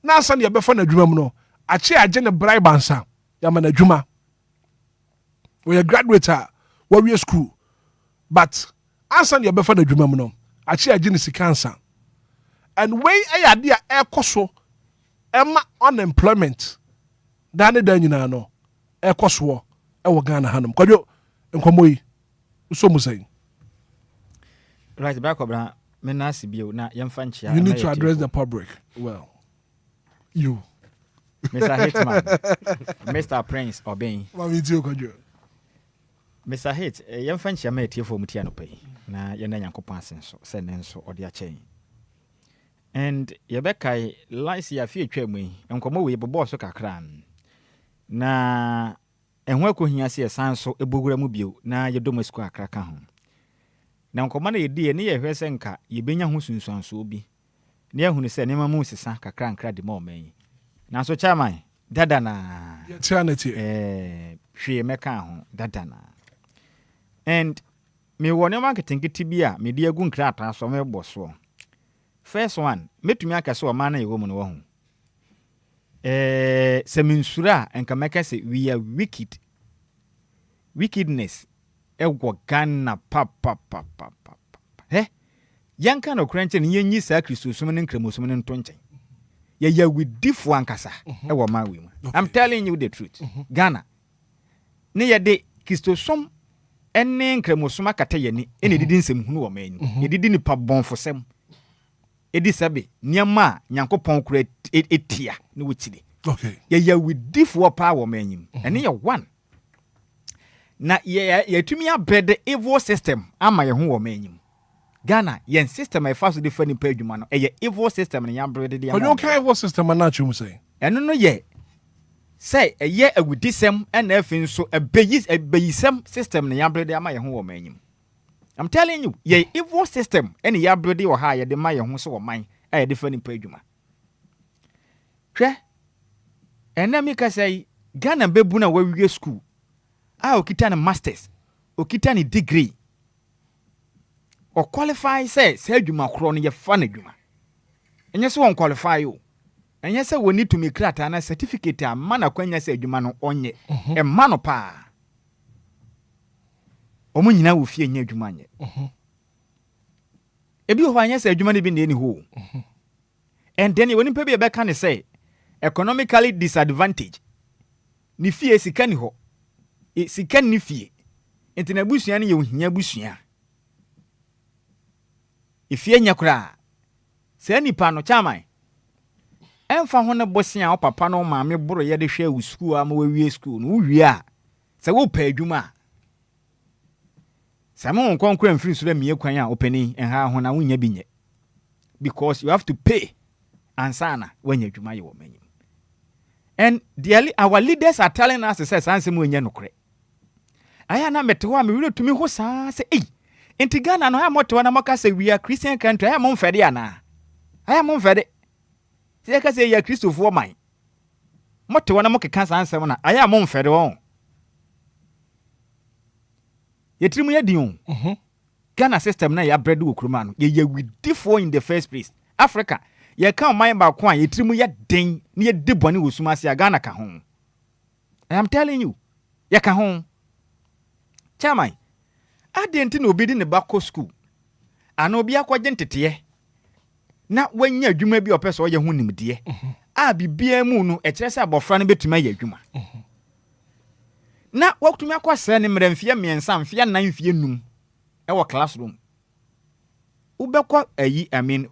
A: Na san ye befa na adwuma mu no. Ache age ne bribe ansa. Ya ma na adwuma. We graduate wa wie school. But ansa ye befa na adwuma mu no. Ache age ne sika ansa. And wey ayade a ekoso ema unemployment dane dan nyina no ekoso e wo Ghana hanum kwadwo nkomoyi so mu say
E: right back obra menasi bio na yemfa nchia
A: you need to address the public well you
E: Mr. Hitman Mr. Prince Obin
A: mami ti okwadwo
E: Mr. Hit yemfa nchia ma etiefo mutia no pay na yena Nyankopon asenso se ne nso ode a chen. And Yebekai lies ya fie twemu enkomo we bobo so kakran na enho akohia se sanso ebogura mu bio na yedomasku akraka ho na enkomo na yedi ne ye hwese nka yebenya ho sunsuanso obi na ehunu se nema mu sisa kakra nkra de ma oman na so chairman dada na
A: eternity
E: hwe meka ho dada na and me wone marketing kitibia me di agu nkra ata so me boso. First one, metumi akase o man na yewo mu no ho. Seminsura enka meka se we are wicked. Wickedness ego Ghana papa. Yanka no kranche ne yenyi sa Christosum ne nkremosum ne ntonchen. Ya we difu ankasa ewo ma we mu. I'm telling you the truth. Ghana. Ne ye de Christosum enne nkremosum akata yani ene didi nsem hunu wo man. Ye didi ni pa bonfosem. Edi sabe nyama Nyankopon kura etia ne wotide.
A: Okay.
E: Ya we difu pa wo man. Ene ye one. Na ye tumi abred evil system ama ye ho wo man. Ghana yen system e fa so de fani pa adwuma no ye evil system ne ya brede de.
A: Onyo kan evil system na chum say.
E: Eno no ye say ye agudisem na afin so ebeyisem system ne ya brede ama ye ho wo man. I'm telling you, ye evil system any ya brede wo ha ye de ma ye ho so wo man e de fani pa adwuma. Hwe enami ka say Ghana bebu na wawie school. Okita na masters, okita ni degree. O qualify say adwuma kro no ye fa na adwuma. Enye se won qualify o. Enye se woni to me krata na certificate a ma na kwanya se adwuma no onye. E ma no pa. Omo nyina wo fie nya adwuma nye. Ebi ho anya se adwuma ne bi ne ho. And then woni pe bi e be kan say economically disadvantaged. Ni fie sika ni ho. Sika ni fie. Enti na busua ne ye ohia busua. Ifie nya kura. Se nipa no chairman. Emfa ho ne bosia o papa no ma me boro ye de hwe u school am we wie school no wie a se wo pa adwuma Samo nkonkora mfiri so da mie kwan a opani enha ho na wonya binye because you have to pay ansana when you adwuma ye wo manyim. And our leaders are telling us say sansem wonya nokre. Aya na mete ho a me wure tumi ho saa say enti Ghana no ha moto na moka say we are Christian country aya mo mfede ana aya mo mfede se ka say ya Christopher man moto na mokeka sansem na aya mo mfede won yetrimu ya diun Ghana system na ya bread wo kroma no ye widifo in the first place Africa ye kan man ba ko a yetrimu ya den na ye debone wo sumase Ghana ka ho I am telling you ye ka ho chairman adenti na obi di ne bako school ana obi akwaje ntete na wanya adwuma bi opese o ye ho nimde a bibia mu no e kire se abofra no betuma ya adwuma na wakutumi akwase ne mremfie miensa mfie nan mfie num e wo classroom ubekwa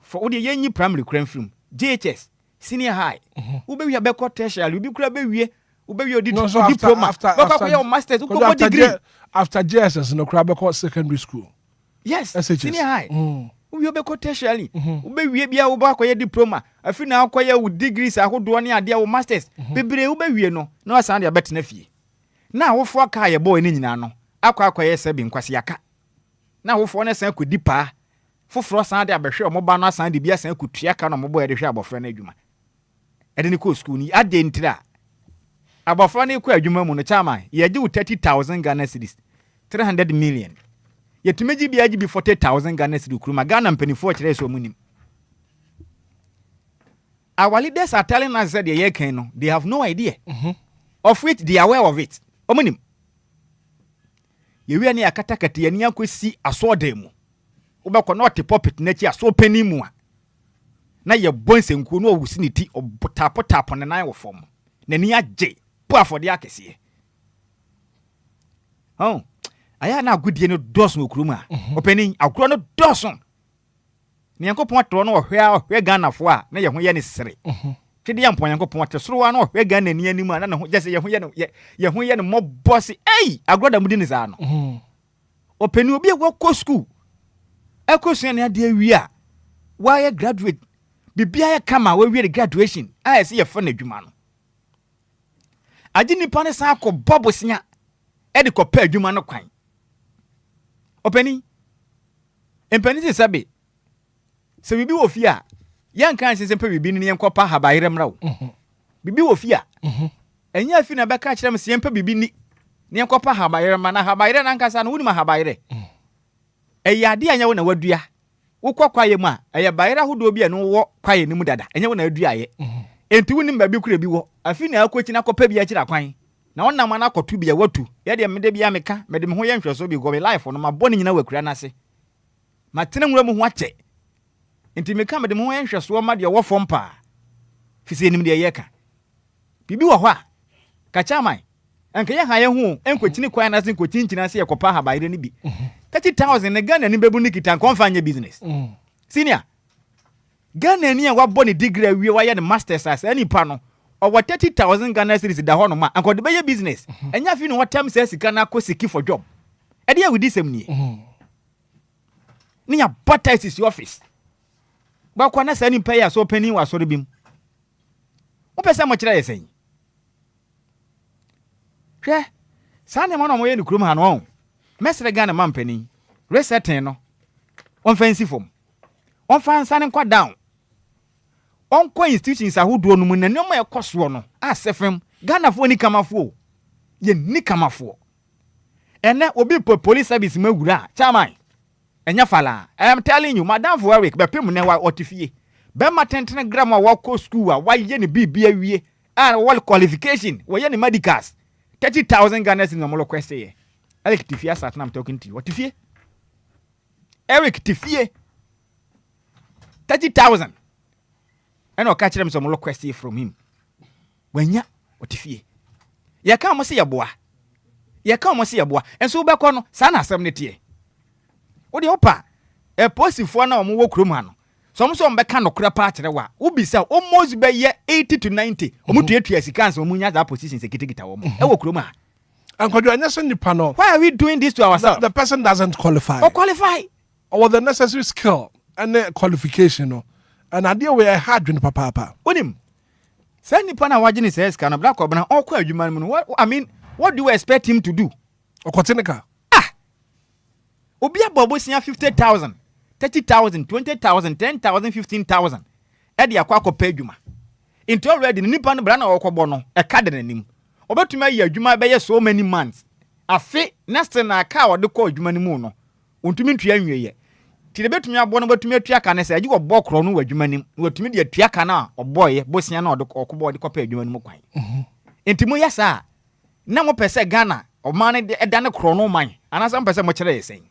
E: for odi yenyi primary curriculum JHS senior high ubewi abekwa tertiary ubi kura bewie ubewi odi diploma after your masters uko degree
A: after JSS no kura bekwa secondary school
E: yes senior high ubi obekwa tertiary ubewie bia wo ba kwa diploma afi na akwa ya degrees ahodo ne ade wo masters bebre ubewie no na wasan de abetena fie na wofo aka ye boy ni nyina no akwa ye sebi nkwase aka na wofo ne san kodi pa foforo san de abehwe omoba no san de bia san kutua ka no mobo ye de hwe abofra na adwuma ede ni ko school ni ade ntira abofra na ko adwuma mu no chama ye gi 30,000 Ghana cedis 300 million ye tumeji bia gi 40,000 Ghana cedis kuruma Ghana mpanifo kire so munim. Our leaders are telling us that they can no they have no idea of which they are aware of it. Omunim yewi ani akatakati yani akosi asodemu ubekọ na ote puppet na chi aso pani mu a na ye bonse nku no owusi ne ti obotapotap ne nan wo fom na ni agye po afode akese aya na agudie no doson okurum a opani agro no doson ne yankopon atro no ohwe Ghana fo a na ye ho ye ne sere twede ya mpon yankopon atesoro wa na ohwe Ghana ni anim a na ho jese ye ho ye no mobosi agroda mudi ni za no opani obi egwo school ekosua ne ade awi a wa ye graduate bibia ye kama wa wi graduation se ye fa na adwuma no agi nipa ne sa akọ bobosia de ko pa adwuma no kwan opani empani se sabe se bibi wo fi a yan kan se sempa bibi ni yenko pa habayire mra wo bibi wo fi a enya fi na beka kire me sempa bibi ni yenko pa habayire ma na habayire na nkasa no wuni ma habayire eyade anya wo na wadua wo kwakwaye mu a eye bayire hodo bi eno wo kwaye ni mu dada enya wo na adua ye enti wuni ba bi kure bi wo afi na akochi na kopa bi akira kwan na wonna ma na akotu bi ya watu ye de mede bi ameka mede me ho ye nhweso bi go be life no ma boni nyina wakura na se ma tene nwura mu ho ache enti meka mede me ho ye nhweso ma de wo fompa fisi enim de ye ka bibi wo ho a ka chaman anka ye ha ye hu enkochini kwan na se enkochincina se ye kopa ha bayire ni bi 30,000 ne Ghana ni bebu ni kita konfanye business senior Ghana ni wa boni degree wie wa ye ne masters as any pa no owo 30,000 Ghana cedis da ho no ma anko de be ye business enya fi no what time say sika na akosiki for job e de we disem ni ni ya butter is your office ba kwa na sa ni pay ya so pani wa so rebim wo pese mo kire yesen hwe sa ne mo no mo ye ni kurum ha no mesre Ghana man pani resetting no on fancy form on fan san kwa down on kwa institutions ahodo no mu na nneoma ekoso no asefem Ghana fo ni kamafo ye ni kamafo ene obi police service magura chairman enya fala I am telling you madam for Eric be pem ne wa otifie be ma 10 gram wa ko school wa ye ni bibia wie and all qualification wa ye ni medicals 30,000 Ghana in the question here Eric Tifia sat I'm talking to you what Tifie Eric Tifie 30,000 and I'll catch them some question from him when ya what Tifie ya come see your boy ya come see your boy and so back on sana asem ne tie wo de opa e posifu na omo wo krom ha no some bɛka no kora pa kyerɛ wa wobisa almost bɛyɛ 80 to 90 ɔmutuatua sika nso ɔmunya that position sɛ kitikita wɔ mu ɛwɔ kurom a
A: Ankojo anyasa nipa no.
E: Why are we doing this to ourselves?
A: The person doesn't qualify.
E: Or qualify.
A: Or the necessary skill and the qualification. No. And idea we are hard in papa.
E: Unim. Send nipa na wajini says kana black or bana all quite human. What I mean, what do you expect him to do?
A: Or Kotinika.
E: Obia bobo siya 50,000, 30,000, 20,000, 10,000, 15,000. Edi akwako pay juma. Into already nipa na brana okobono e card na nim. Obetuma ye adwuma be so many months. Afe next na aka wo de ko adwuma ni mu no. Ontumi ntua nwieye. Ti de betumi abo no betumi atua ka ne se agi obọ kro no wadwuma nim. Watumi de atua ka na oboye bosia na okobo de kopa adwuma ni mu kwan. Enti mo yesa na mo pese Ghana o man de eda ne kro no man. Anasa mo pese mo kire yesen.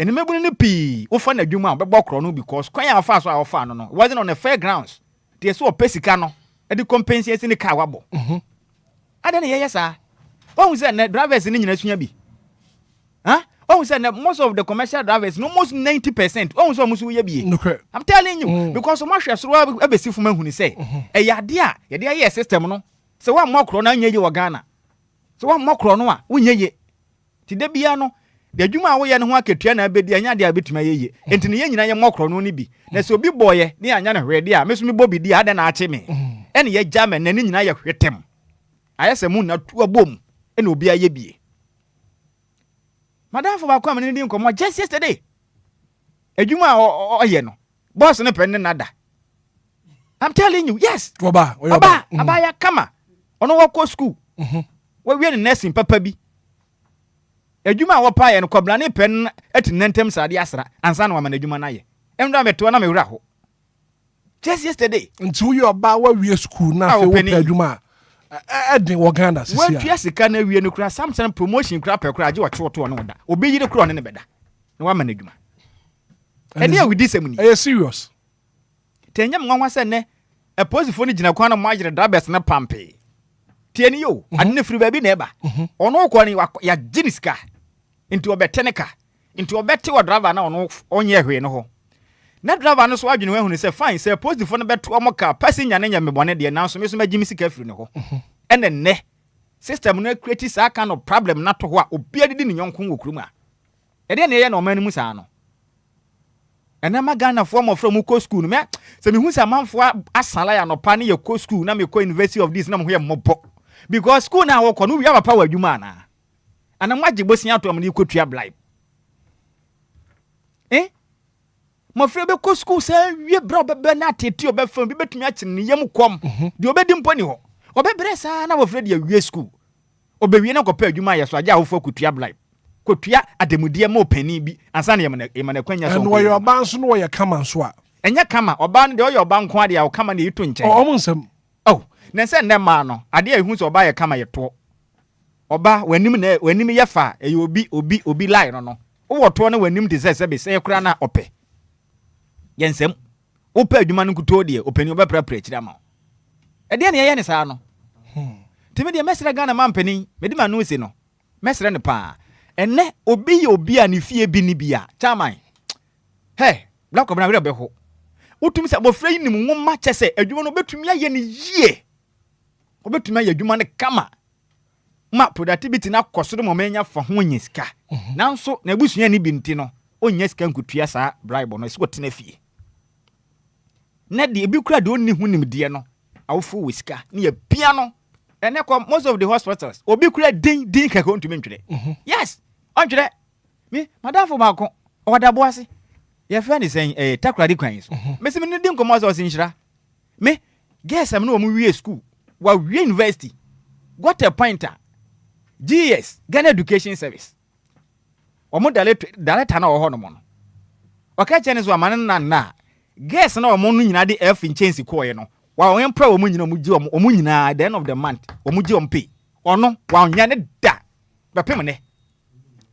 E: Eni mebunu ni pi wo fa na adwuma obebo kro no because kwan ya fa so a wo fa no wasn't on the fair grounds. Ti so opesika no e de compensate ni ka wabo. Adene ye yesa. Who said that drivers in Nigeria be? Huh? Who said that most of the commercial drivers, almost 90%, almost be. I'm telling you, because so much as well, I be see from when he say, a yadia system, no. So one more crona ye you Ghana. So one more crona, ye. Tidebiano, the Juma way and work a trainer be the Anya bit my ye. And to the Yen more crono be. There's so big boy, near Yana ready, Miss Me Bobby, the other archime. And ye jam and then I hit him. I asked a moon not to a boom. And Obia ye be. Madam for come in Indian come just yesterday. A Juma or yeno. Boss and a pen nada. I'm telling you, yes. Abaya kama. On our school. Where we are in nursing Papa B. A Juma or pie and coblani pen at Nentem Sadiasra and San Woman a Jumanaye. And I'm at Tuaname Raho. Just yesterday.
A: Until you are about where we are school now, Juma. Adding Waganda.
E: When Piasi can we no crash some promotion crap or crash or to another. Obey the crown in the bed. No one management. And here we dissemble.
A: Are you serious?
E: 10 young one was a positive in a corner margin drabers na pampe. Tienio, and if you baby neighbor. Or no corny ya Jiniska into a betenica, into a better driver now on your no. Net driver no swagin when he say fine say post the phone bet to car passing your name me the announcement me Jimmy Sikafri no. And then ne system no create that kind of problem not to what Obia did in young Kruma. And then ye no man musano. And I'm a Ghana former from Uko school me say me who's a man for asala no pani your co school na me ko university of this na mo here mobo. Because school now work on we have a power you man. And I'm waji bosia to am ni ko tua blind. My friend be school say we bro be na tete obe fam bi betumi a kire ne yam kom de obedi mponi ho obe bresa na wo friend ya wie school obe wie na ko pa adwuma ya so aja wo fo kutua blind kotua ademudie ma opani bi ansa na yemana kwanya so
A: and where your ban so no where kama so a
E: enya kama oba no de oyo oba nko ade ya wo kama na yitu nche
A: nsem
E: na se nne ma no ade ya hu so oba ya kama yeto oba wanim ye fa e obi line no wo to na wanim de se be se kura na ope yensem opa adwuma no kuto de opani obepra kira ma e de na ye ne saa no timi de mesra Ghana mampani medi ma no se no mesra ne pa enne obi a ne fie bi ni bia chairman black obna we be ho utumi se bofra yi ni mu ma chese adwuma no betumi aye ne yie obetumi aye adwuma ne kama ma productivity na kosoro mo menya fa ho nyiska nanso na ebusua ni bi nti no onye sika nkutua saa bribe no so tena fie na de ebi kura de onni hu nimde no awofo wisika na ya pia no ene ko most of the hospitals obi kura din ka ko ntumi ntwere yes ontwere me madafo ba ko wadabo ase ye friend is saying takradi kwan so me se me ne din ko mo so sinhira me guess am no mo wie school wa wie university got a pointer GS Ghana Education Service omo director na oho no mo no oka chene so amane na guess na omo no nyina de F in change ko ye no wa won pra omo nyina omo nyina at the end of the month omo gi om pay ono wa nya ne da be pem ne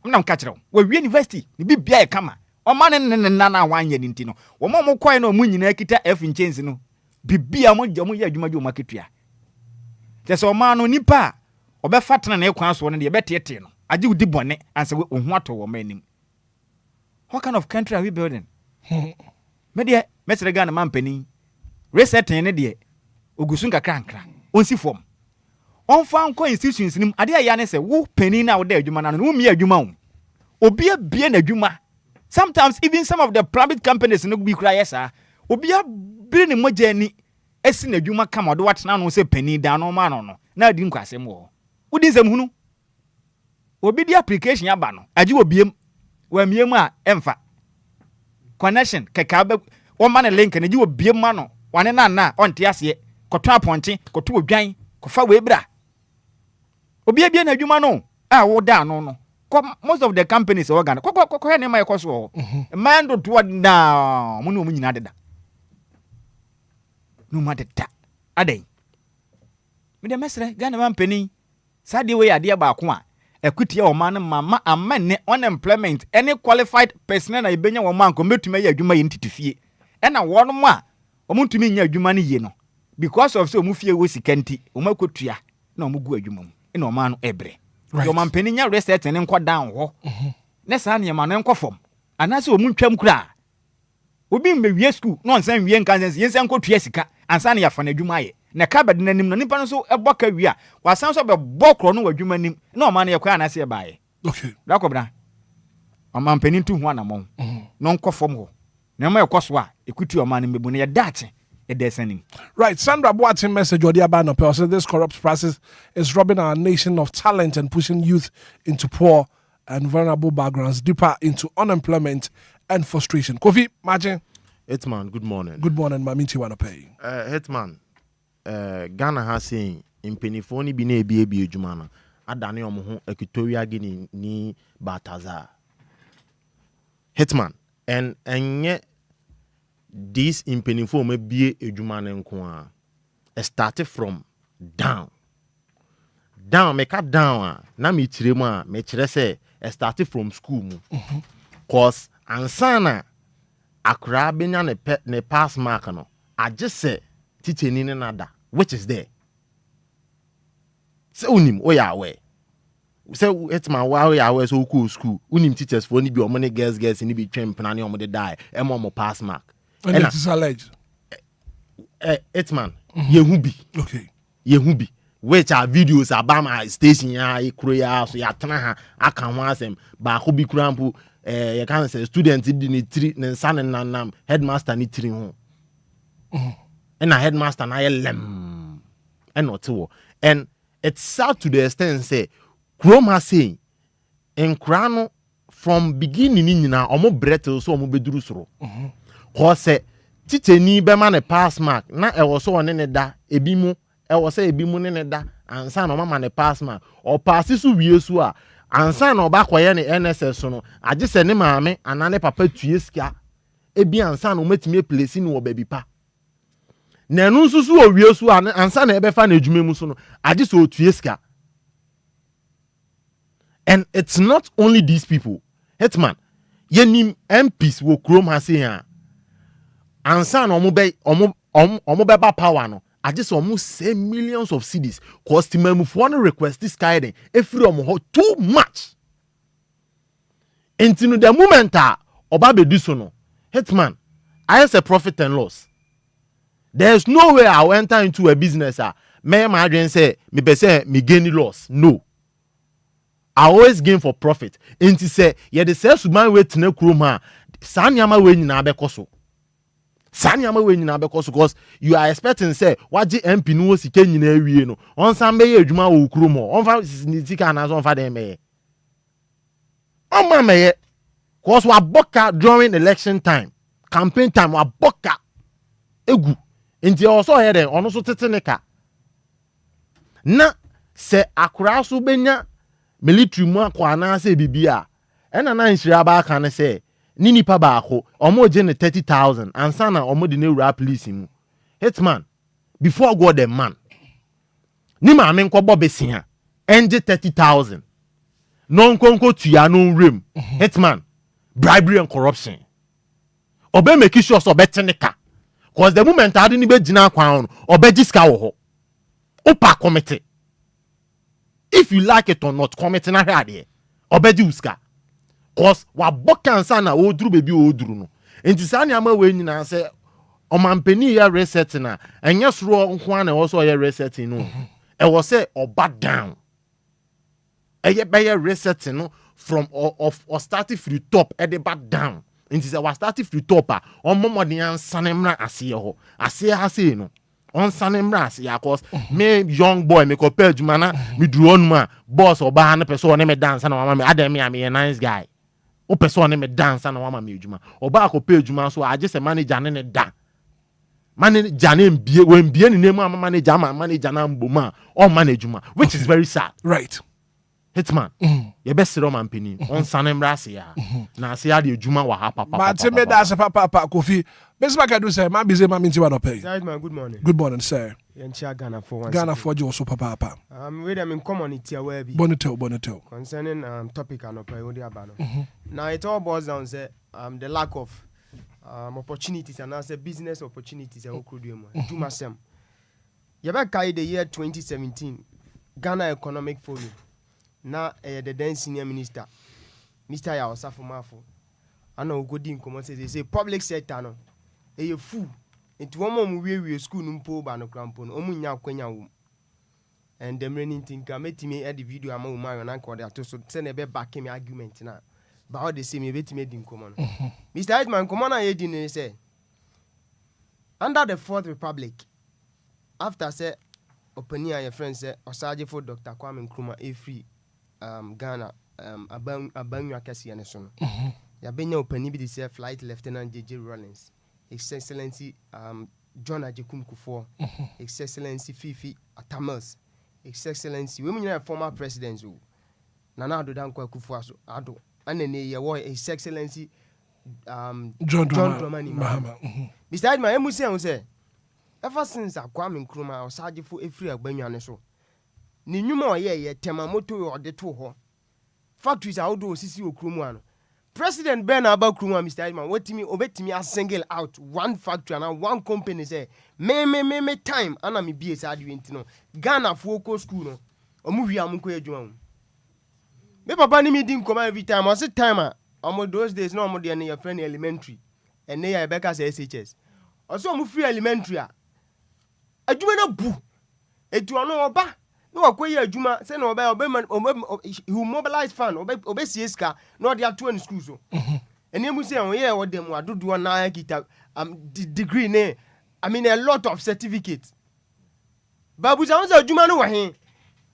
E: mna mka kire wa wie university ni bibia e kama o ma ne na wanya ni ntino wo mo koy na omo nyina kita F in change no bibia mo ya adwuma jo maketua tese o ma no nipa obe fatena na ekwan so no de betete no age udi bone anse wo hu ato wo manim. What kind of country are we building? Media mesre Ghana man penny reset ne de ogusun kakra nkra onsi form on fa nko institutions nim ade aya ne se wo penny na wo da adwuma na no mi adwuma wo obia bie na adwuma sometimes even some of the private companies no bi kura yesa obia bire ne moja ni esi na adwuma kama do watena no se penny da no ma no na adi nkwasem wo wodi nsem hunu obi di application aba no agi obiem wa miem a emfa connection keka be o ma na link na agi obiem ma no wane na onte ase koto aponte koto odwan kofa we bra obi bia na adwuma no a wo da no most of the companies are organ ko ne mai koso man do to na mo no nyina deda no ma deda adai me de mesre Ghana man penny sade we ade ba ko a equity o man mama amane unemployment any qualified person na ibenya wo man ko metuma ya adwuma yi ntitifie e na wo no mo a o muntumi nya adwuma ne ye no because of so mu fie wo sikanti o makotua na o mu gu adwuma mu e na o man no ebre yo man penny nya reset ne nko down ho ne sa ne ma no nko fom anase o mu ntwam kura obi mmewie school no nsan wie nkan sense yensan kotua sika ansa ne ya fa na adwuma ye na ka bed nanim no nipa no so eboka wi a wasan so be bokro no wadwuma nim na o ma ne ye kwa anase ye baaye
A: okay
E: da kobra o man penny tu ho anamon no nko fom ho na ma ye koso a ekutu o ma ne mebu ne ye dache.
A: Right, Sandra Boatin message or the Abano says this corrupt process is robbing our nation of talent and pushing youth into poor and vulnerable backgrounds deeper into unemployment and frustration. Kofi, Martin.
F: Hitman, good morning.
A: Good morning, Maminti wanna pay.
F: Hitman, Ghana has saying in Penifoni Bine Baby Jumana, Adani Omo, Equatoria Guinea ni Bataza. Hitman, and yet. This in Penifo may be a Juman and started from down. Down, make up down. Na me chirema, me chirese, started from school. Cause ansana akra benya ne pass mark no. I just say teacher ni nada, which is there. Say unim oya. Say it's my wow ya so cool school. Unim teachers for ni be money girls ni be train plan ni omo die. Emo pass mark.
A: And it is alleged.
F: Hitman, Yehubi.
A: Okay.
F: Yehubi. Which are videos about my station ya Korea so ya tana I can want them ba ko bi krampo you can say student did ni 3 ne san nanam headmaster ni 3 ho. And a headmaster na lem. And not wo. And it's sad to the extent say Chrome has saying en krano from beginning ni na omo bretel so omo beduru soro. Cause teacher ni be man a pass mark na e wo so one ne da ebi mu e wo say ebi mu ne da ansa na mama ne pass mark o pass su wie su a ansa na oba koye ne NSS no age se ne maame anane papa tue sika ebi ansa na o metime place ni wo baby pa na enu susu o wie su ansa na e be fa na adwuma mu so no age se o tue sika. And it's not only these people. Hitman yenim MPs wo Chrome ha say ha ansa na omo be ba power no I just almost say millions of cedis cause the memu for one request this guy every omo too much into the moment oba be do so no Hitman I say profit and loss. There's no way I will enter into a business me my adwen say me be say me gain loss. No, I always gain for profit. Into say ye the sales man we tena Chrome ha sanyama we nyina be koso sanyama we nyina be koso because you are expecting say waji MP no sika nyina awie no on san be ye adwuma wo Chrome on fa sika na so on fa dem me on ma me cause wa boka during election time campaign time wa boka egu nti also here den ono so tetenika na se akura so benya military mu akwa na se bibia ena na nhira ba aka ne se ni nipa ba ako omo je ne 30,000 ansa na omo de ne wura police mu. Hitman before God the man ni ma me nko besia enje 30,000 non konko tuya no rem. Hitman bribery and corruption obe make sure so betenika cause the moment ade ni be gina kwan no obe jiska wo ho opa committee. If you like it or not, comment na here. Obedi uska. Cause wa boka ansa na oduru baby oduru no. Enti sa nyama we nyina say Omampeni ya resetting na enye soro nko na also ya resetting no. E was say oba down. Eye be ya resetting no from or starting from the top e dey back down. Nti say was starting from the top a omomode yan sanemra ase ho. Ase ha say no. On sanemra ase ya cause me young boy me compare adwuma na me duru onuma boss oba na person na me dance na mama me adam me am a nice guy. O person na me dance na mama me adwuma. Oba compare adwuma so age say manager ne da. Manager name bie when bie ni name ama manager na mboma or management which is very sad.
A: Right.
F: Hitman. Ye best ro man pini on sanemra se ya. Na se ya de adwuma wa ha papa.
A: Ma te me da se papa Kofi. Best back I do say man busy man minti wa no pay.
T: Hitman, good morning.
A: Good morning, sir.
T: Yencha Ghana for one.
A: Ghana for you so papa.
T: With them in community where be.
A: Bonito.
T: Concerning topic and pay odi abano. Now it all boils down say the lack of opportunities and as a business opportunities and okudum. Do masem. Yaba kai the year 2017 Ghana Economic Forum. Na the then senior minister Mr. Ya Osafo ana ogodi nkomo say public sector no e fu enti wo mo we school no mpo ba no krampo no omunya akwanya wo and them running think metimi e the video ama wo ma na nko de ato so say na be back me argument na ba all the same betimi di nkomo no Mr. Hitman nkomo na ye di ne say under the Fourth Republic after say opinion your friend say Osaje for Dr. Kwame Nkrumah e free Ghana abanyu akasi ene so no ya benya opani bi say flight lieutenant JJ Rollins His Excellency John Ajekum Kufuor His Excellency Fifi Atamas His Excellency we munya former presidents o Nana Addo Dankwa Kufuor so ado anene ye wo His Excellency John Dramani Mahama Mr. Hitman emu say ever since Kwame Nkrumah Osaje for every abanyu ane so ni nyuma oye tema moto yo de to ho factories a odo osisi okrumu ano president Ben Abakrumu Mr. Hitman obetimi a single out one factory and one company say me time ana me bie sa de wenti no Ghana fo school no omu wi am ko adwuma me papa ni me din koma every time I say time a those days no omo de ne your friend elementary and ne ya beka say SHS also omu free elementary a adwuma na bu etu ono oba no akoye adwuma say no he mobilize fund obe sieska no dey ato in school so ene mu say on ye o dem adodo na kita degree ne I mean a lot of certificates babu say adwuma no wa he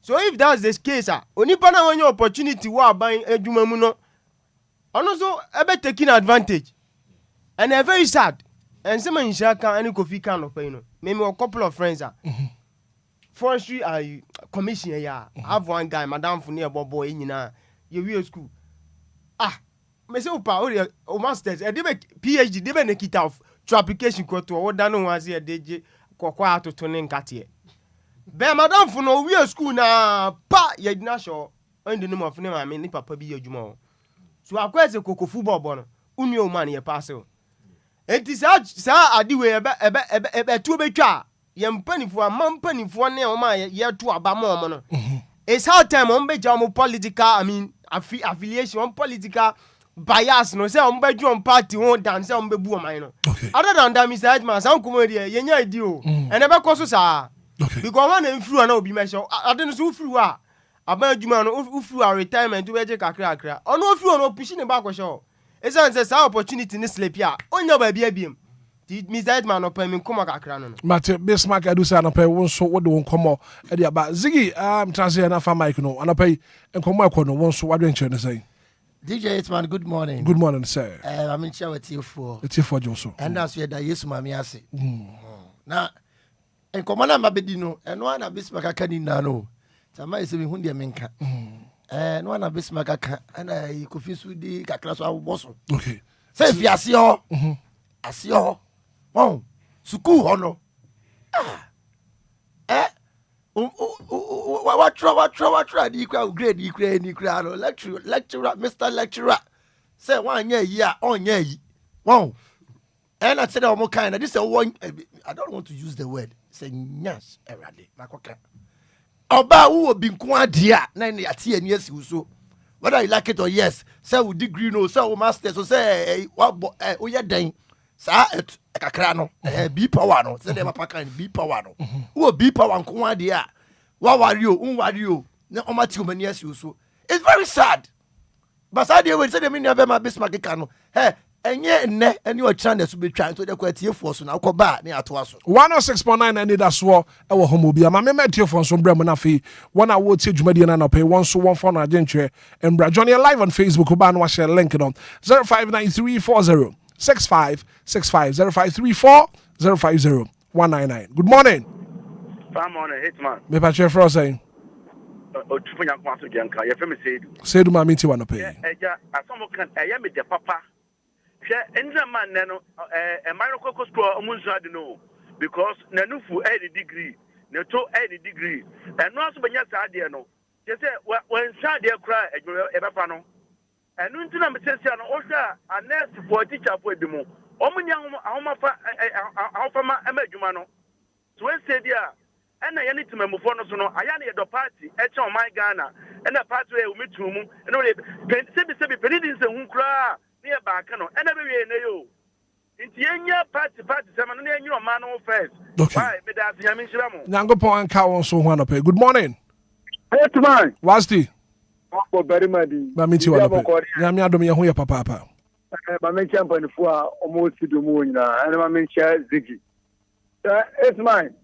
T: so if that's the case onipa na won opportunity wa ban adwuma mu no ono so ebe taking advantage and very sad and some inshaka any Kofi kan no pay no me a couple of friends forestry commission ya have one guy madam for near boy nyina ye we school me say opa o masters e dey PhD dey be na kita of to application ko to o da no wan say dey kokwa atoto ne nkate be madam for no we school na pa ye dina show on the name of name I mean ni papa bi adwuma so akwa se koko football no unu o man ye pass o enti sa adi we ebe tu betwa yempanifo amampanifo ne o ma ye to abamo no it's how time on be jam political I mean affiliation on political bias no say on be join party won dance say on be bu o man no other than that Mr. Hitman san komodi ye nya idi o ene be koso sa because one influ na obi measure ade so ufru a aban adwuma no ufru a retirement we je kakra ono ufru no push ne ba ko show esa say sa opportunity ni slip ya onya ba bia biem Mr. Hitman no pay me come kakra no
A: Mate Bismarck adu say no pay won so wo de won komo e dia ba Ziggy transfer na fa mic no no pay enkomo e ko no won so wadwen che no say
K: DJ Hitman, good morning.
A: Good morning, sir.
K: I'm in chair with you for.
A: It's you for Joso.
K: And that's where the yes, Mammy, I say. Now, and Commander Mabedino, and one of Bismarck can no. Somebody say, Hundia Minka. And one of Bismarck and I could feel with the Caclasso boss.
A: Okay.
K: Say, if you see her, I see her. Oh, Suku, Hono. What try, the grade, lecturer, Mr. Lecturer. Say 1 year, on ye. Wow. And I said, I'm kind of this one. I don't want to use the word. Say, yes, erade. Oba who will be quite dear, 9 years so. Whether you like it or yes, say we degree no, say we masters, so say, what, oh, yeah, then, sir, kakra no B power no say dem papa kan B power no wo B power nko ade a wa wari o unwari o na o mati o mani asi so it's very sad but sad dey we say dem nua be ma Bismarck kan no enye nne eni o tran so betwa so de kwatie fo so na akoba na ato aso
A: 106.9 Anidaso Wɔhɔ Obia ma me metie fo so brɛ mo na fe one awo tie dwumadi na pay one so one for na agentwe embra join live on Facebook ba na share link on 059340 6565 0534 050 199. Good morning.
L: Good morning, Hitman.
A: Me pa chef for saying.
L: Otufunya kwa so genka. Ye femi
A: Seidu ma minti wana pay.
L: Eja asomo kan me de papa. Hwe enza man ne no mine kokko store omunsu ade no because nanufu 80 degree, ne to 80 degree. Eno aso benya sa ade no. Je se wen sa ade kra e befa no. Enu ntina mesesia no ohwa anes for teacher for edimo. Omunya ahomafa ahofama emadwuma no. So we say dia ena ye nitima mufo no so no aya na ye do party e che o my Ghana ena party we metu mu ena we sebi penidin se hu kra na ye ba aka no ena be we na yo nti enya party sama no na enyi o ma no first. Bye me da nya me nhira mo.
A: Nyangopon anka won so ho anope. Good morning.
L: Hitman.
A: What's the?
L: Ko bari madi.
A: Ma minti wana pe. Nyame adom ye ho ye papa.
L: Ba me champion fu a omo si do mu nyina ena ma me share zigi. It's mine.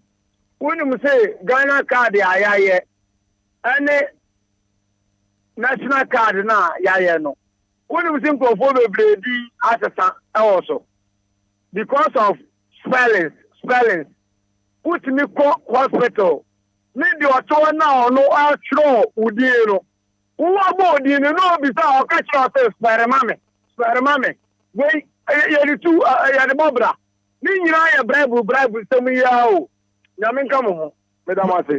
L: When you say Ghana card ayaye, and national card na yaye no. When you say conform brady as also because of spellings, put me hospital. Maybe you are now no outro udino. Who about the no be so catch yourself spare mame. Wait, you two ya the bobra. Ni nyira ya bribe some yao. Yamin come on.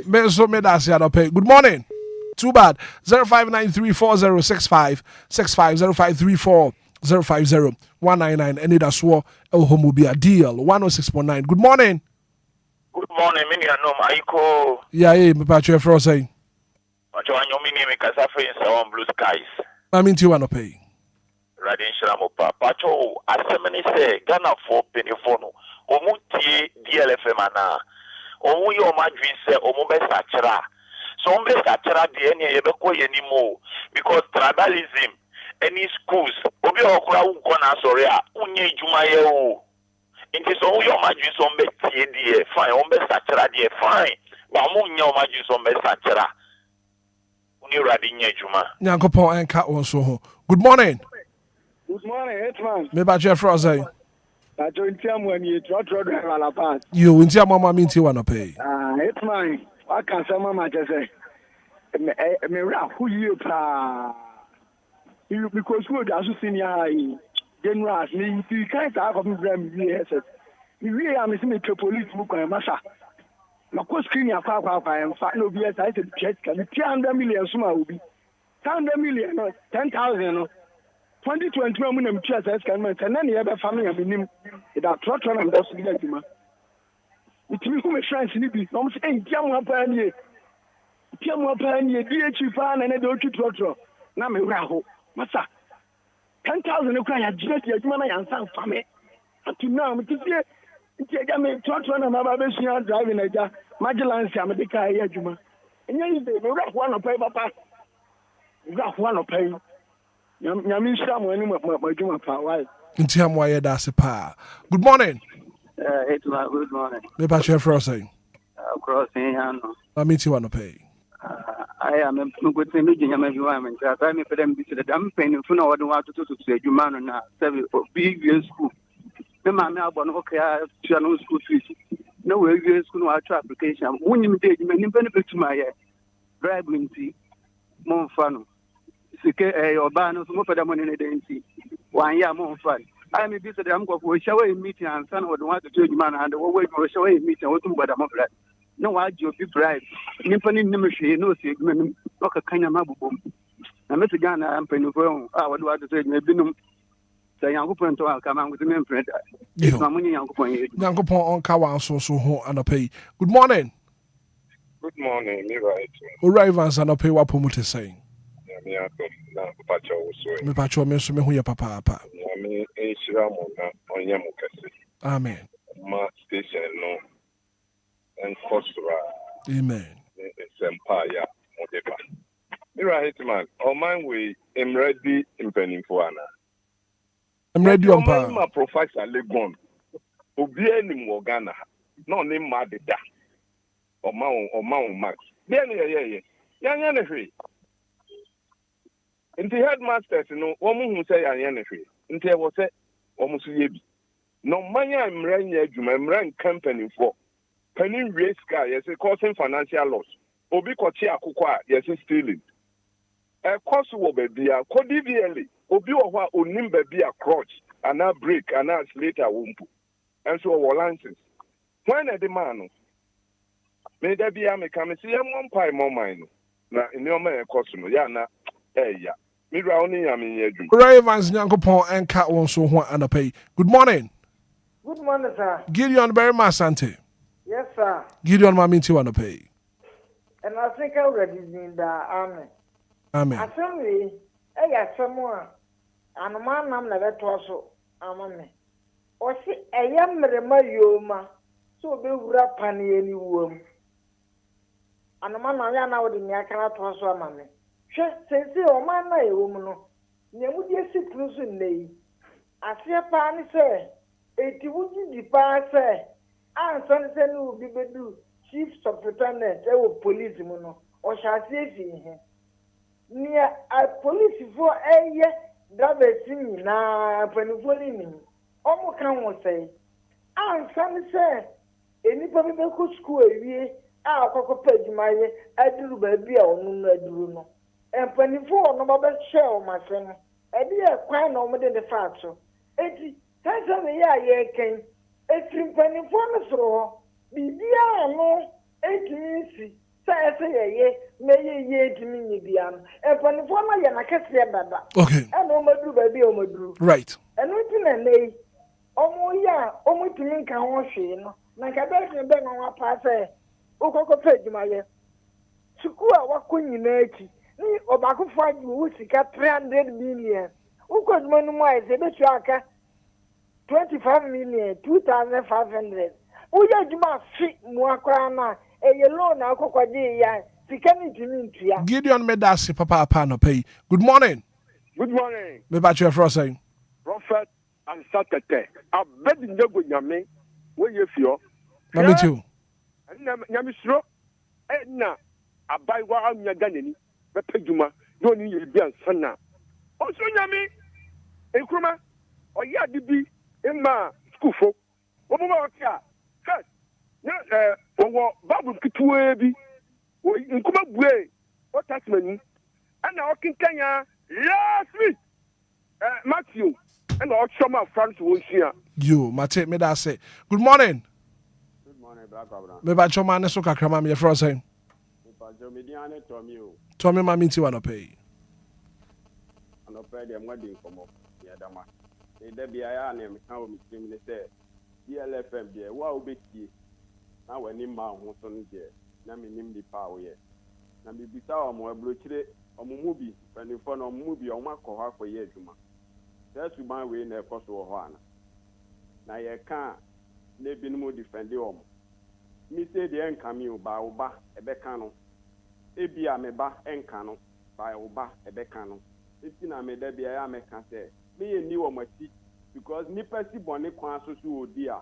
A: Me so me da se anope. Good morning. Too bad. 0593406565 0534 050 199 Anidaso Wɔhɔ Obia deal 106.9. Good morning.
M: Good morning. Mini anom aiko.
A: Yeah, me pa chwe fro say.
M: Pacho anyo mini me kasa fe on blue skies.
A: I mean you anope.
M: Radin shramo pa. Pacho asemeni se Ghana for penifonu. Omutie DLFM ana. Omu yo madwin se omu be sachra. So omu be sachra de ene ye be ko yenimo because tribalism any schools obi okura unko na sori a unye ejuma ye o. Inti so omu yo madwin so be tie de fine omu be sachra de fine. Ba omu nya omu madwin so be sachra. Uni radi nya ejuma.
A: Nyankopon enka won so ho. Good morning.
L: Good morning, Hitman.
A: Me ba chef for say.
L: I join Tiam when you try drive a la pass.
A: You unti mama minti wana pay.
L: It's mine. I can't say mama just say. Me ra who you pa. You because who the asu senior high. General me you can't have of me brand me yes. We am see me police book and massa. Na ko screen ya kwa and fa no be I said check can 300 million suma will be 100 million no 10,000 no 2021 mun am tia say can man na ne be family am nim that trot am do so be aduma itimi ku me chance ni bi no say ntia mo pa ni ntia mo pa ni di echi fa na ne do twi trot na me wura ho masa 10,000 ku ya jina ti aduma na ya nsan fa me atu na me tie ntia ga me trot na ma ba be sua driving eja magilance am de ka ya aduma enya yi de me wura ho na pa papa wura ho na pa Nyami shamu eni majuma pa why.
A: Nti amwa da se pa. Good morning.
N: Good morning.
A: Me pa chef for saying.
N: Crossing hano.
A: I meet you wanna pay.
N: I am a good thing in your environment. I mean for them to the damn pain in front of what want to say you man na seven big school. The man now born okay channel school fees. No way school no actual application. When you did you benefit to my driving tea. More fun. Sike obano so mo feda money na densi wan ya mo fan I me bi so dem go for show meeting and san what want to do man and we go show meeting what mbada mo fla no wa ji obi bribe nimpa ni nim hwe no se gmenim no ka kanya mabobom na me se Ghana am penu fo a what want to do me binum say yankopon to aka man with me friend na munyi
A: yankopon on ka wan so ho anopai. Good morning.
O: Good morning, me right.
A: Arrivals anopai wa promote saying.
O: Me
A: pacho me so me hu ya papa.
O: Me enshira mo na onye mo kase.
A: Amen.
O: Ma station no and Kosra.
A: Amen.
O: Sempaya Modeba. Mira Hitman, or mine way am ready in Pennyfuana.
A: I'm ready on power.
O: My professor Legon. Obia ni Morgana. No name Madida. Or Mount Max. Then yeah. In the headmasters, woman who say I am into was it almost yebi. No money I'm running a company for. Penny race car, yes, causing financial loss. Obi kochi akukwa, yes, stealing. A cost will be a codivially. Obi wa onim be a crotch, and a break, and a later wumpu. And so our license. When a demand, may there be a mechanic, see, I'm one pie more mine. Now, in your man, costume, yana, yeah. Mira only I mean,
A: Ray Evans Nyankopon and Cat won so one and a pay. Good morning.
P: Good morning, sir.
A: Gideon very much, Sante.
P: Yes, sir.
A: Gideon Maminti want to pay.
P: And I think I already in the army.
A: Amen.
P: I tell me, I got someone, and a man I'm never torso. Amen. Or see, I am the Mayoma, so be wrap any womb. And a man I know the Yakana torso, mammy. Say, oh, man, I woman. Nemudia sit close in lay. I see a pan say, it would be pass, say, and son will be do chief superintendent, police mono, or shall say him. Near a police for a year, that they see me now, penny me. Almost can say, and son say, any public school, our cocoa page, my I do baby or no. And 24 no more shell, my friend. I did a quite no more than the fact so. 80 times a year came. 24 so. Be no 80 say, may ye to me be and 24 my and I can't see that.
A: Okay.
P: And no more do baby or do.
A: Right.
P: And within a day, almost to me can wash in. Like I bet you been on a pass. Oko page my Sukua wa kunyineki. Ni obako faji wo sika 300 million. Uko dmanu mai se be tuaka 25 million 2500. Uya juma fi mu akwa na eye loan akokwaje ya sika ni timi ntua.
A: Gideon Medasi papa no pay. Good morning.
Q: Good morning.
A: Me ba you for saying.
Q: Prophet and Saturday. I bet the go nyame we ye fio.
A: Na me too.
Q: Nyame sro na abai wa anya ganani. Pejuma no ni ye bi ansana oso nyame enkroma oya dibi emma school fo wo mo otia hey na wo babu kitwe bi wo nkoma bue o tasmani ana o kinkanya last week Matthew and o choma France wo hia
A: yo mate me da say good morning.
Q: Good morning black abra
A: me ba choma ne so kakrama me for saying
Q: Mediane Tomio.
A: Tommy Maminti wanna pay.
Q: And a pay them wedding from up. Yadama. They be I am how we came in say DLFM there. Wow, big key. Now when him man who's on there. Nami nim the power yet. Nami bitawa mo blochire or movie. When you phone on movie or mark for year juma. That's my way in a cost of one. Now you can't maybe no defend the me say the end come ba oba ebekano. Ebi ameba enkano by oba ebekano. Eti na me da bia ya meka say me ye ni wo mati because ni pesi bone kwan so so odi a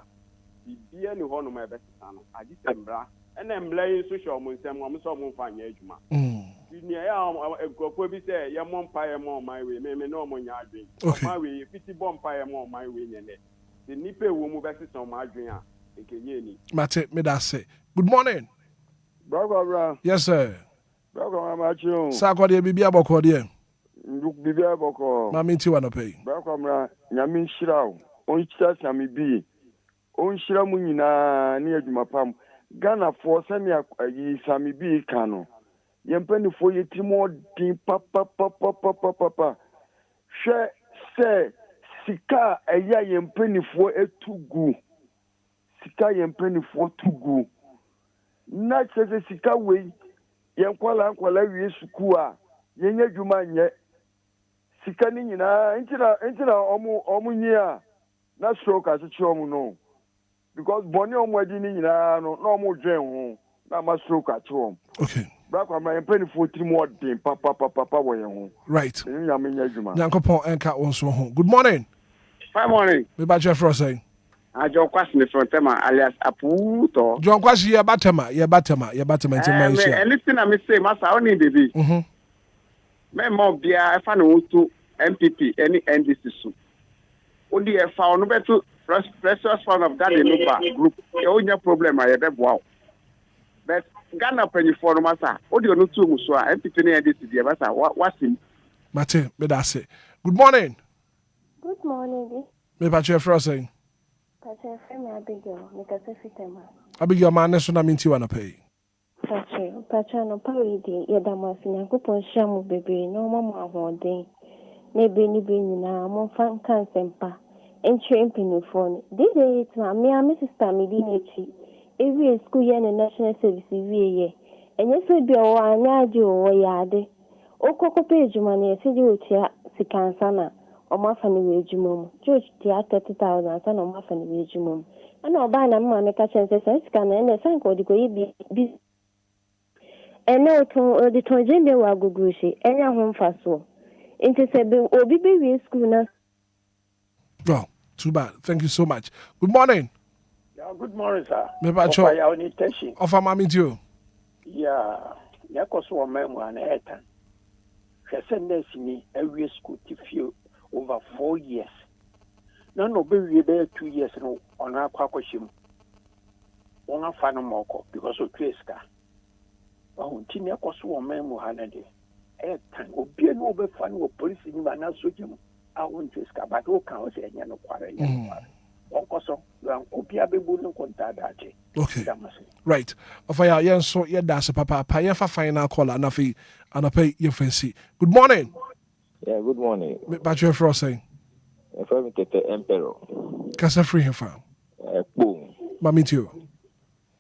Q: bibia ni ho no ma ebesesa no agi sembra ena mbla yi so hwe omo nsem omo so omo fa nya adwuma ni ya ekofo bi say ye mo mpa ye mo my way me no omo nya adwen my way fiti bompa ye mo my way nyene the nipa wo mu besesa omo adwen a ekenye ni
A: mate me da say good morning
Q: bro
A: yes sir
Q: bro ma chiun
A: sa ko de bibia boko de
Q: bibia boko
A: Maminti wanna pay
Q: bro mra nyame nhirawo on chira sami bi on shira mu nyina ne adwuma pam Ghana for sami yi sami bi kano yempani fo yetimo din papa hwe se sika eya yempani fo etugu sika yempani fo tugu na chese sika we yenkwala wie suku a yenye adwuma nye sika ni nyina entina omu nyi a na stroke asechiro mu no
L: because bɔnne a wɔn adi ne nyinaa no na wɔn dwɛn ho na ama stroke akyɛ wɔn.
A: Okay.
L: Brakwa ma mpanyinfoɔ tiri mu ɔden papa wɔ yɛn ho.
A: Right.
L: Ɛnu nyame nyɛ adwuma.
A: Nyankopɔn ɛnka wɔn so ho. Good morning.
R: Fine morning.
A: Me ba chef Rossay.
R: John Kwasi from Tema alias Aputo.
A: John Kwasi ye batema nti
R: anything I may say masa only baby. Me mo bia fa no to MPP any NDC so. Odi e fa no beto precious fund of Ghana Lumba group. E onya problem I be boa. But Ghana penifo no masa. Odi no to mu so a MPP ne NDC dia masa wasim.
A: Mate, me da say. Good morning.
S: Good morning.
A: Me ba chef Rossay. Abigail man so na minti wana pay.
S: Pacha no parody ye da ma fi Nyankopon hia mo bebre no mo ahoden. Na be ni nyina mo fan kan sempa. Entry impinifo no. This is my sister me di nechi. Every school year na national service wie ye. Enye so bi o anya age o yade. Okoko page man ye se di otia sikansa na. Oma fani wejumom. Church tia 30,000 sana oma fani wejumom. Ana oba na mama meka chense sika na ene sanko diko yi bi. Ene oton de tonjembe wa gugushi. Enya ho mfaso. Inte se be obi be wi school na.
A: Well, too bad. Thank you so much. Good morning.
U: Yeah, good morning, sir.
A: Me ba cho. Ofa mami tio.
U: Yeah, yakoso o memu ana etan. Hwese nesi ni every school tifio over 4 years. No be we be 2 years no on akwakoshim. Won afa no moko because of Kreska. Ti ne kwaso wo memu hanade. Etan obi no be fa no police ni ba na sojim. A won Kreska but o kan o se enya no kware enya. Onkoso Obia be bu no konta dache.
A: Okay. Right. Ofaya yen so ye da se papa pa ye fa final call na fi anapay ye fancy. Good morning.
V: Yeah, good morning.
A: But you're Frosting.
V: If I'm the Emperor.
A: Kasa free him fam.
V: Boom.
A: Mami too.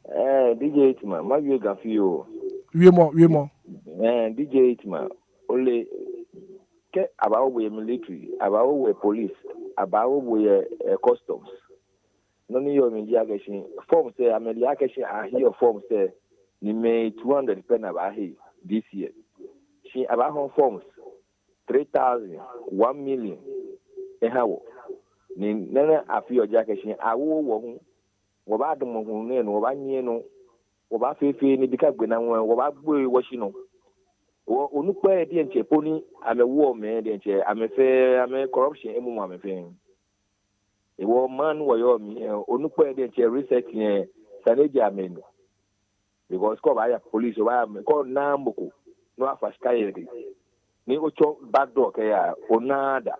V: DJ Hitman, my view got you.
A: We more.
V: DJ Hitman, only about we military, about we police, about we customs. None of you in the action. Form say, I'm in the action. I hear form say, you made 200 pen about here this year. She about home forms. 3,000, 1 million. How? Nana afio jackation. I will about the moon, about Nieno, about Fifi, Nibika Gwenam, about Boy Washino. Unuque, the pony, I'm a war man, I'm a fair, I'm a corruption, I'm a thing. A war man, why me, Unuque, the research near Saneja men. Because call by a police, or I am called Nambuku, no after sky. Ni ocho back door kaya onada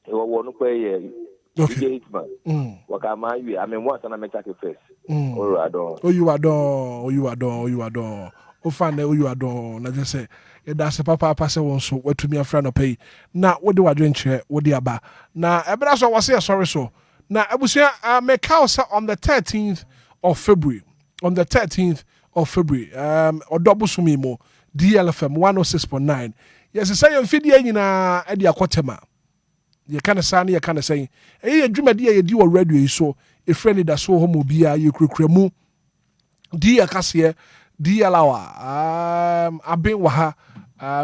V: e wo wonu kwe DJ Hitman wakama wi amemwa sana mechake face
A: oh you adore o fan o you adore na just say e da se papa se won so watumi afra no pay na wo de wadwen kire wo de aba na ebra so wo say sorry so na abusua make house on the 13th of February odobusumi mo DLFM 106.9. Yes, say you feed ye na e dia kwotema. Ye kana sa na ye kana say. E adwumade ye di wo radio so e friend da so homo bia ye kurakramu. Di akase di alawa aben wa ha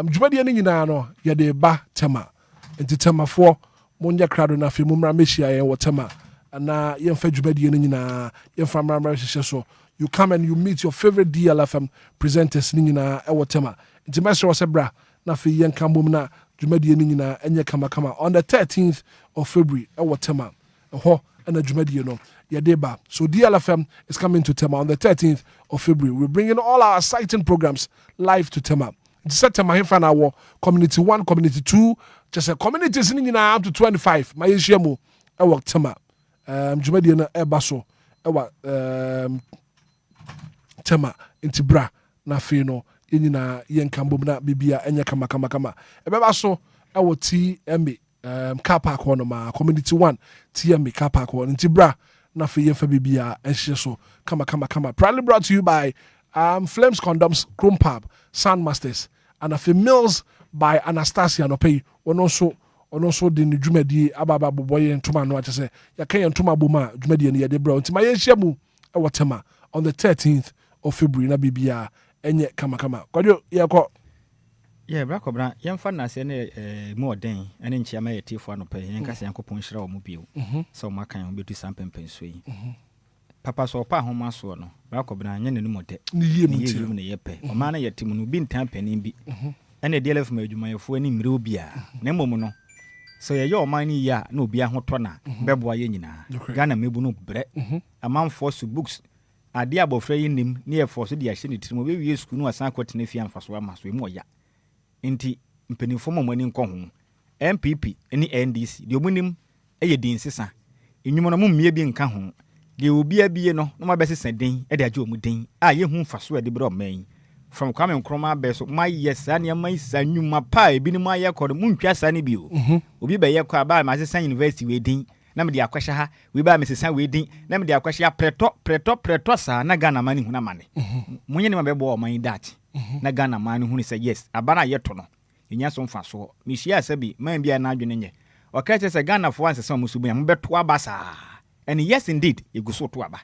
A: dwumade ne nyina no ye de ba tema. Enti temafo monja krado na fe mumra mehia ye wo tema. Na ye mfa dwumade ne nyina ye mfa mramra hyehyɛ so. You come and you meet your favorite DLFM presenters nina ewo tema. Nti mesro se bra na fe yen kambom na dwumadie nina enye kama on the 13th of February ewo tema. Ho na dwumadie no ye deba. So DLFM is coming to Tema on the 13th of February. We're bringing all our exciting programs live to Tema. Nti set Tema hefa na wo community 1, community 2, just a communities nina up to 25. Ma yehia mo ewo Tema. Dwumadie na eba so ewa Tema inti bra na fe no yenyina yenkambom na bibia enye kama ebeba so ewo TMA car park ho no ma community 1 TMA car park ho inti bra na fe yemfa bibia enhye so kama proudly brought to you by Flames Condoms, Chrome Pub, Sound Masters and a Mills by Anastasia no pay one also ɔno nso de ne dwumadi ababa bobɔ yɛ ntoma no akyɛ sɛ yɛka yɛ ntoma bom a dwumadi no yɛde brɛ nti ma yɛnhyia mu ɛwɔ tema on the 13th of February na bibia enye kamakama kwadwo yɛkɔ
E: bra kɔbra yɛmfa na sɛ ne mu ɔden ɛne nkyia ma yɛtiefo anɔpɛ yɛnka sɛ Yankopɔn hyira wɔ mu bio sɛ ɔmo aka yɛn bɛtu sampɛmpɛn so yi papa so ɔpa ahoma so no bra kɔbra nyɛ ne no mɔdɛ
A: ne yie mu
E: ne yɛpɛ ɔma na yɛtim no bi ntan panin bi ɛne DLFM adwumayɛfo ani mmere obia na mmom no so yɛyɛ ɔman ni ya na obi ahotɔ na bɛboa yɛ nyinaa Ghana mebu no brɛ amanfoɔ so books ade abɔfra yi nim ne yɛfo so de ahyɛ ne tirim obewie school no asan akɔtena fie amfa so ama so emu ɔya nti mpanimfo mo ani nkɔ ho MPP ne NDC de omunim ɛyɛ din sesa enyumo no mo mmie bi nka ho de obi abie no no mabɛsesa din ɛde agye omu din a yɛhu mfa so ɛde brɛ ɔman from Kwame Nkrumah bɛ so my yes ani ama isa nyuma pa ebi ni ma yɛ kɔ no muntwa sa ne bio obi bɛ yɛ kɔ aba ma sesa university we din na me de akwahya ha we ba me sesa we din na me de akwahya preto sa na Ghana mani hu na mane munye ne ma bɛ bɔ ɔman dat na Ghana mani hu ne sɛ yes aba na yɛ to no enya so mfa so me hia sabi man bia na adwene nye ɔka kyerɛ sɛ Ghana fo ansesa mo so bia mo bɛto aba sa and yes indeed eguso to aba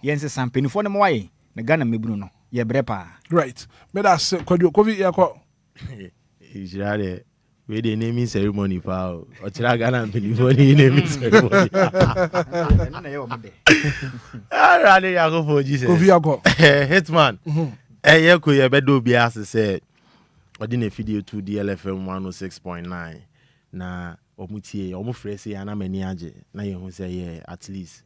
E: yense sampanifo ne mo waye na Ghana mebunu no ye brepa
A: right me da se kwadwo kovi yakɔ
F: Israel we the naming ceremony pa o tira Ghana mpanifo ne naming ceremony
E: na ye wo de
F: rally yakɔ for Jesus
A: kovi yakɔ
F: Hitman ye ko ye bedo bia se odi na video to DLFM 106.9 na omutie omufrese ya na mani age na ye hu say yeah at least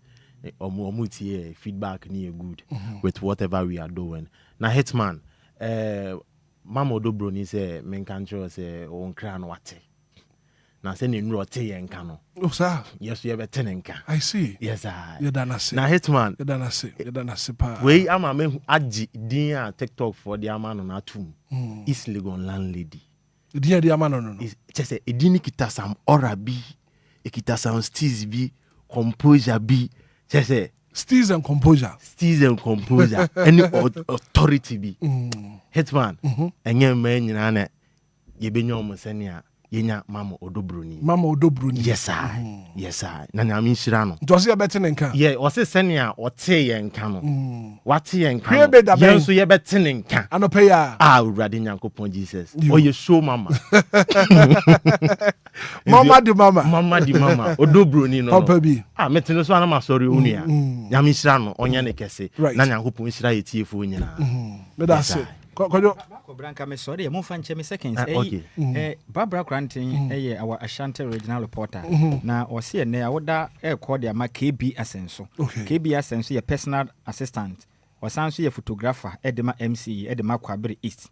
F: omutie feedback ni good with whatever we are doing na Hitman mama odobro ni say men kan tro say on kra no wate na say ne nro te ye nka no
A: oh sir
F: yes ye bete ne nka
A: I see
F: yes I
A: you done say
F: na Hitman
A: you done say pa
F: we ama me agi din a TikTok for the ama no na tum East Legon landlady
A: di ama no
F: say edini kita sam ora bi ekita sam steez bi composure bi say
A: steez and composure
F: any authority bi Hitman enye man nyina na ye benyo mo sene a yenya mama odobroni yes I na nyame nhira no
A: nto se ye bete ne nka
F: ye o se sene a o te ye nka no wate ye nka no ye so ye bete ne nka
A: anope ya
F: urade nyankopon Jesus o ye show mama
A: mama di mama
F: odobroni no
A: papa bi
F: metene so ana masori onu ya nyame nhira no onye ne kese na nyankopon nhira ye tiefo nyina
A: me da se kwadwo
E: Branka me sorry mo fan che me seconds Barbara Granting our Ashanti regional reporter na o se ne awoda call dia ma KB Asenso KB Asenso ye personal assistant o sanso ye photographer edema MC edema Kwabere East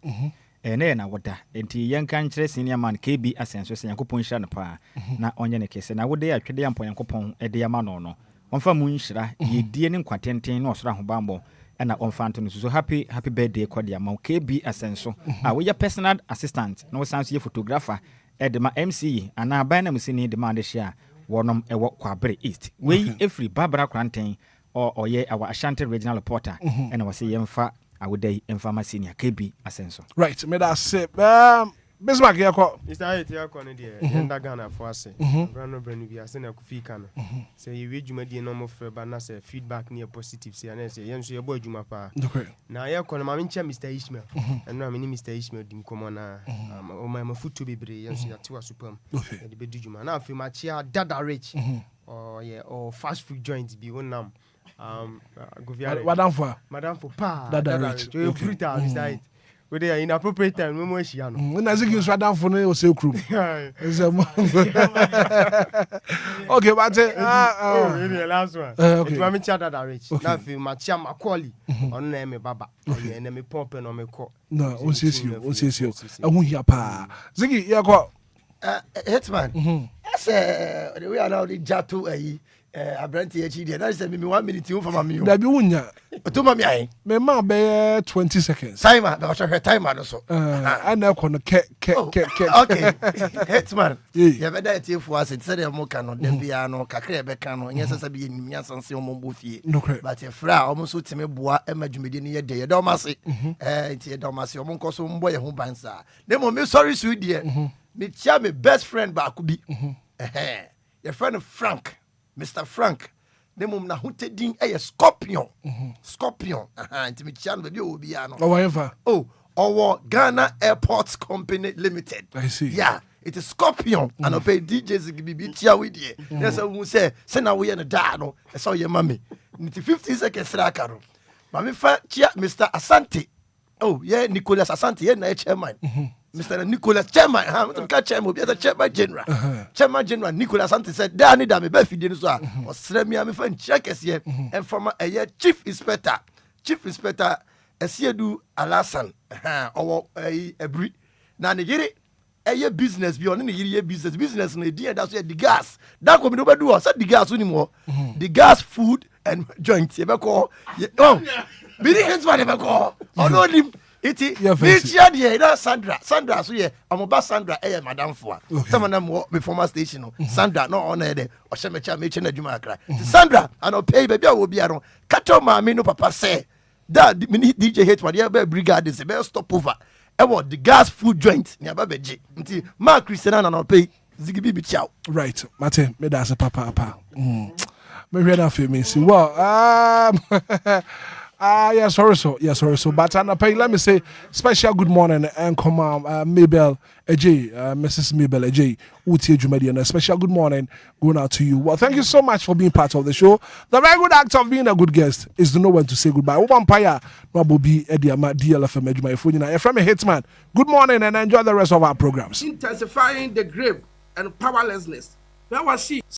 E: na na woda enti yenka nkyere senior man KB Asenso se Yankopon hira no pa na onye ne kese na woda ya twede yampon Yankopon ede ya ma no onfa mu nhira ye die ne nkwatenten na osora ho bambo na onfanto so happy birthday kwadia ma KB Asenso we your personal assistant na we sanso ye photographer edema MC ana aban na musini demand share wonom ewo Kwabere East we every Barbara Granting or ye our Ashanti regional reporter and we say yemfa awodai emfa senior KB Asenso
A: right me da say Bismarck yakɔ
T: Mr. Ayeti yakɔ ne de yenda Ghana for ase brano branu bi ase na kufika no say ye dwuma die no mo freba na say feedback ne positive say na say yenso ye bo adwuma pa na yakɔ no ma mencha Mr. Ishmael eno am ni Mr. Ishmael dim komo na o ma mafuto bebre yenso ya tewa supam de be dwuma na afi ma chia dada rich or fast food joint bi wonam
A: madam for
T: pa
A: dada rich
T: you fruta Mr. We are in appropriate time we mo hia no
A: na zigi so adam for no o se krum okay but
T: the last one it wa me cha dada rich na fi ma cha makoli on na me baba na me pump no me ko
A: no o se ehun hia pa zigi yakɔ
K: Hitman ase the way now the jatu Abranti echi dey na say me 1 minute you for me
A: da bi wunya
K: to ma me ai
A: me ma be 20 seconds
K: timer da show timer no so
A: ana ko no ke
K: okay Hitman ya be da etifu ase say dem mo kan no dem bia no kakra e be kan no nya sasa bi enim nya sanse o mo bo fie but e fra o mo so timi boa e madwumedi ne ye de ye da o ma se nti ye da o ma se o mo nko so mbo ye ho bansa dem mo me sorry su die me chia me best friend ba ko bi your friend Frank, Mr. Frank. Ne mum na hotedin Scorpion. Scorpion. Nti me chia no baby Obia no. Our Ghana Airports Company Limited.
A: I see.
K: Yeah, it is Scorpion. And I pay DJs be chia with you. Yes, I will say, send away in the da no. I saw your mommy. Nti 15 seconds rakaro. Mami fa chia Mr. Asante. Oh, yeah, Nicholas Asante, yeah, na chairman. Mr. Nicholas Chairman, Chairman, Chairman General. Chairman General Nicholas Asante said, Danny Dami Befi so or Sremia me fan checkers here and from a Chief Inspector. Chief Inspector Esiedu Alasan or a breed. Now the a business beyond the business no idea that's where the gas. That come no do said the gas anymore. The gas, food and joints. You call oh, be the hands by call. Oh no, iti bichia de na Sandra so ye amoba Sandra madam for some of them be former station no Sandra no on there o she mecha meche na djuma akra Sandra and o pay baby wo bia no kato ma me no papa say that DJ Hitman ye be brigade is be stop over e what the gas food joint ni aba beje nti ma Christian na no pay zigibi bichia
A: right mate me da se papa me hwe na fe me see well yes, also. But let me say special good morning and come Mabel AJ, Mrs. Mabel AJ, Uti Jumedi, and a special good morning going out to you. Well, thank you so much for being part of the show. The very good act of being a good guest is to know when to say goodbye. Umpire, Mabobi, Ediama, DLFM, my phone. You're from a Hitman. Good morning and enjoy the rest of our programs.
G: Intensifying the grip and powerlessness. Where was she?